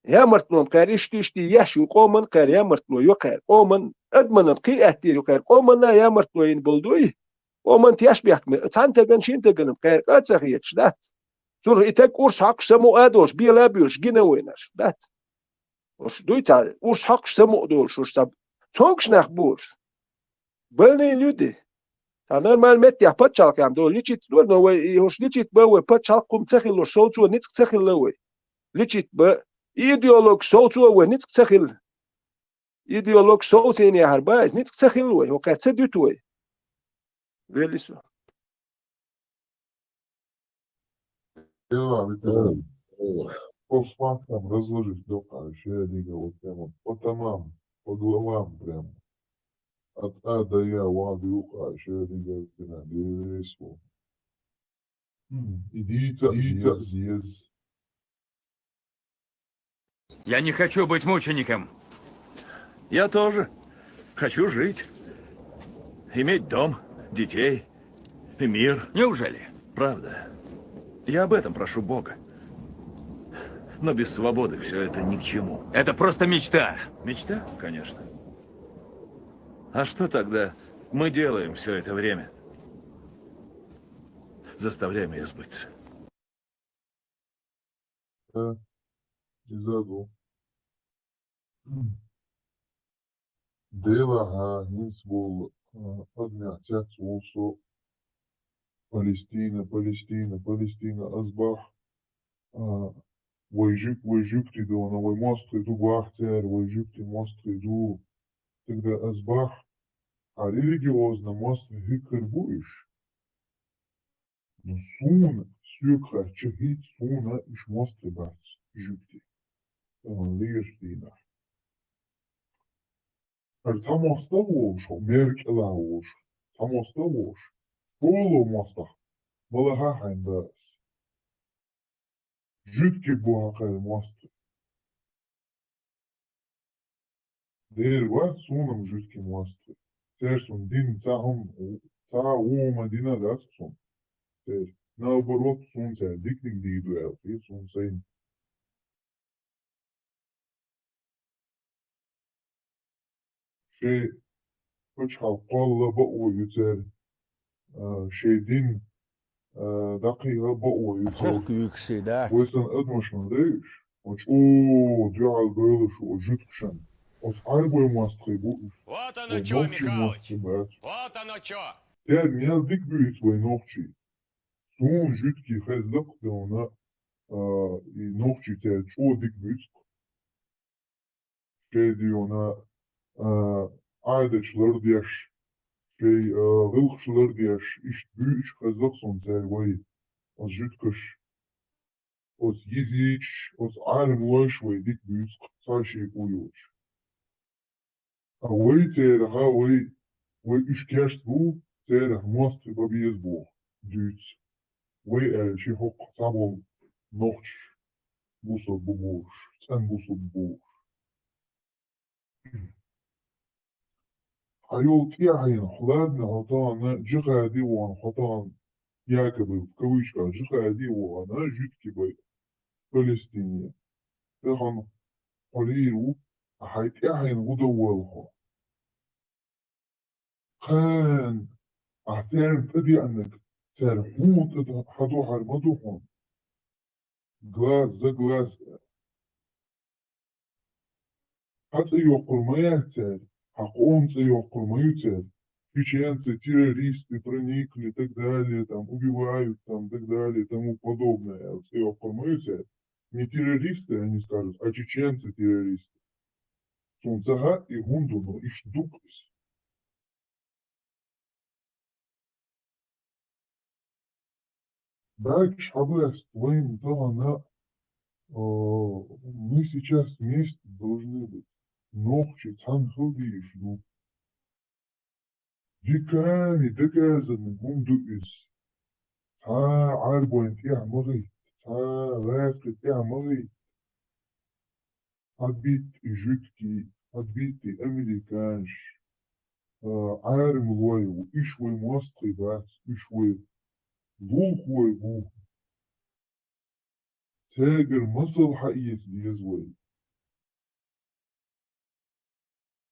يا مرتنوم كار يشتي يشو قومن كار يا مرتنو يو كار قومن أدمن قي أتير كار قومن يا مرتنو ينبلدوي قومن تياش بيحكم تانتجن شينتجن كار أتسخيت شدات Sur itek urs hak semu adosh bielabius ginewenas dat. Os duita urs hak semu dosh os sab. Tonks nach burs. Belne ljudi. Ta normal met ya patchal kam do lichit do no we os lichit ba we patchal kum tsakhil lo sotu nitsk tsakhil lo we. Lichit ba ideolog sotu we nitsk tsakhil. Ideolog sotu ni harba nitsk tsakhil we o katsa dutu we. Veliso. Да, по фактам разложить дока, еще я двигал прямо по томам, по главам прямо. От А до Я, ладу уха, еще я двигал прямо, бересу. Идите, диез. Я не хочу быть мучеником. Я тоже. Хочу жить. Иметь дом, детей и мир. Неужели? Правда. Я об этом прошу Бога. Но без свободы все это ни к чему. Это просто мечта. Мечта? Конечно. А что тогда мы делаем все это время? Заставляем ее сбыться. Да, изаду. Дела нисбол однятят усо. Палестина, Азбах, Войжик ты до, на мост иду Бахтер, Войжик ты мост иду, тогда Азбах, а религиозно мост гикр будешь. Но суна, сюкха, чахит суна, иш мост и бац, жюкти. Он лишь дина. А там оставош, мерк лауш, там оставош. Полу мостах, малахахайн бас. Жутки буахай мосты. Дер ват сунам жутки мосты. Терсун дин ума дина дасун. Тер наоборот сун ця дикник дидуэл. И сун цайн. Шей почхал колла бао ютер. Şeydin dakika bu Çok yüksek. Oysan admışın değil. Ooo, diğer böyle şu jütkşen. Os arboy mastri bu. Вот оно чё, Михалыч. Вот оно чё. Ter miyal dik büyüt ve nokçi. Son jütki hezdak da ona nokçi ter çoğu dik büyüt. Şey diyor ona aydaçlar diyaş. Şey wilgçılar diyaş. İşte büyük hezdak son ter vay. Os jütküş. Os yiziç. Os ayrım loş ve dik büyüt. Sar şey koyuyor. Away ter ha way وإشكاش بو تاريخ مصر ببيز بو دوت ويأل حق صابو نوش بوصل ببوش سن بوصل ببوش هيو تياحين حلادنا هطان جغادي وان هطان ياكبل كويشكا جغادي وانا جوتكي بي فلسطينية تخن قليلو هيتياحين غدوالها خان أعترف فدي أنك ترحوت حدوحر مدوحون glass за glass حتى يوقر ما يحتاج حقهم يوقر ما يحتاج Чеченцы, террористы, проникли и так далее, там, убивают, там, и так далее, и тому подобное. Вот все оформляются. Не террористы, они скажут, а чеченцы террористы. Сунцага и Гундуну и Шдукс. Дальше, с твоим талана, мы сейчас вместе должны быть. Ногчи, цанхуди, жду. Веками доказаны Гундуис. عاربون فيها مغيت راسك فيها مغيت حبيت جوتكي حبيتي أمريكانش عارم الوايو إشوي موسطي باس إشوي بوخوي بوخ تاجر مصر حقيقي ديزوي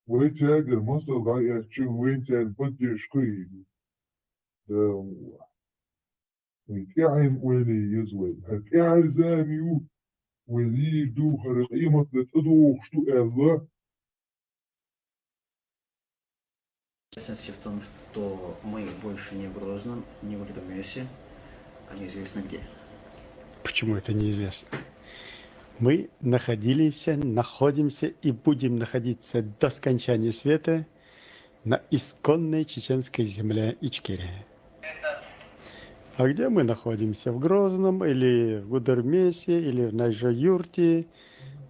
وي تاجر مصر غاية تشون وين تان بدي شقيد ويتعين ولي يزوي هتعر زاميو ولي دو قيمة لتدوخ شتو الله. В том, что мы больше не в Грозном, не в Литомесе, а неизвестно где. Почему это неизвестно? Мы находимся и будем находиться до скончания света на исконной чеченской земле Ичкерия. А где мы находимся? В Грозном, или в Гудермесе, или в Найжо-Юрте,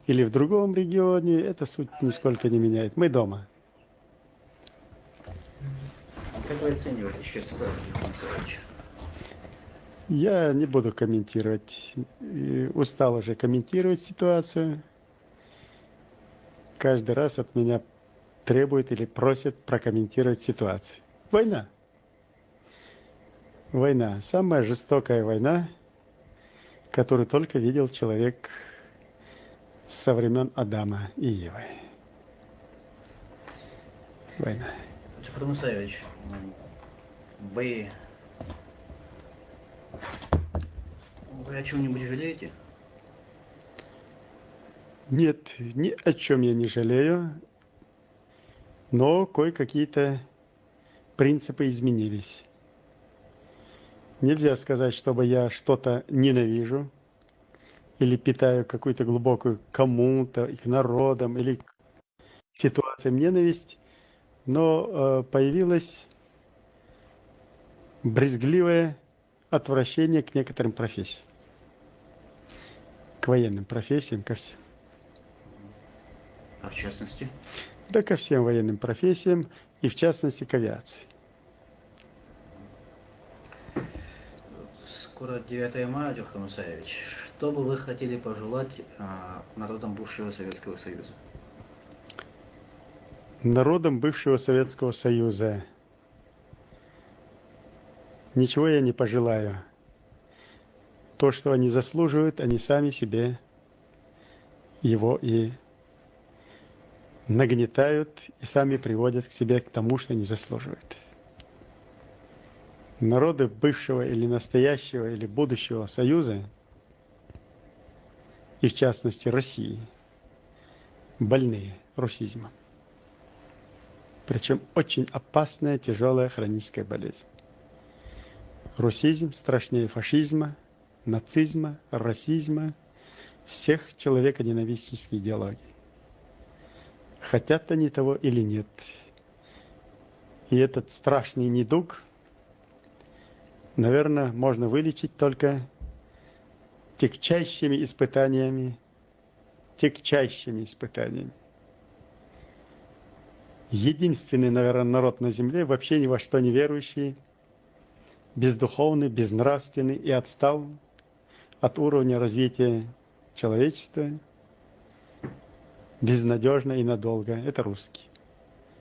или в другом регионе, это суть нисколько не меняет. Мы дома. Как вы оцениваете сейчас ситуацию, Иван Николаевич? Я не буду комментировать. Устал уже комментировать ситуацию. Каждый раз от меня требуют или просят прокомментировать ситуацию. Война. Война. Самая жестокая война, которую только видел человек со времен Адама и Евы. Война. Федор Мусаевич, вы о чем-нибудь жалеете? Нет, ни о чем я не жалею, но кое-какие-то принципы изменились. Нельзя сказать, чтобы я что-то ненавижу или питаю какую-то глубокую кому-то, к народам или к ситуациям ненависть, но появилось брезгливое отвращение к некоторым профессиям, к военным профессиям, ко всем. А в частности? Да ко всем военным профессиям и в частности к авиации. Скоро 9 мая, Федор Мусаевич. Что бы вы хотели пожелать народам бывшего Советского Союза? Народам бывшего Советского Союза ничего я не пожелаю. То, что они заслуживают, они сами себе его и нагнетают, и сами приводят к себе к тому, что не заслуживают. Народы бывшего или настоящего или будущего Союза, и в частности России, больные русизмом. Причем очень опасная, тяжелая хроническая болезнь. Русизм страшнее фашизма, нацизма, расизма, всех человеконенавистнических идеологий. Хотят они того или нет. И этот страшный недуг, наверное, можно вылечить только тягчайшими испытаниями. Единственный, наверное, народ на земле, вообще ни во что не верующий, бездуховный, безнравственный и отстал от уровня развития человечества, безнадежно и надолго. Это русские.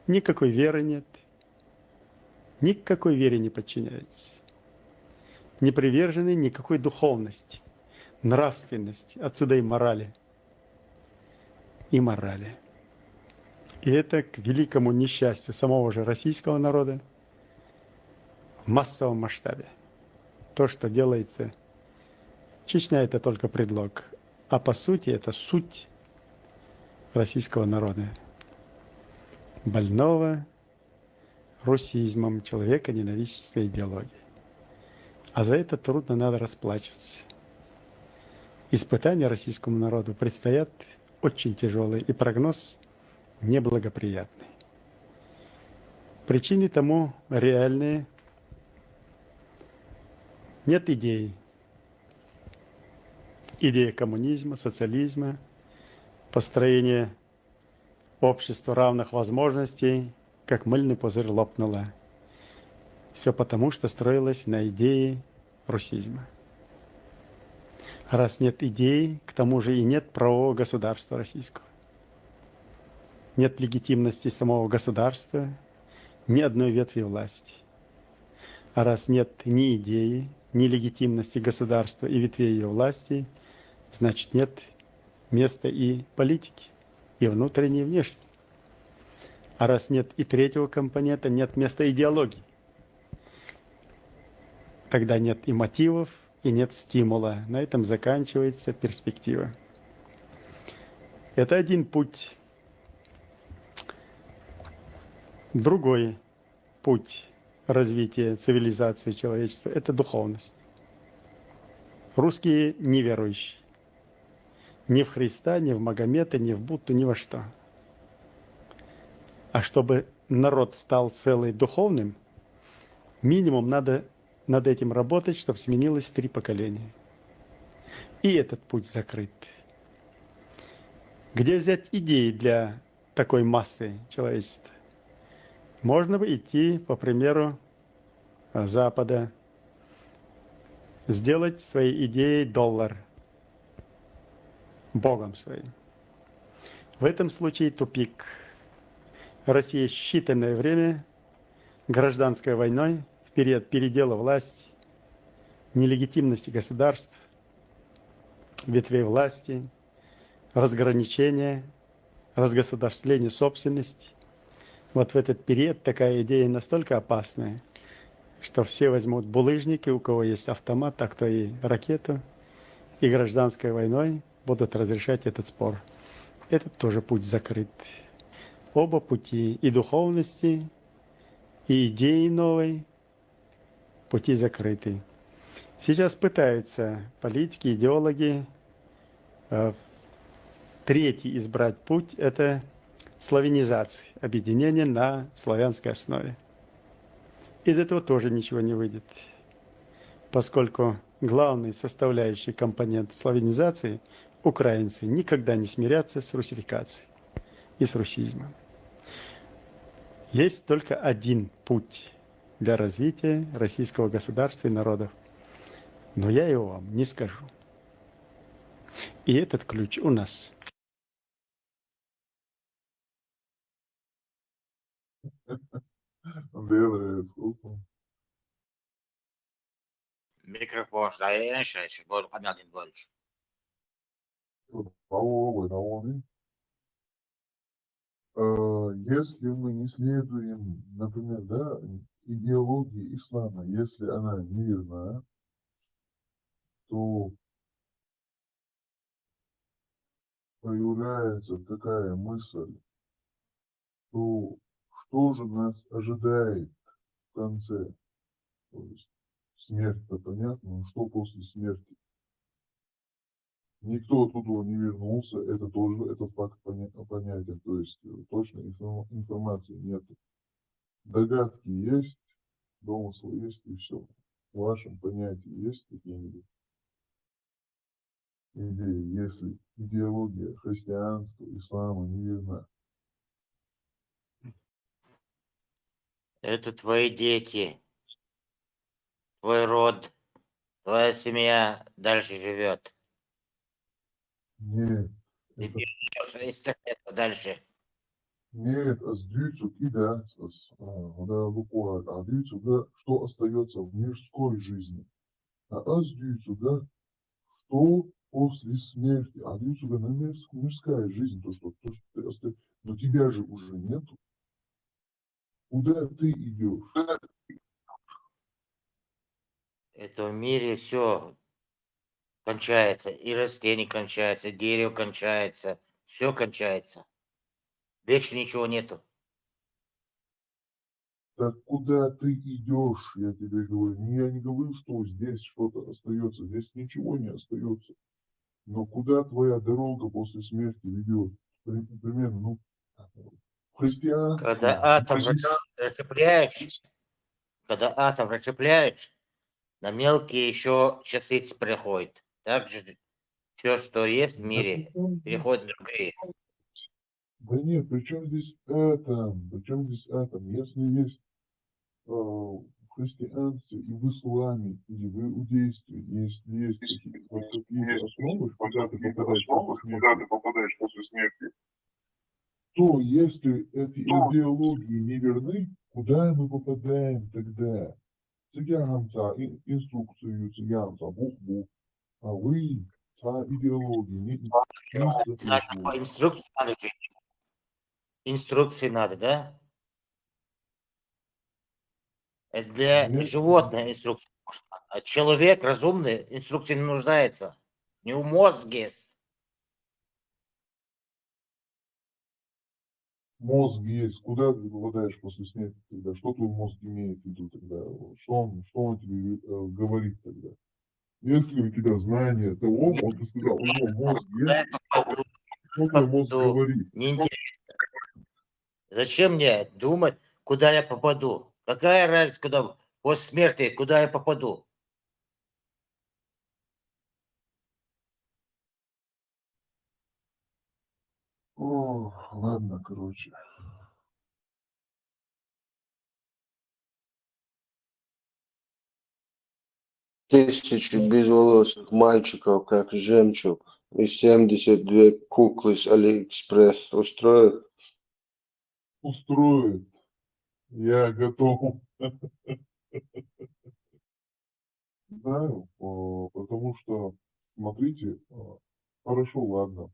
Никакой веры нет, никакой вере не подчиняется. Не привержены никакой духовности, нравственности, отсюда и морали. И морали. И это к великому несчастью самого же российского народа в массовом масштабе. То, что делается, Чечня – это только предлог, а по сути это суть российского народа, больного русизмом, человека ненавистнической идеологии. А за это трудно надо расплачиваться. Испытания российскому народу предстоят очень тяжелые, и прогноз неблагоприятный. Причины тому реальные. Нет идей. Идея коммунизма, социализма, построение общества равных возможностей, как мыльный пузырь лопнула. Все потому, что строилось на идее русизма. А раз нет идей, к тому же и нет правового государства российского. Нет легитимности самого государства, ни одной ветви власти. А раз нет ни идеи, ни легитимности государства и ветвей ее власти, значит нет места и политики, и внутренней, и внешней. А раз нет и третьего компонента, нет места идеологии. Тогда нет и мотивов, и нет стимула. На этом заканчивается перспектива. Это один путь. Другой путь развития цивилизации человечества – это духовность. Русские неверующие. Ни в Христа, ни в Магомета, ни в Будду, ни во что. А чтобы народ стал целый духовным, минимум надо над этим работать, чтобы сменилось 3 поколения. И этот путь закрыт. Где взять идеи для такой массы человечества? Можно бы идти по примеру Запада, сделать своей идеей доллар, богом своим. В этом случае тупик. Россия считанное время гражданской войной, в период передела власти, нелегитимности государств, ветвей власти, разграничения, разгосударствления собственности. Вот в этот период такая идея настолько опасная, что все возьмут булыжники, у кого есть автомат, а кто и ракету, и гражданской войной будут разрешать этот спор. Этот тоже путь закрыт. Оба пути, и духовности, и идеи новой, пути закрыты. Сейчас пытаются политики, идеологи третий избрать путь – это славянизация, объединение на славянской основе. Из этого тоже ничего не выйдет, поскольку главный составляющий компонент славянизации – украинцы никогда не смирятся с русификацией и с русизмом. Есть только один путь для развития российского государства и народов, но я его вам не скажу. И этот ключ у нас. Микрофон стоящий, чтобы понятен больше. Если мы не следуем, например, да, идеологии ислама, если она неверна, то появляется такая мысль, что же нас ожидает в конце. То есть смерть-то понятно, но что после смерти? Никто оттуда не вернулся, это тоже, этот факт понятен, то есть точной информации нет. Догадки есть, домыслы есть и все. В вашем понятии есть какие-нибудь идеи, если идеология христианства, ислама неверна? Это твои дети, твой род, твоя семья дальше живет. Нет, Ты это, берешь эстафету дальше. нет, сдаются кидать, а сдаются, да, что остается в мирской жизни. А сдаются, да, что после смерти, а сдаются, да, на мирская жизнь, то, что ты остаешься, но тебя же уже нету. Куда ты идешь? Это в мире все кончается. И растение кончается, и дерево кончается. Все кончается. Больше ничего нету. Так куда ты идешь, я тебе говорю. Я не говорю, что здесь что-то остается, здесь ничего не остается. Но куда твоя дорога после смерти ведет? Примерно, ну, в христианстве. Когда атом расщепляешь, на мелкие еще частицы приходят. Также все, что есть в мире, переходит в другие. Да нет, при чем здесь атом? При чем здесь атом? Если есть в христианстве и в исламе, или в иудействе, если есть какие-то основы, куда ты попадаешь после смерти, то если эти идеологии не верны, куда мы попадаем тогда? Цыганца, инструкцию цыганца, бухбу, а вы, идеологии, За такой инструкции надо жить. Инструкции надо, да? Это для животных инструкции. А человек разумный инструкции не нуждается. Не в мозге есть. Мозг есть. Куда ты попадаешь после смерти тогда? Что твой мозг имеет в виду тогда? Что он тебе говорит тогда? Если у тебя знание того, вот ты сказал, у него мозг есть, что твой мозг говорит? Зачем мне думать, куда я попаду? Какая разница, куда после смерти, куда я попаду? О, ладно, короче. Тысячи безволосых мальчиков, как жемчуг, и 72 куклы с Алиэкспресс устроят? Устроит. Я готов. Знаю, потому что, смотрите, хорошо, ладно.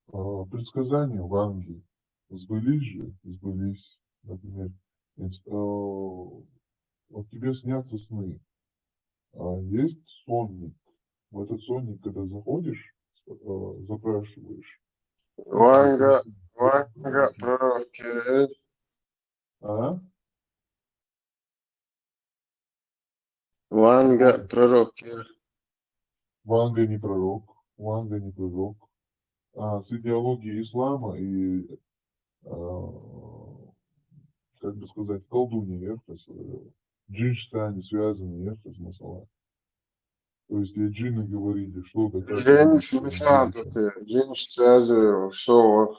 Предсказания в Англии сбылись же, сбылись, например. Вот тебе снятся сны. Есть сонник. В этот сонник, когда заходишь, запрашиваешь. Ванга, пророк Кирилл. Ванга, пророк Кирилл. Ванга не пророк. Ванга не пророк. С идеологией ислама и, как бы сказать, колдуньей, джинштани связаны, ерхас масала. То есть и джинны говорили, что такое. Джинш связываю, все.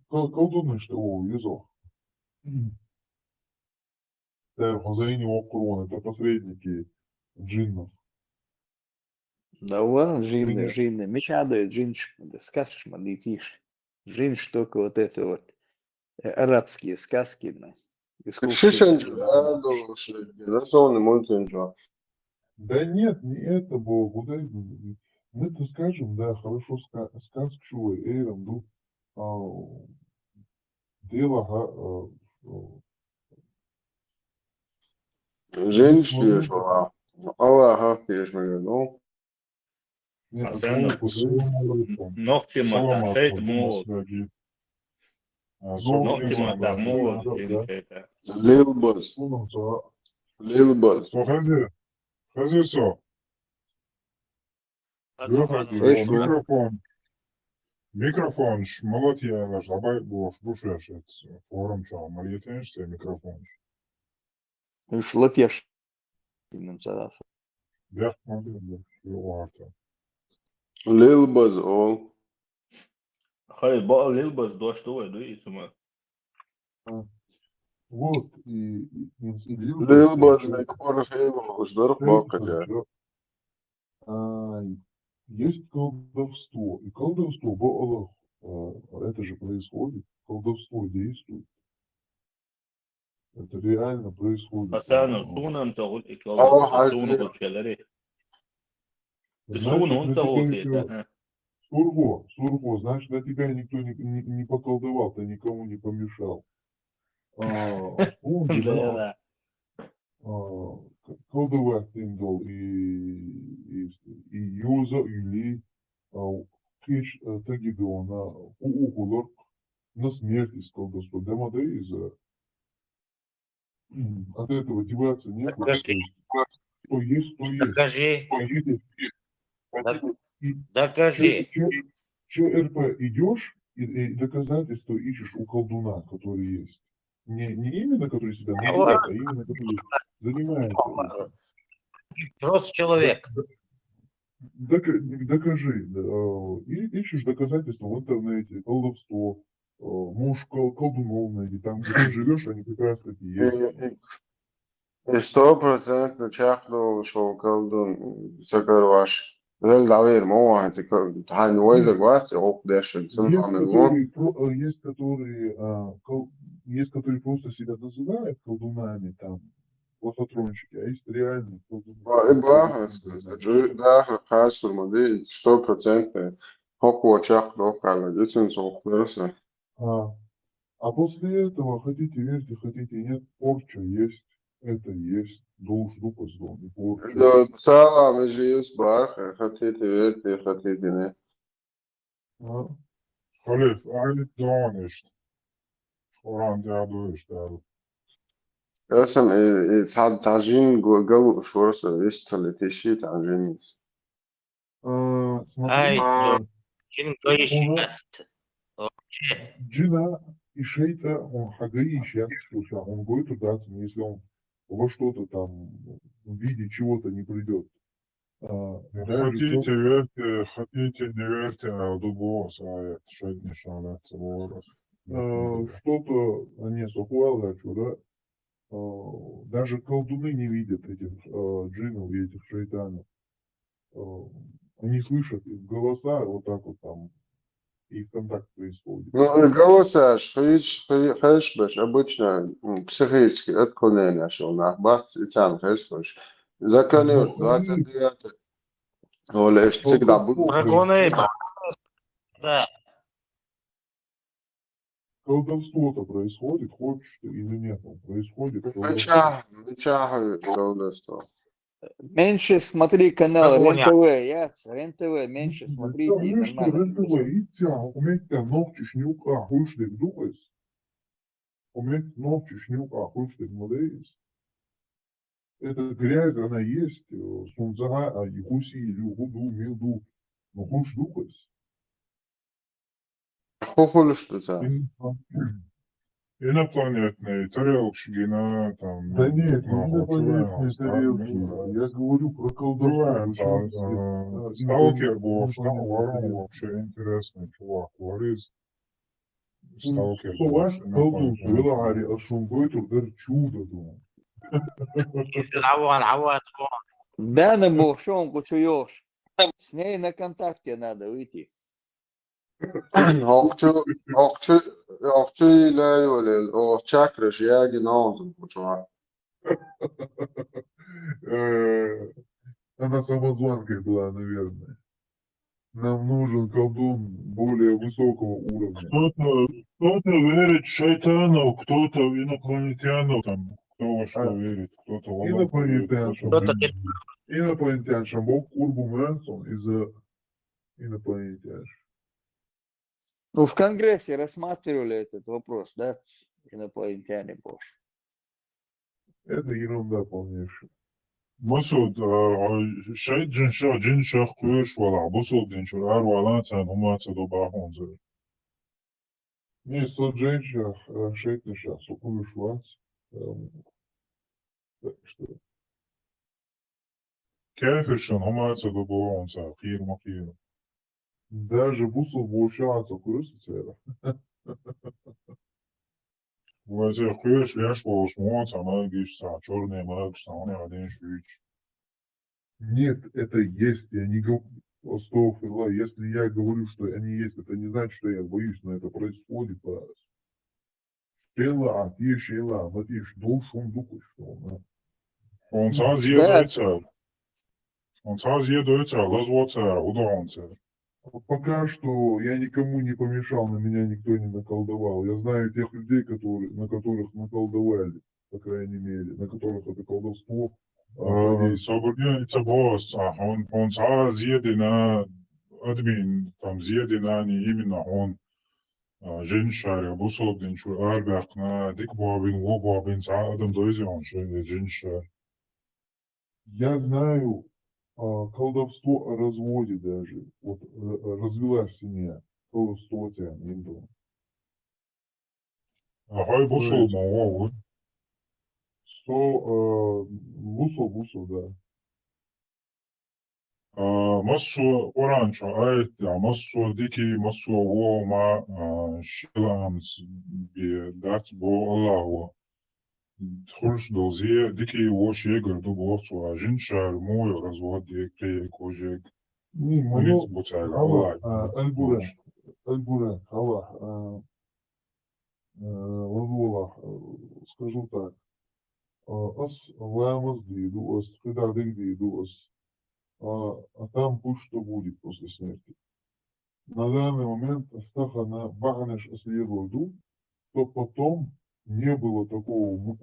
Колдуны, что Езо. Да, Хозаини Окрон, это посредники джиннов. Да ладно, джинны. Мечадают джинш, да скажешь, летишь. Джинш только вот это вот арабские сказки. Да нет, не это было. Мы-то скажем, да, хорошо сказки чули, эйрам, дело, Женщины, Аллаха, ну. Ногтем отошед молот. Ногтем отошед молот. Лилбас. Хазисо. Микрофон, молотья, ваш, абай, бушеш, форум, чё, малиетенште, микрофон. Шлапеш. Да, да, Lilbaz, o. Hayır, bu Lilbaz doştu ve duyu ismi. Вот, и Lielbažnieki Орфееву здорово бакать. Есть колдовство, и колдовство, это же происходит, колдовство действует. Это реально происходит. Hasan, sunan tağul Allah ikalda sunu Hazreti kulçeleri. Значит, Sunu на тебя tağul еще teta. Сурго, значит, на тебя никто не поколдовал, ты никому не помешал. Он же, Да. колдовать дол и юза или киш тагидона угулор на смерть из колдовства. Демода из от этого деваться некуда. То есть, что есть. Докажи. И Докажи. ЧРП идешь и доказательства ищешь у колдуна, который есть. Не именно, который себя называет, а именно, который занимается. Просто человек. Докажи. И ищешь доказательства в интернете, колдовство. Можешь колдунов найти. Там, где ты живешь, они как раз таки есть. И 100% чахнул, что колдун закрываш. Vēl davīr momenti, ka tā ir noizag vārds, jau okdēšana, Есть, которые просто себя называют колдунами, там, лохотронщики, а есть реальные колдуны. Daha karşılma değil, 100% hokko чахнул, когда детям сохнется. А после этого, хотите верьте, хотите нет, порча есть, это есть, душ, дупоздом и порча. Sağlam işimiz var, хотите верьте, хотите нет. Halef, aile devam işte. Oran değerli işte. Esam, تعجين قل شورس يستل تشي تعجين. Ай, чин гоишь. Джина и Шейта, он хагри ищет, что он будет туда, если он во что-то там в виде чего-то не придет. Хотите верьте, хотите не верьте, а другого совет, что не шалят, Что-то они сухвалы, да? Даже колдуны не видят этих джинов и этих шайтанов. Они слышат их голоса, вот так вот там, их контакт происходит. Ну, голоса, хэшбэш, обычно психически отклонения, что на бац и там хэшбэш. Законы 29. Оля, всегда будут. Драконы. Да. Колдовство-то происходит, хочешь ты или нет, происходит. Вытягивают колдовство. Меньше смотри канал РЕН-ТВ, РЕН-ТВ, меньше смотрите, и нормально. РЕН-ТВ, умеете ногти шнюка, хушлик духайс. Умеете ногти шнюка, хушлик модейс. Это грязь, она есть, сунзага, ягуси, люгуду, милду, но хуш духайс. Хохоль что-то. Инопланетные тарелки, там... Да нет, не инопланетные тарелки. Я говорю про колдовство. Сталкер был, что говорил, вообще интересный чувак. Ларис. Сталкер был. Колдун, Вилари, Ашунгой, Турдер, чудо, думаю. Да, не бог, что он кучуешь? С ней на контакте надо выйти. Okçu ile öyle o çakra şeye giden bu çocuk. Она самозванкой была, наверное. Нам нужен колдун более высокого уровня. Кто-то верит в шайтанов, кто-то в инопланетянов, там, кто во что верит, кто-то в Инопланетянша, Бог Урбу Мэнсон из-за инопланетянш. Ну, в Конгрессе рассматривали этот вопрос, да, инопланетяне, боже. Это ерунда полнейшая. Масуд, шайт джинша куеш вала, бусуд джинша арвалан сан умаца до бахонза. Не, содженша, шейтниша, сукуеш вац. Так что... Кефиршан умаца до бахонза, фирма. Даже бусул большаться курсы цера. وزي خيش ليش волшмот, сама гиш, черный маг, самый один швич. Нет, это есть, я не говорю, Астагфирулла, если я говорю, что они есть, это не значит, что я боюсь, но это происходит. Шейла, ты шейла, матиш, душум дукушом. Он саз едуется. Он саз едуется, лазвоца, удаванца. Пока что я никому не помешал, на меня никто не наколдовал. Я знаю тех людей, на которых наколдовали, по крайней мере, на которых это колдовство. Соборняется босс, он саз едина, админ, там едина не именно он. Женщина, бусол, денчу, арбакна, дикбабин, лобабин, саадам дойзион, женщина. Я знаю колдовство о разводе даже. Вот развелась семья. Колдовство тебя не было. Хай бусол, мало. Бусол, да. Массу оранчо, айта, массу дики, массу вома, шиланс, би дат бо аллаху. Хурш долзе, дики вош егер ду бовцу, а жиншар мой развод дикли кожек. Не, Улиц буцай, аллах. Альбура, Аллах, Лазулах, скажу так. Ас ламас диду, ас хидардик диду, ас. А там пусть что будет после смерти. На данный момент Стахана Баганеш Асиеду, то потом не было такого,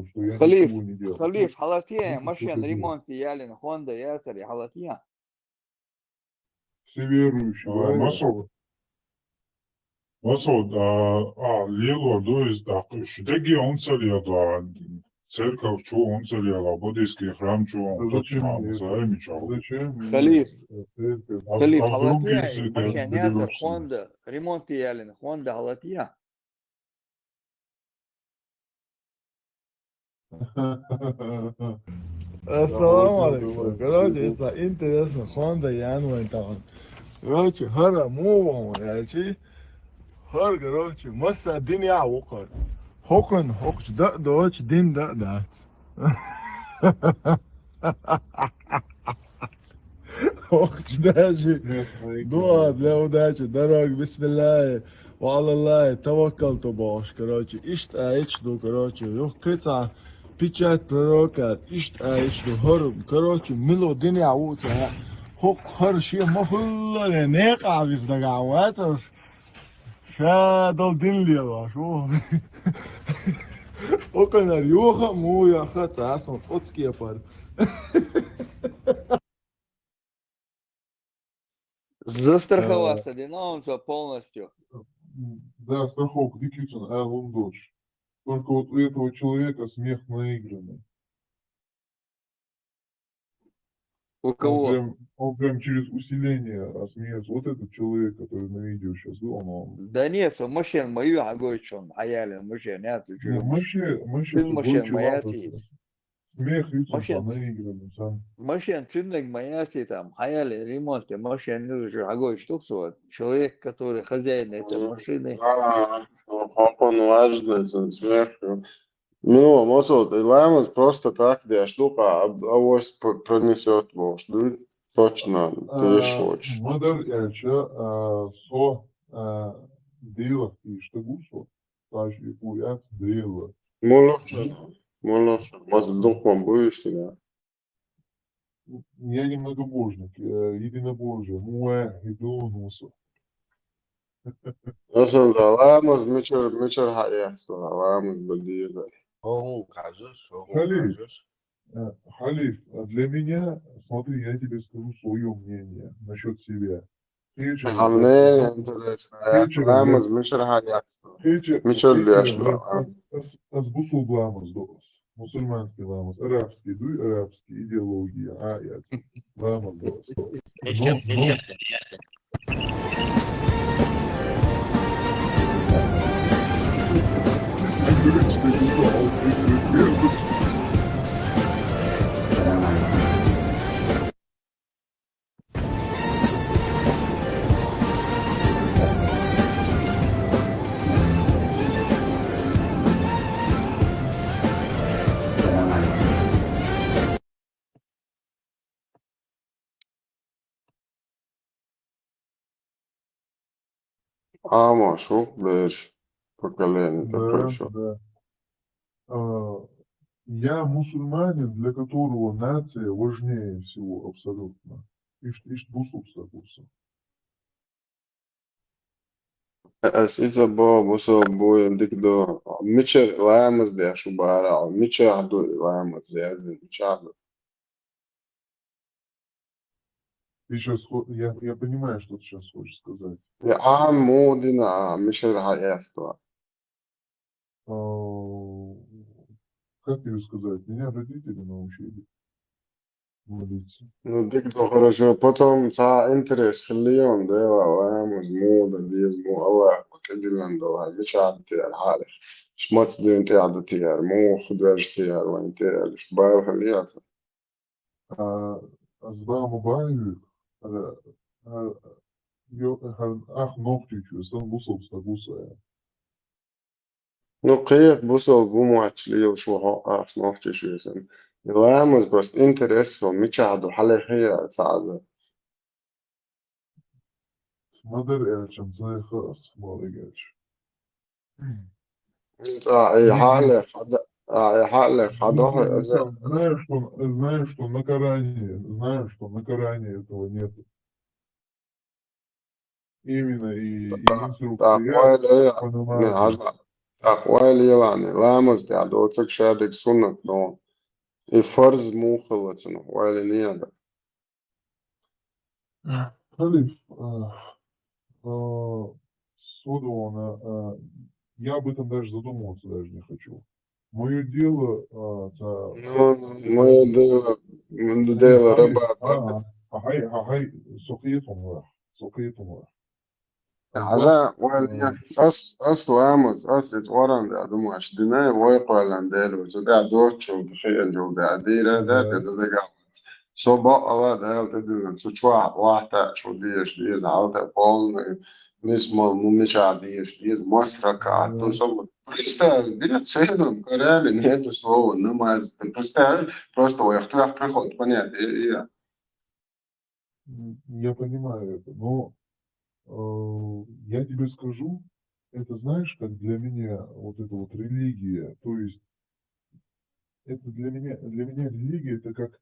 что я ничего не делал. Халиф, халатия, машин, ремонт, ялин, Хонда, яцари, халатия. Все верующие. Масуд, лело, то есть, шдеги он целеда, церковь, что он целела, буддийский храм, что он точно замечал. Халиф, Халиф, халатия, машин, яцар, Хонда, ремонт, ялин, Хонда, халатия. Ассаламу алейкум. Короче, это интересно. Хонда Януэн там. Короче, хара мова, короче. Хар, короче, масса диня вокар. Хокон, да, дочь, дин, да. Хокч даже. Дуа для удачи, дорог, бисмилlah. وعلى الله توكلت باش короче ишт айчду короче ёх кыца печать пророка ишт айчду хор короче мелодин яут хок хор ши махулла не қавиз дагават шадол динлия шо оканар ёха моя хаца асан отския пар Застраховаться виновница полностью. Да, страховка, действительно, он дочь. Только вот у этого человека смех наигранный. У кого? Он прям через усиление смеется. Вот этот человек, который на видео сейчас был, он... Да нет, машин мою агойчон, аяли, машин, я тут чую. Машин маяти. Смех лицом наигранный сам. Машин, цинник маяти там, аяли, ремонт, машин, ну, агойч, что человек, который хозяин этой машины. Он важный, смех. Ну, Масуд, Ламас просто так, да, штука, авось пронесет ваш, да? Точно, ты хочешь. Мадар Эльча, дела, и что гусо, тащи куят дела. Молодцы, Масуд, духом боишься, да? Я не многобожник, единобожие, муэ, иду, носу. Масуд, Ламас, мечер хаясу, Ламас, бадига. Халиф, для меня, смотри, я тебе скажу свое мнение насчет себя. Азбусул ламас, мусульманский ламас, арабский, арабский, идеология, аят, ламас, Шо, бэш, поколение-то Да, пришло. да. Я мусульманин, для которого нация важнее всего абсолютно. Ишь бусупса курса. Ица бусо боем дикдо. Мичер лаймас де шубара. Мичер лаймас де мичер. Ты сейчас, я понимаю, что ты сейчас хочешь сказать. Модина, мичер хаяства. Как тебе сказать? Меня родители научили молиться. Ну, дикдо хорошо. Потом за интерес хлион дела лаймас мода дизму Аллах. Кадилан дова. Мичер тиар халих. شمات دي انت قاعدة تيار مو خدواج تيار وانت ليش بايل خليها Azba Mubarak, ach nog tuutjes, dan boesels, dat boesel. نقيت بوصل بومواتش ليو شو هقف نوحتي شو يسن لامز بس انترسو ميشاهدو حالي هي سعادة Mother Elcham, zij gast, Maligash. اي حالي اي حالي خدوه Знаешь, что на Коране этого нет. Именно и инструкция по намазу. أقوال يعني لامز دي عدوتك شادك سنة نون الفرز مو خلصنا ولا نيابة Халиф, Содована, я об этом даже задумываться даже не хочу. Мое дело, مو ديلا ربا هاي سقية الله. عزا ولا أصل أمس أصل وران ده أدم أشدنا ويقال عن ديلو زدا دوتشو بخير جو ده ديرة ده كده ده قاعد صبا الله ده تدري سوتشوا واحدة شو ديش عالته بول مسمى مش ديش مصر كاتو صبا просто берет целым коряли нету слова намаз просто уехать приход понятие Я понимаю это, но я тебе скажу, это знаешь, как для меня вот эта вот религия, то есть это для меня религия это как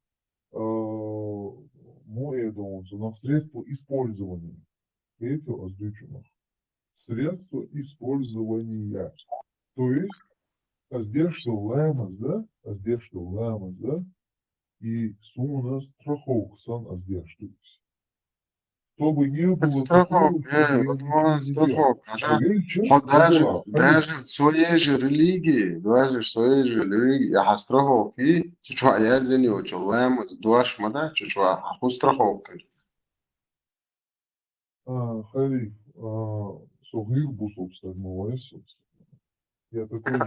мое но средство использования. Это озвучено. Средство использования. То есть, ламас, да? И сумма страховка сан аздерштуется. Чтобы не было даже в своей же религии, я страховки, чуть-чуть я за него, что ламас, дуаш мада, чуть-чуть, а страховка. Халиф, согир бусов стагмовая, собственно. Я такой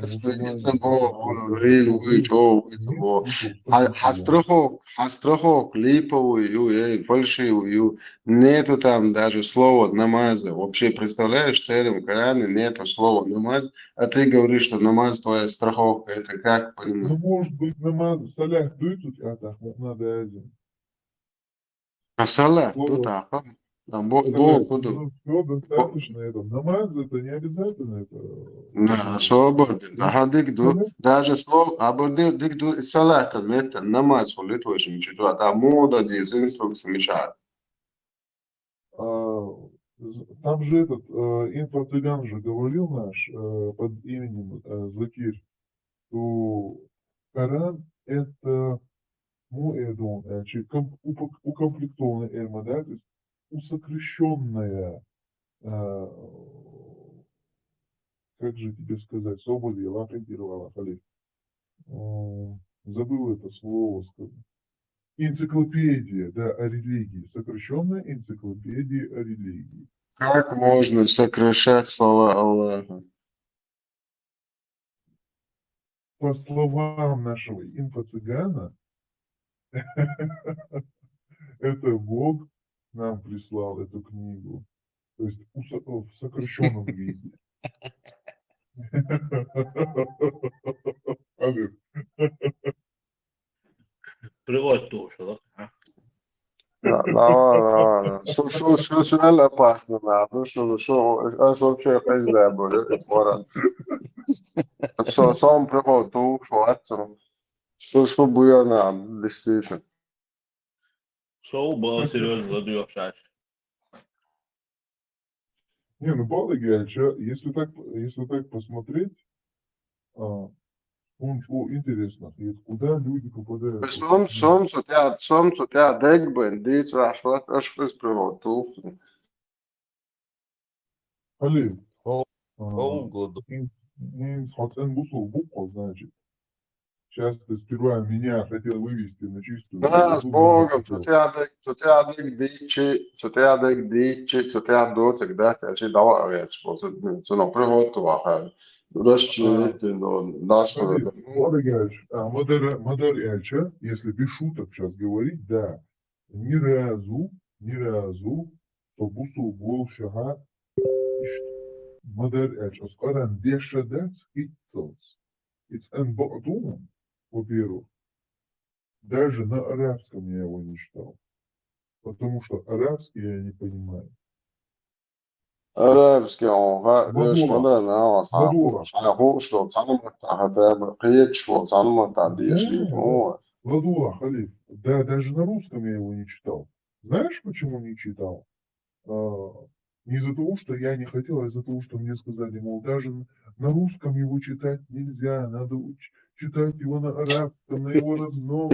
Хастрахок, липовый, фальшивый, нету там даже слова намаза. Вообще, представляешь, в целом Коране нету слова намаз, а ты говоришь, что намаз твоя страховка. Это как понимать? Ну, может быть, намаз, салях дует, а так надо один. А салях, тут так. Там буду. Все достаточно это. Намаз это не обязательно это. Да, свободен. Даже слово, дикду салах, это намаз, улитываешь, ничего, а мода, здесь инструкция мешает. Там же этот инфо-цыган же говорил наш под именем Закир, что Коран это укомплектованная эльма, да, то есть усокращенная, как же тебе сказать, свобода, я лапентировала, забыл это слово сказать. Энциклопедия, да, о религии, сокращенная энциклопедия о религии. Как можно сокращать слова Аллаха? По словам нашего инфо-цыгана, это Бог нам прислал эту книгу. То есть в сокращенном виде. Привет тоже, да? Давай. Шо Что реально опасно, да. Ну что, вообще хозяй был, это скоро. Что, сам приход, то, что отцом. Что было нам, действительно. Шоу было, Сережа, задрешаешь. Не, ну Балагиача, если так посмотреть, он что интересно, и куда люди попадают. Soms у тебя дегбен, дить рашват, аж приход, то. Халил, Году. Хатен Бусул Букко, значит. Сейчас ты сперва меня хотел вывести на чистую. Да, с Богом, что тебя дотик, да, тебя че дава реч, что на приход туаха. Расчеты, но нас Мадар Эльча, если без шуток сейчас говорить, да, ни разу, то Бусул был шага, Мадар Эльча, скаран дешадец итцелс. It's an во-первых, даже на арабском я его не читал, потому что арабский я не понимаю. арабский, он шмада на что Владула, Халиф, да, даже на русском я его не читал. Знаешь, почему не читал? Не из-за того, что я не хотел, а из-за того, что мне сказали, мол, даже на русском его читать нельзя, надо читать его на арабском, на его родном.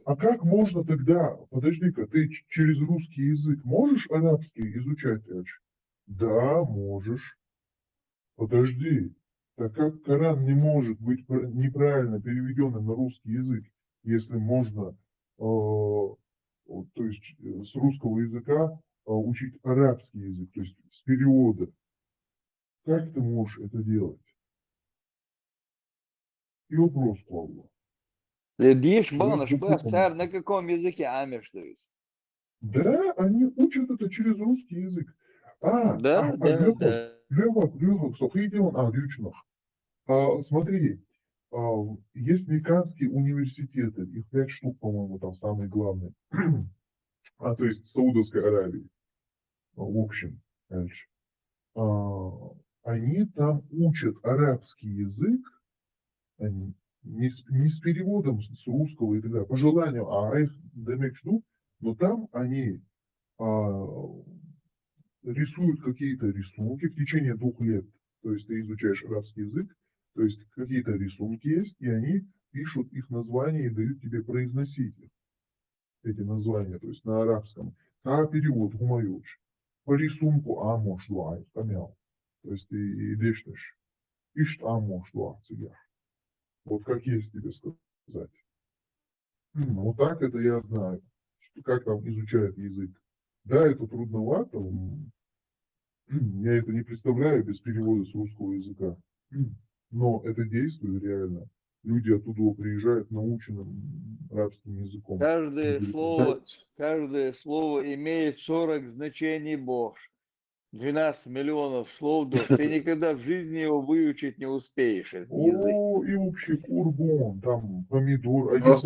А как можно тогда, подожди-ка, ты через русский язык можешь арабский изучать? Да, можешь. Подожди, так как Коран не может быть неправильно переведенным на русский язык, если можно, то есть с русского языка учить арабский язык, то есть с перевода. Как ты можешь это делать? И вопрос к Аллаху. Ледишь, Банаш, царь на каком языке амиш, то есть? Да, они учат это через русский язык. Да. Лёгок, сохидион, дючнах. Смотри, есть американские университеты, их 5 штук, по-моему, там самые главные. То есть в Саудовской Аравии, в общем, дальше. Они там учат арабский язык, не с переводом с русского и так далее, по желанию, их демек ждут, но там они рисуют какие-то рисунки в течение 2 лет. То есть ты изучаешь арабский язык, то есть какие-то рисунки есть, и они пишут их названия и дают тебе произносить их, эти названия, то есть на арабском. А перевод гумаюч. По рисунку амош луай, помял. То есть ты идешь, ишт амош луай, цигар. Вот как есть тебе сказать. Вот так это я знаю, как там изучают язык. Да, это трудновато, я это не представляю без перевода с русского языка, но это действует реально. Люди оттуда приезжают наученным арабским языком. Каждое слово имеет 40 значений Бог. 12 миллионов слов, ты никогда в жизни его выучить не успеешь, этот язык. И вообще курбон, там помидор, это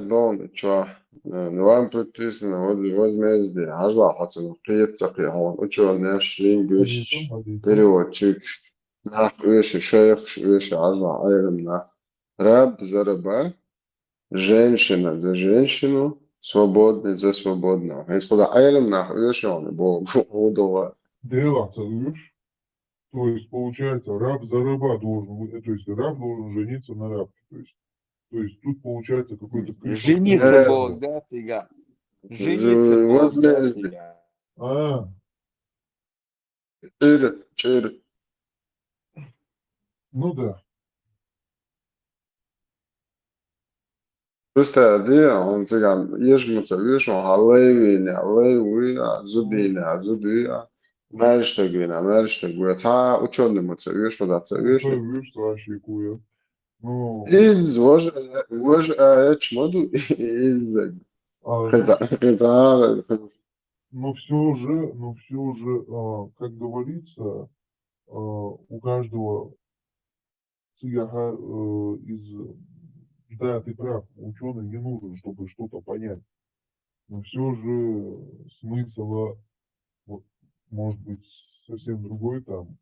дон, что, вам предписано, возмездие, ажла, хотя приятно, он учил наш лингвист, переводчик, нах, шеф, ажла, айрна, раб за раба, женщина за женщину, свободный за свободного. Если когда айрна, нах, он был удова. Дела, целуешь? То есть, получается, раб за раба должен, то есть, раб должен жениться на рабке, то есть тут получается какой-то... Жениться Бог, да, цыган? Жениться Бог, да, цыган? Через. Ну да. Просто он цыган, ежмуца, видишь, он алейвиня, зубиня, мерштегвиня, та ученый муца, видишь, куда ты, видишь? Видишь, вообще куя. Из, вож, чмоду, из... А, но все же, как говорится, у каждого цыгаха да, ты прав, ученый не нужен, чтобы что-то понять. Но все же смысл, вот, может быть, совсем другой там.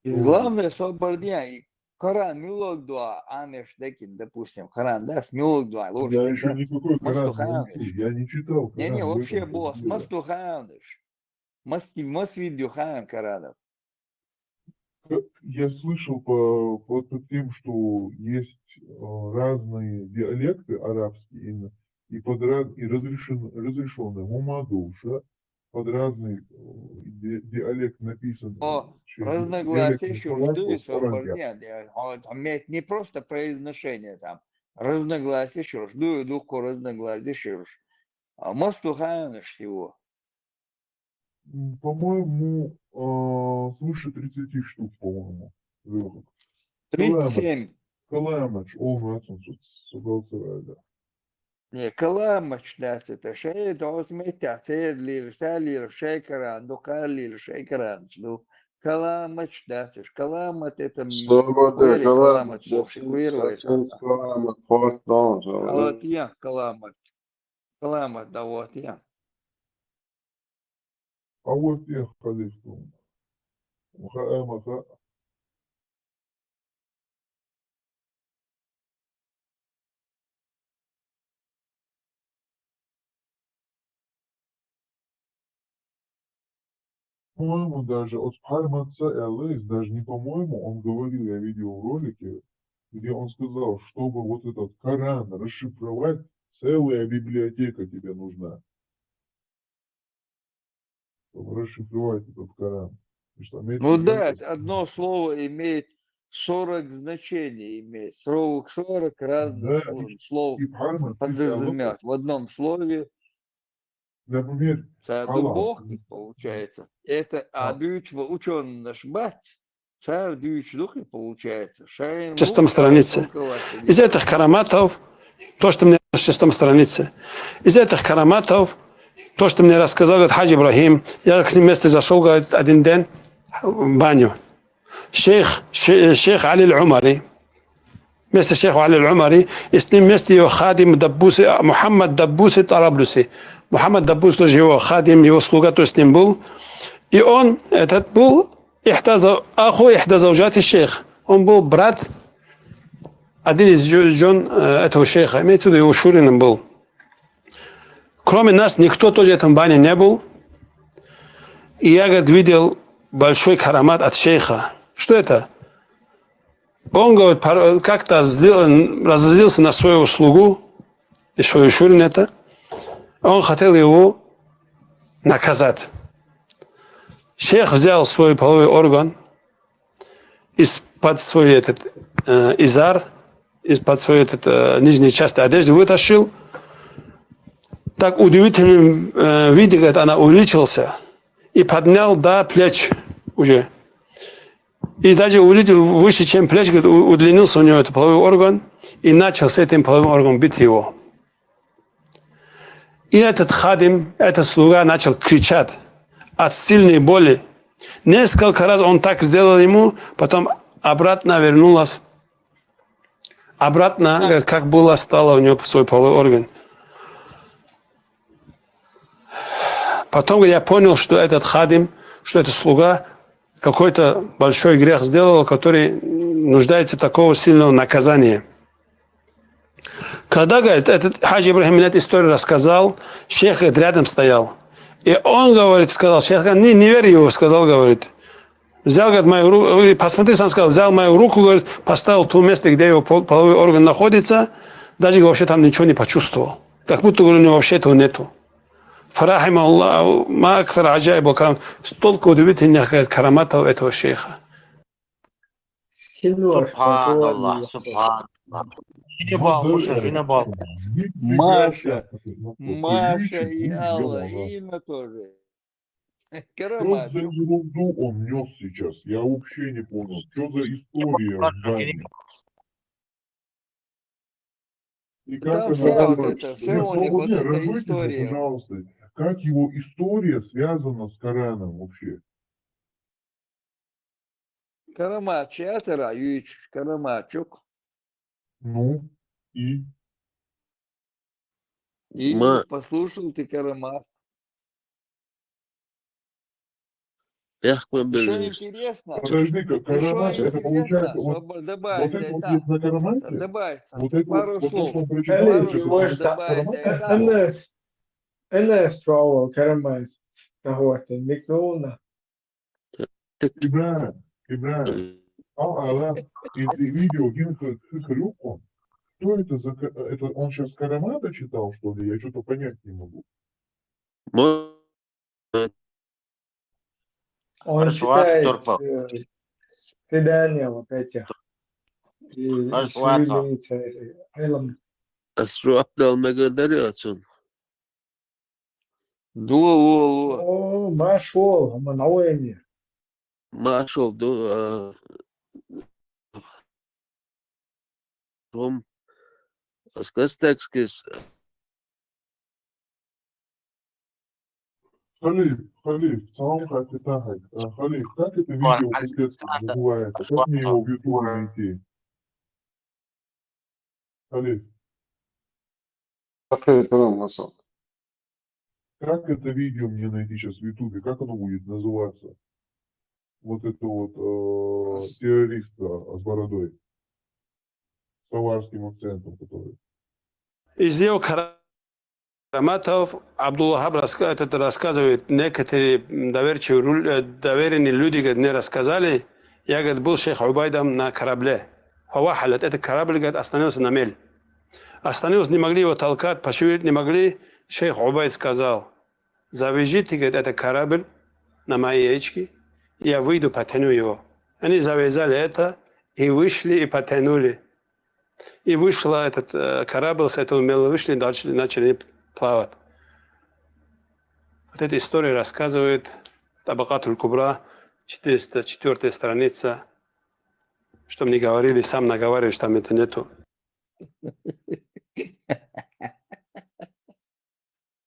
И главное, что бордня, Коран милок дуа, амеш декин, допустим, Коран, да, смилок дуа, ложь Я не еще даст. никакой Коран не Мастуханыш. учил, я не читал Коран. Не, в вообще, этом босс, дело. мастуханыш. Масвидюхан Коранов. Я слышал под тем, что есть разные диалекты арабские и разрешенные мумадуша, под разный диалект написан. О, разногласия еще ждутся, там не просто произношение там, разногласия еще жду духу разногласия еще. Мастуханыш всего. По-моему, свыше 30 штук, по-моему. 37. Kalamach olmasın sugalsırayda. Ne kalamach das это şey dos metya serlir salir шейкаран докалlir шейкаран ну kalamach das каламат это Свобода, каламат совсем каламат, вот он. а вот я каламат да вот я. А вот я ходил. Мухаэмаха. По-моему, даже от Харманца Элэйс, даже не по-моему, он говорил, я видел в ролике, где он сказал, чтобы вот этот Коран расшифровать, целая библиотека тебе нужна. Чтобы расшифровать этот Коран. Ну да, одно слово имеет 40 значений, имеет 40 разных слов подразумевает в одном слове. Например, Царь Бог, получается. Это ученый наш бать. Царь духи получается. На 6 странице. Из этих караматов, то, что мне на 6 странице, из этих караматов, то, что мне рассказал говорит, Хаджи Ибрахим, я к ним вместе зашел, говорит, один день в баню. Шейх Али Аль-Умари, вместе шейха Али Аль-Умари, и с ним вместе его хадим Даббуси, Мухаммад Даббуси Тараблюси. Мухаммад Даббус, тоже его хадим, его слуга, то с ним был. И он, этот был аху ихдазауджати шейх. Он был брат, один из жен этого шейха, имеется в виду, его шурином был. Кроме нас, никто тоже в этом бане не был. И я, говорит, видел большой карамат от шейха. Что это? Он, говорит, как-то разозлился на свою слугу, и свою шурин это. Он хотел его наказать. Шейх взял свой половой орган из-под свой этот изар, из-под своей нижней части одежды вытащил. Так удивительным виде, говорит, она увеличился и поднял до плеч уже. И даже увидел выше, чем плеч, говорит, удлинился у него этот половой орган и начал с этим половым органом бить его. И этот хадим, этот слуга начал кричать от сильной боли. Несколько раз он так сделал ему, потом обратно вернулась. Обратно, говорит, как было, стало у него свой половой орган. Потом я понял, что этот хадим, что этот слуга какой-то большой грех сделал, который нуждается в такого сильного наказания. Когда, говорит, этот Хаджи Ибрахим мне эту историю рассказал, шейх, говорит, рядом стоял. И он, говорит, сказал, шейх, не верь его, сказал, говорит. Взял, говорит, мою руку, посмотри, сам сказал, взял мою руку, говорит, поставил в то место, где его половой орган находится, даже вообще там ничего не почувствовал. Как будто, говорю, у него вообще этого нету. Фарахима Аллах, ма аксар аджайбу карам. Столько удивительных, говорит, караматов этого шейха. Субханаллах, субханаллах. Маша и Алла, имя тоже. Что за ерунду он нес сейчас? Я вообще не понял. Что за история в бане? И как Там она... вся вот это, все Нет, у них вот эта разуйте, история. пожалуйста, как его история связана с Кораном вообще? Карамат, Чатера, Юич, Караматчук. Ну, и... И Ма- послушал ты Карамат. Як вы Еще были? интересно, Подожди-ка, еще Карамат, это интересно, получается, вот, чтобы вот добавить, это да и вот там, есть на Карамате? добавить Вот это пару вот то, слов, что он прочитал, пару это слов из добавить, да и Карамата? там. الناس فهو كرم هو ميكرونا Ибрahim, Аллах, из видео Гинка Хрюкон, что это за... Это он сейчас Карамата читал, что ли? Я что-то понять не могу. он Арсуат читает Турпов. предания вот этих и Арсуатов. свидетельниц Асруатал Магадаряцун. Ду-лу-лу. О, нашел, мы на войне. Машал до... Ром... Аскастекскис... Халиф, салам хатитахай. Халиф, как это видео по-следствию называется? Как мне его в Ютубе найти? Халиф, Как это Масал? как это видео мне найти сейчас в Ютубе? Как оно будет называться? Вот это вот террориста с бородой. С аварским акцентом, который. Из его Караматов Абдуллахаб это рассказывает, некоторые доверенные люди говорит, мне рассказали, я говорит, был шейх Убайдом на корабле. Хавахалят, этот корабль говорит, остановился на мель. Остановился, не могли его толкать, пошевелить не могли. Шейх Убайд сказал, завяжите, говорит, этот корабль на мои яички, я выйду, потяну его. Они завязали это и вышли и потянули. И вышла этот корабль, с этого мела вышли, дальше начали плавать. Вот эта история рассказывает Табакатуль Кубра, 404 страница. Что мне говорили, сам наговариваешь, там это нету.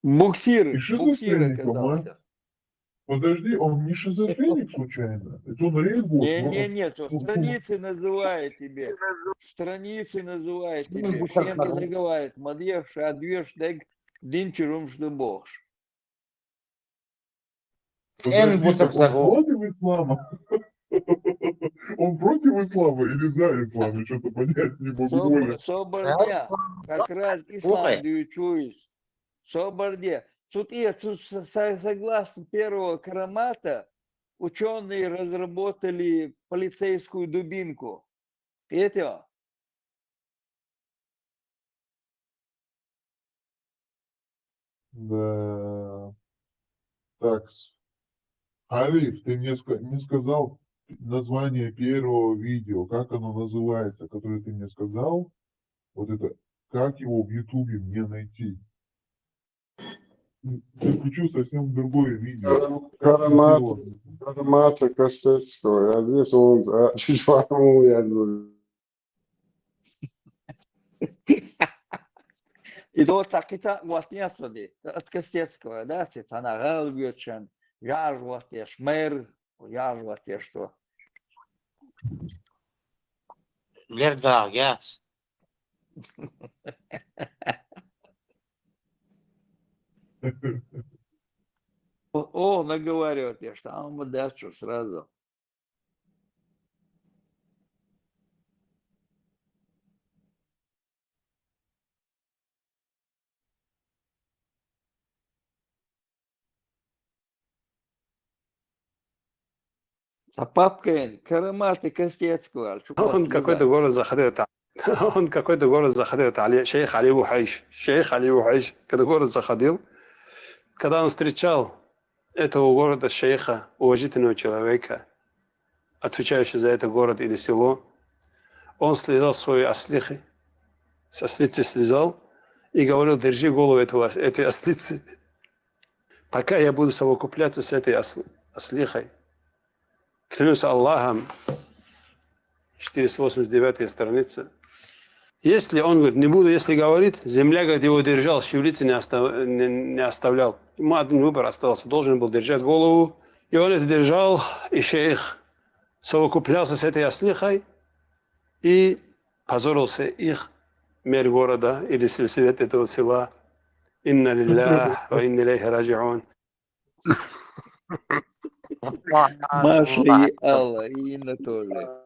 Буксир шизофреник, оказался. Подожди, он не шизофреник случайно? Это он рейбут. Нет, страницы называет тебе. Страницы называет тебе. Всем ты наговаривает. Мадьевши, адвеш, дег, динчерум, ждебош. Он против ислама? Он против ислама или за ислам? Я что-то понять не могу. Соборня. Как раз ислам чуешь. Соборня. Тут согласно первого Карамата, ученые разработали полицейскую дубинку. Это? Да. Так. Халиф, ты мне не сказал название первого видео, как оно называется, которое ты мне сказал. Вот это, как его в Ютубе мне найти? Я включу совсем другое видео. Карамата Костецкого, а здесь он за Чичварму, я говорю. И вот так это вот не от Костецкого, да, она галгючен, яжватеш, мэр, яжватеш, что. Лерда, яс. О, наговаривают, я что, а он дачу сразу. А папка Карамат и Костецкого. Он какой-то город заходил. Он какой-то город заходил. Шейх Али Ухайш. Шейх Али Ухайш. Когда город заходил, когда он встречал этого города шейха, уважительного человека, отвечающего за этот город или село, он слезал свои ослихи, с ослицы слезал и говорил, держи голову этой ослицы, пока я буду совокупляться с этой ослихой. Клянусь Аллахом, 489 страница, Если он говорит, не буду, если говорит, земля, говорит, его держал, шевелиться не оставлял. Ему один выбор остался, должен был держать голову. И он это держал, и шейх совокуплялся с этой ослихой и позорился их мэр города или сельсовет этого села. Инна лиллах ва инна илейхи раджиун. Маша и Алла, и Инна тоже.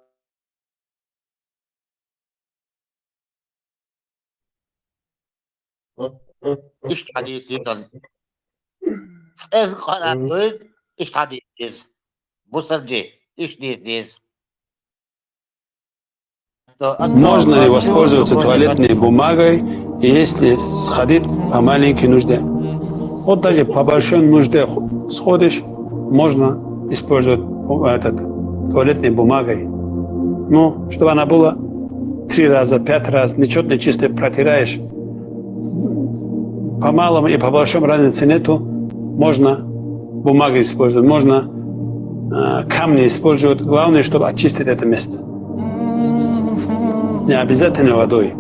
Ich study this. Es Quran, ich study this. Musarji, ich this. Можно ли воспользоваться туалетной бумагой, если сходить по маленькой нужде? Вот даже по большой нужде сходишь, можно использовать туалетной бумагой. Ну, чтобы она была 3 раза, 5 раз, нечетно чисто протираешь. По малому и по большому разницы нету. Можно бумагу использовать, можно камни использовать. Главное, чтобы очистить это место. Не обязательно водой.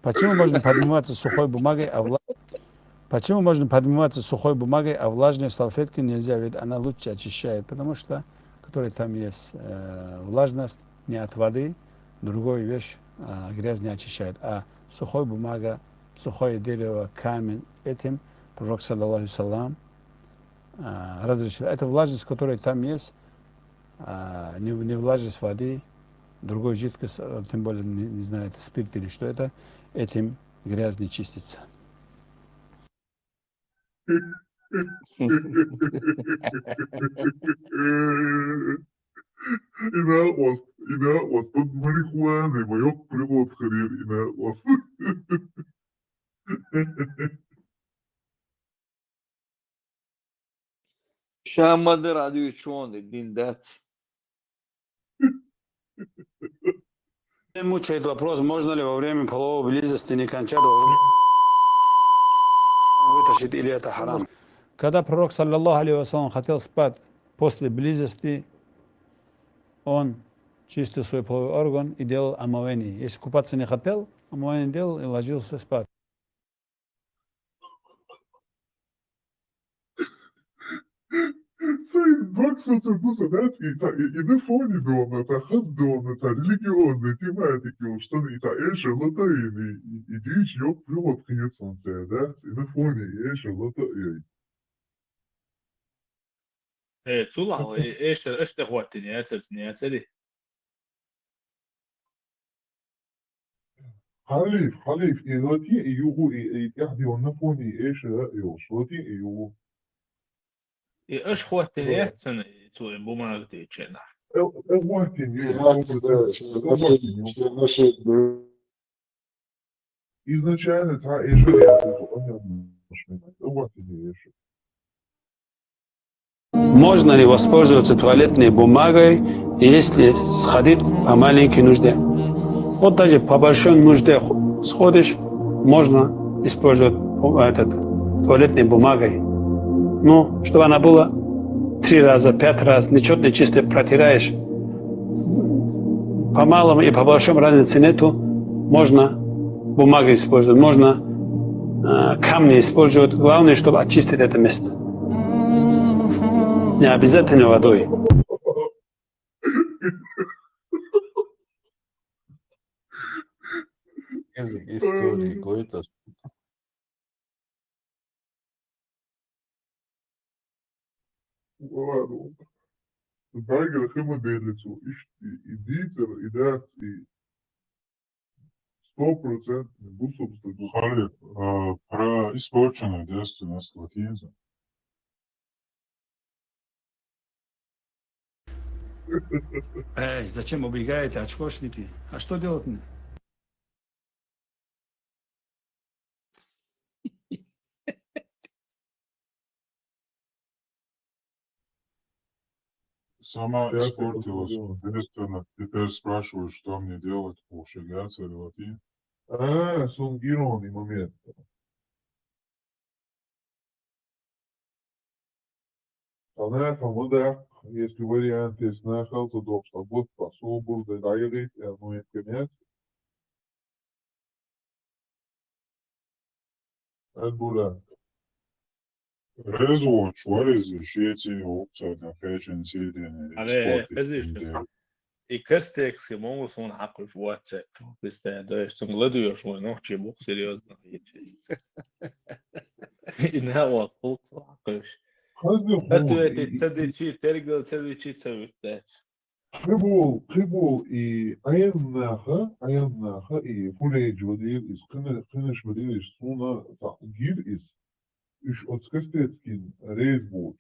Почему можно подниматься сухой бумагой, а влажной салфеткой нельзя? Ведь она лучше очищает, потому что который там есть влажность не от воды, другую вещь грязь не очищает. А сухой бумага, сухое дерево, камень, этим пророк, саллаллаху алейхи салям, разрешил. Это влажность, которая там есть, не влажность воды, другой жидкость, тем более не знаю, это спирт или что это, этим грязь не чистится. إناء وصد مريخواني ما يقرب خرير إناء وصد Шамады радуют шоны, диндец. Меня мучает вопрос, можно ли во время половой близости не кончать, вытащить, или это харам? Когда пророк, саллаллаху алейхи вассалям, хотел спать после близости, он чистил свой половой орган и делал омовение. Если купаться не хотел, омовение делал и ложился спать. Sayın Baksat'ın bu sefer İne foni doğumda ta hız doğumda ta religiyonda tematik yolçtan ita eşalata İdiş yok provat kıyıtsan seyde İne foni eşalata Цула, ايش تغوتني يا سري. Halif İlati İyuhu İtihdi onnafoni eşala yolçlati İyuhu ايش خوتني احسن تسوي بوماغتي تشينا. Изначально та эшеля Можно ли воспользоваться туалетной бумагой, если сходить по маленькой нужде? Вот даже по большой нужде сходишь, можно использовать туалетной бумагой. Ну, чтобы она была 3 раза, 5 раз, нечетно чисто протираешь. По малому и по большому разницы нету. Можно бумагу использовать, можно камни использовать. Главное, чтобы очистить это место. Не обязательно водой. Язык истории, какой-то. Ладно. Тайгер хемоделицу. И дитер, и дат, и 100% бусобствует. Халиф, про испорченную девственность латинизм. Эй, зачем убегаете, очкошники? А что делать мне? Сама испортилась. Естественно, теперь спрашиваю, что мне делать по шариату или латин. Сон иронный момент. Она помогает, если вариант есть нахал, то удобство. Вот пособил, да, и ну, это конец. Elbula. Rezo çuvarız şiyeti opsayda fashion sildiğini على sport فزيش içinde. يكستكس مو صون حق في واتساب بس ده استنقلدوا شوي نحكي بوق سيريوزنا إنها وصلت صراحة تسوي شيء تقدر تسوي شيء تسوي Kıbul ayannaha fulej vadil is kınış vadil is suna gir is üç otskastetskin rezboç.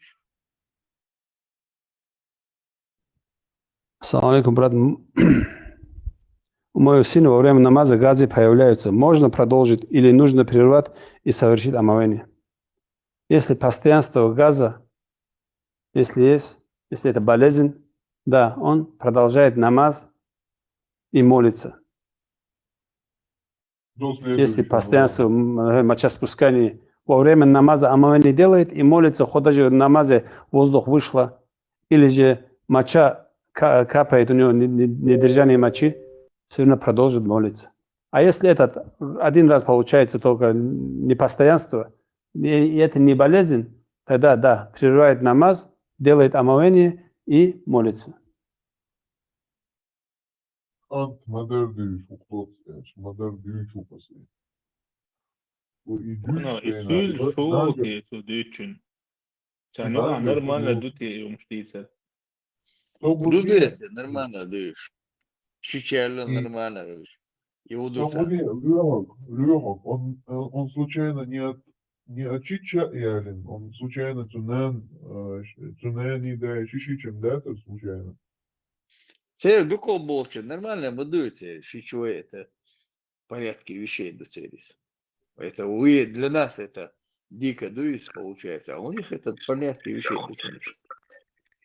Ассаламу алейкум, брат. У моего сына во время намаза газы появляются. Можно продолжить или нужно прервать и совершить омовение? Если постоянство газа, если есть, если это болезнь, да, он продолжает намаз и молится. Если постоянство мочеспускания во время намаза омовение делает и молится, хоть даже в намазе воздух вышло, или же моча капает у него недержание мочи, все равно продолжит молиться. А если этот один раз получается только непостоянство, и это не болезнь, тогда да, прерывает намаз, делает омовение и молится. Ant madar düğüş uklot, madar düğüş upası. Bu Isul شو كي توديتشن سانو نورمال دوتي يوم штица. Дудеться, нормально дышь. Щичально нормально дышь. И удуться. Лёгок, он случайно не очищален, он случайно тунен да шишичем, да, это случайно. Все, дукол болче, нормально будуется, щичо это порядки вещей доцелись. Это для нас это дико дуется получается, а у них это порядки вещей доцелись.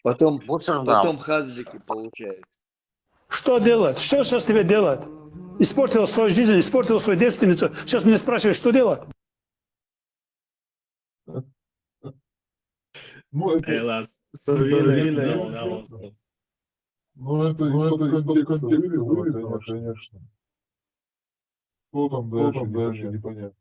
Потом хаздики получается. Что делать? Что сейчас тебе делать? Испортил свою жизнь, испортил свою девственницу. Сейчас меня спрашиваешь, что делать? Ну, это конечно. Что там дальше, непонятно.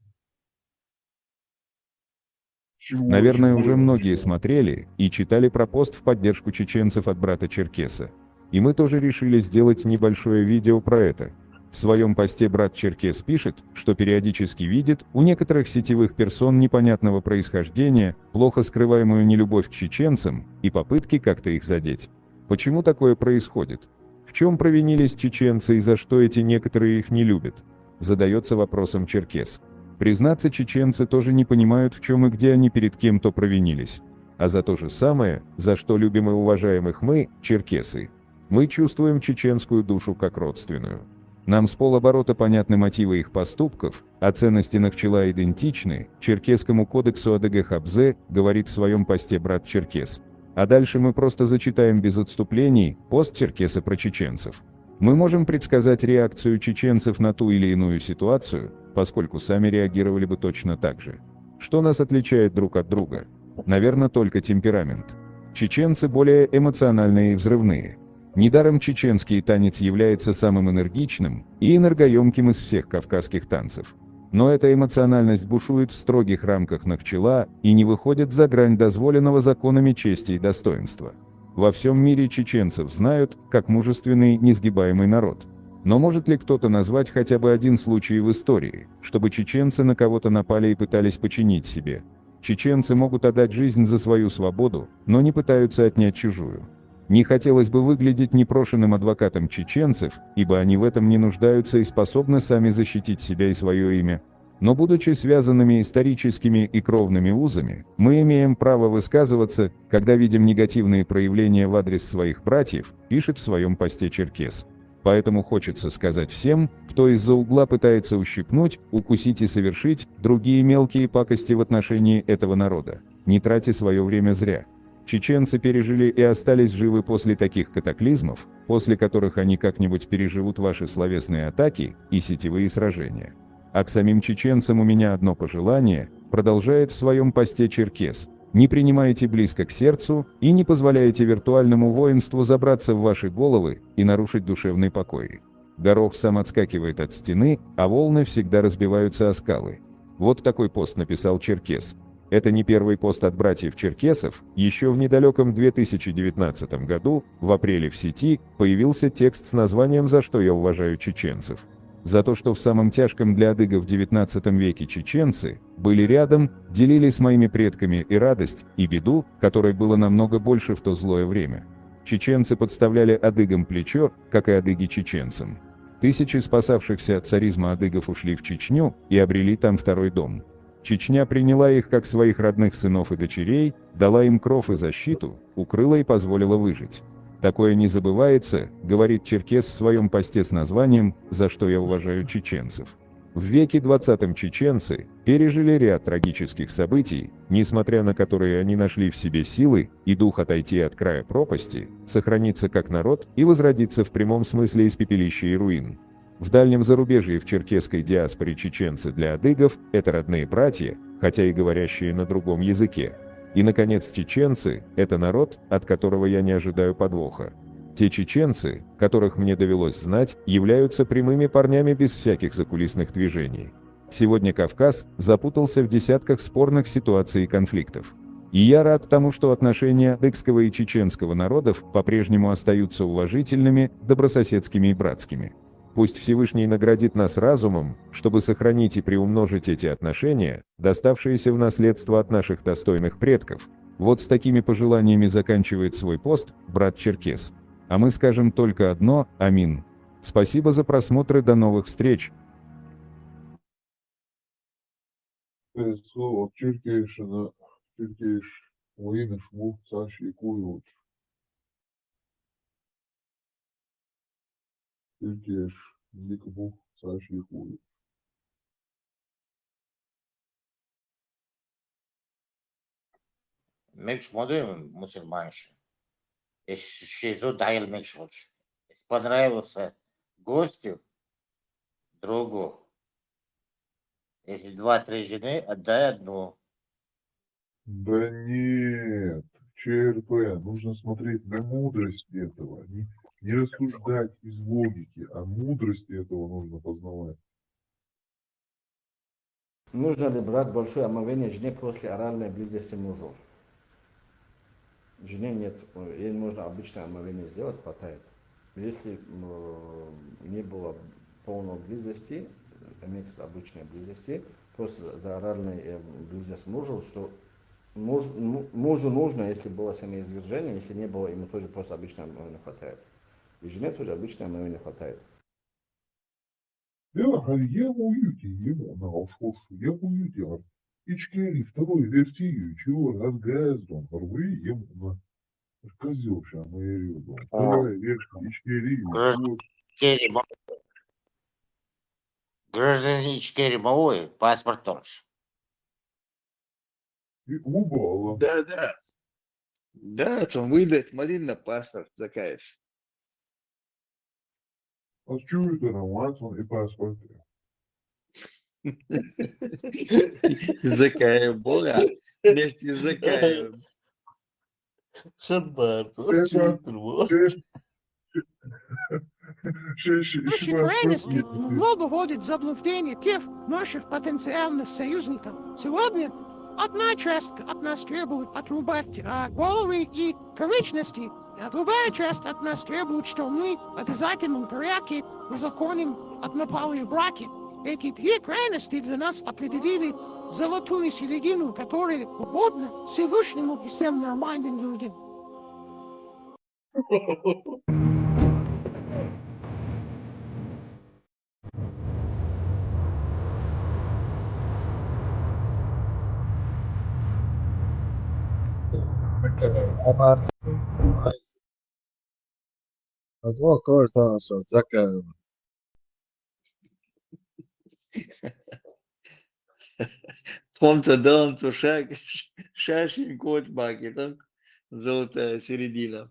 Наверное, уже многие смотрели и читали про пост в поддержку чеченцев от брата Черкеса. И мы тоже решили сделать небольшое видео про это. В своем посте брат Черкес пишет, что периодически видит у некоторых сетевых персон непонятного происхождения плохо скрываемую нелюбовь к чеченцам и попытки как-то их задеть. Почему такое происходит? В чем провинились чеченцы и за что эти некоторые их не любят? Задается вопросом Черкес. Признаться, чеченцы тоже не понимают, в чем и где они перед кем-то провинились. А за то же самое, за что любим и уважаемых мы, черкесы, мы чувствуем чеченскую душу как родственную. Нам с полоборота понятны мотивы их поступков, а ценности Нахчила идентичны Черкесскому кодексу АДГ Хабзе, говорит в своем посте брат Черкес. А дальше мы просто зачитаем без отступлений пост Черкеса про чеченцев. Мы можем предсказать реакцию чеченцев на ту или иную ситуацию, поскольку сами реагировали бы точно так же. Что нас отличает друг от друга? Наверное, только темперамент. Чеченцы более эмоциональные и взрывные. Недаром чеченский танец является самым энергичным и энергоемким из всех кавказских танцев. Но эта эмоциональность бушует в строгих рамках Нахчила и не выходит за грань дозволенного законами чести и достоинства. Во всем мире чеченцев знают как мужественный, несгибаемый народ. Но может ли кто-то назвать хотя бы один случай в истории, чтобы чеченцы на кого-то напали и пытались подчинить себе? Чеченцы могут отдать жизнь за свою свободу, но не пытаются отнять чужую. Не хотелось бы выглядеть непрошенным адвокатом чеченцев, ибо они в этом не нуждаются и способны сами защитить себя и свое имя. Но будучи связанными историческими и кровными узами, мы имеем право высказываться, когда видим негативные проявления в адрес своих братьев, пишет в своем посте Черкес. Поэтому хочется сказать всем, кто из-за угла пытается ущипнуть, укусить и совершить другие мелкие пакости в отношении этого народа: не тратьте свое время зря. Чеченцы пережили и остались живы после таких катаклизмов, после которых они как-нибудь переживут ваши словесные атаки и сетевые сражения. А к самим чеченцам у меня одно пожелание, продолжает в своем посте Черкес: не принимайте близко к сердцу и не позволяйте виртуальному воинству забраться в ваши головы и нарушить душевный покой. Горох сам отскакивает от стены, а волны всегда разбиваются о скалы. Вот такой пост написал черкес. Это не первый пост от братьев-черкесов. Еще в недалеком 2019 году, в апреле в сети, появился текст с названием «За что я уважаю чеченцев». За то, что в самом тяжком для адыгов в 19 веке чеченцы были рядом, делили с моими предками и радость, и беду, которой было намного больше в то злое время. Чеченцы подставляли адыгам плечо, как и адыги чеченцам. Тысячи спасавшихся от царизма адыгов ушли в Чечню и обрели там второй дом. Чечня приняла их как своих родных сынов и дочерей, дала им кров и защиту, укрыла и позволила выжить. Такое не забывается, говорит черкес в своем посте с названием «За что я уважаю чеченцев». В веке 20 чеченцы пережили ряд трагических событий, несмотря на которые они нашли в себе силы и дух отойти от края пропасти, сохраниться как народ и возродиться в прямом смысле из пепелища и руин. В дальнем зарубежье в черкесской диаспоре чеченцы для адыгов – это родные братья, хотя и говорящие на другом языке. И, наконец, чеченцы – это народ, от которого я не ожидаю подвоха. Те чеченцы, которых мне довелось знать, являются прямыми парнями без всяких закулисных движений. Сегодня Кавказ запутался в десятках спорных ситуаций и конфликтов. И я рад тому, что отношения адыгского и чеченского народов по-прежнему остаются уважительными, добрососедскими и братскими. Пусть Всевышний наградит нас разумом, чтобы сохранить и приумножить эти отношения, доставшиеся в наследство от наших достойных предков. Вот с такими пожеланиями заканчивает свой пост брат Черкес. А мы скажем только одно – амин. Спасибо за просмотр и до новых встреч. Слово Черкешина, Черкеш, воины шмух, Саши и Куевич. Черкеш, Ликбух, Саши и Куевич. Мекш модем мусульманши. Если дайл мекшвоч. Если понравился гостю, другу. Если 2-3 жены, отдай одну. Да нет, ЧРП, нужно смотреть на мудрость этого, не рассуждать из логики, а мудрость этого нужно познавать. Нужно ли брать большое омовение жене после оральной близости мужу? Жене нет, ей можно обычное омовение сделать, хватает. Если не было полной близости, имеется обычной близости, просто за оральной близость мужу, что мужу нужно, если было семяизвержение, если не было, ему тоже просто обычное омовение хватает. И жене тоже обычное омовение хватает. Я уюти ему на ушошу, я уюти. İçkeri второй версию, чего разгаздан, рвы ему на козел шамы рюду. Вторая версия, içkeri. Гражданин Ичкери Малой, паспорт тоже. И убало. Да. Да, он выдает малинный паспорт, закаешься. А что это роман и паспорт? Закаем Бога вместе с Закаем. Наши крайности много вводят в заблуждение тех наших потенциальных союзников. Сегодня одна часть от нас требует отрубать головы и конечности, а другая часть от нас требует, что мы в обязательном порядке узаконим однополые браки. Эти две крайности для нас определили золотую середину, которая угодна Всевышнему и всем нормальным людям. Тонца данцу шашин котбаки, так? Золотая середина.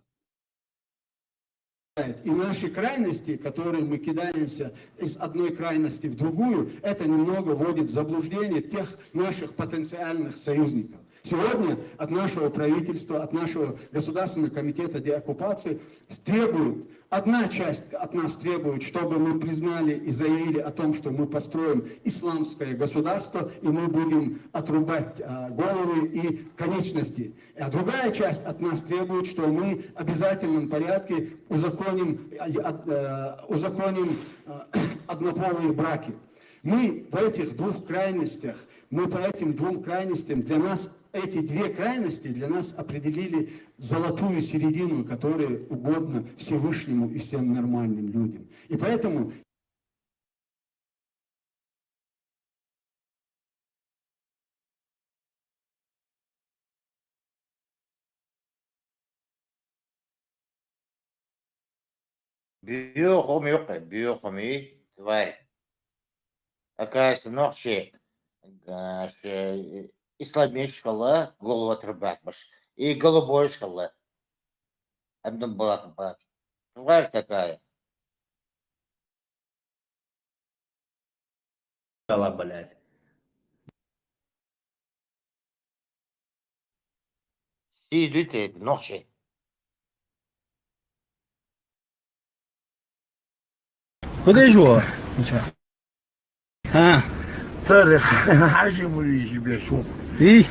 И наши крайности, которые мы кидаемся из одной крайности в другую, это немного вводит в заблуждение тех наших потенциальных союзников. Сегодня от нашего правительства, от нашего Государственного комитета деоккупации требуют, одна часть от нас требует, чтобы мы признали и заявили о том, что мы построим исламское государство, и мы будем отрубать головы и конечности. А другая часть от нас требует, что мы в обязательном порядке узаконим однополые браки. Мы по этих двух крайностях, для нас эти две крайности для нас определили золотую середину, которая угодна Всевышнему и всем нормальным людям. И поэтому Биохоми, тварь. Оказывается, ночи исламия шкала, голову отрубать, и голубой шкала. Одну бак. Тварь такая. Шкала, блядь. Сидите ночи. Куда его? А? Царь, хажи мы себе шум. И?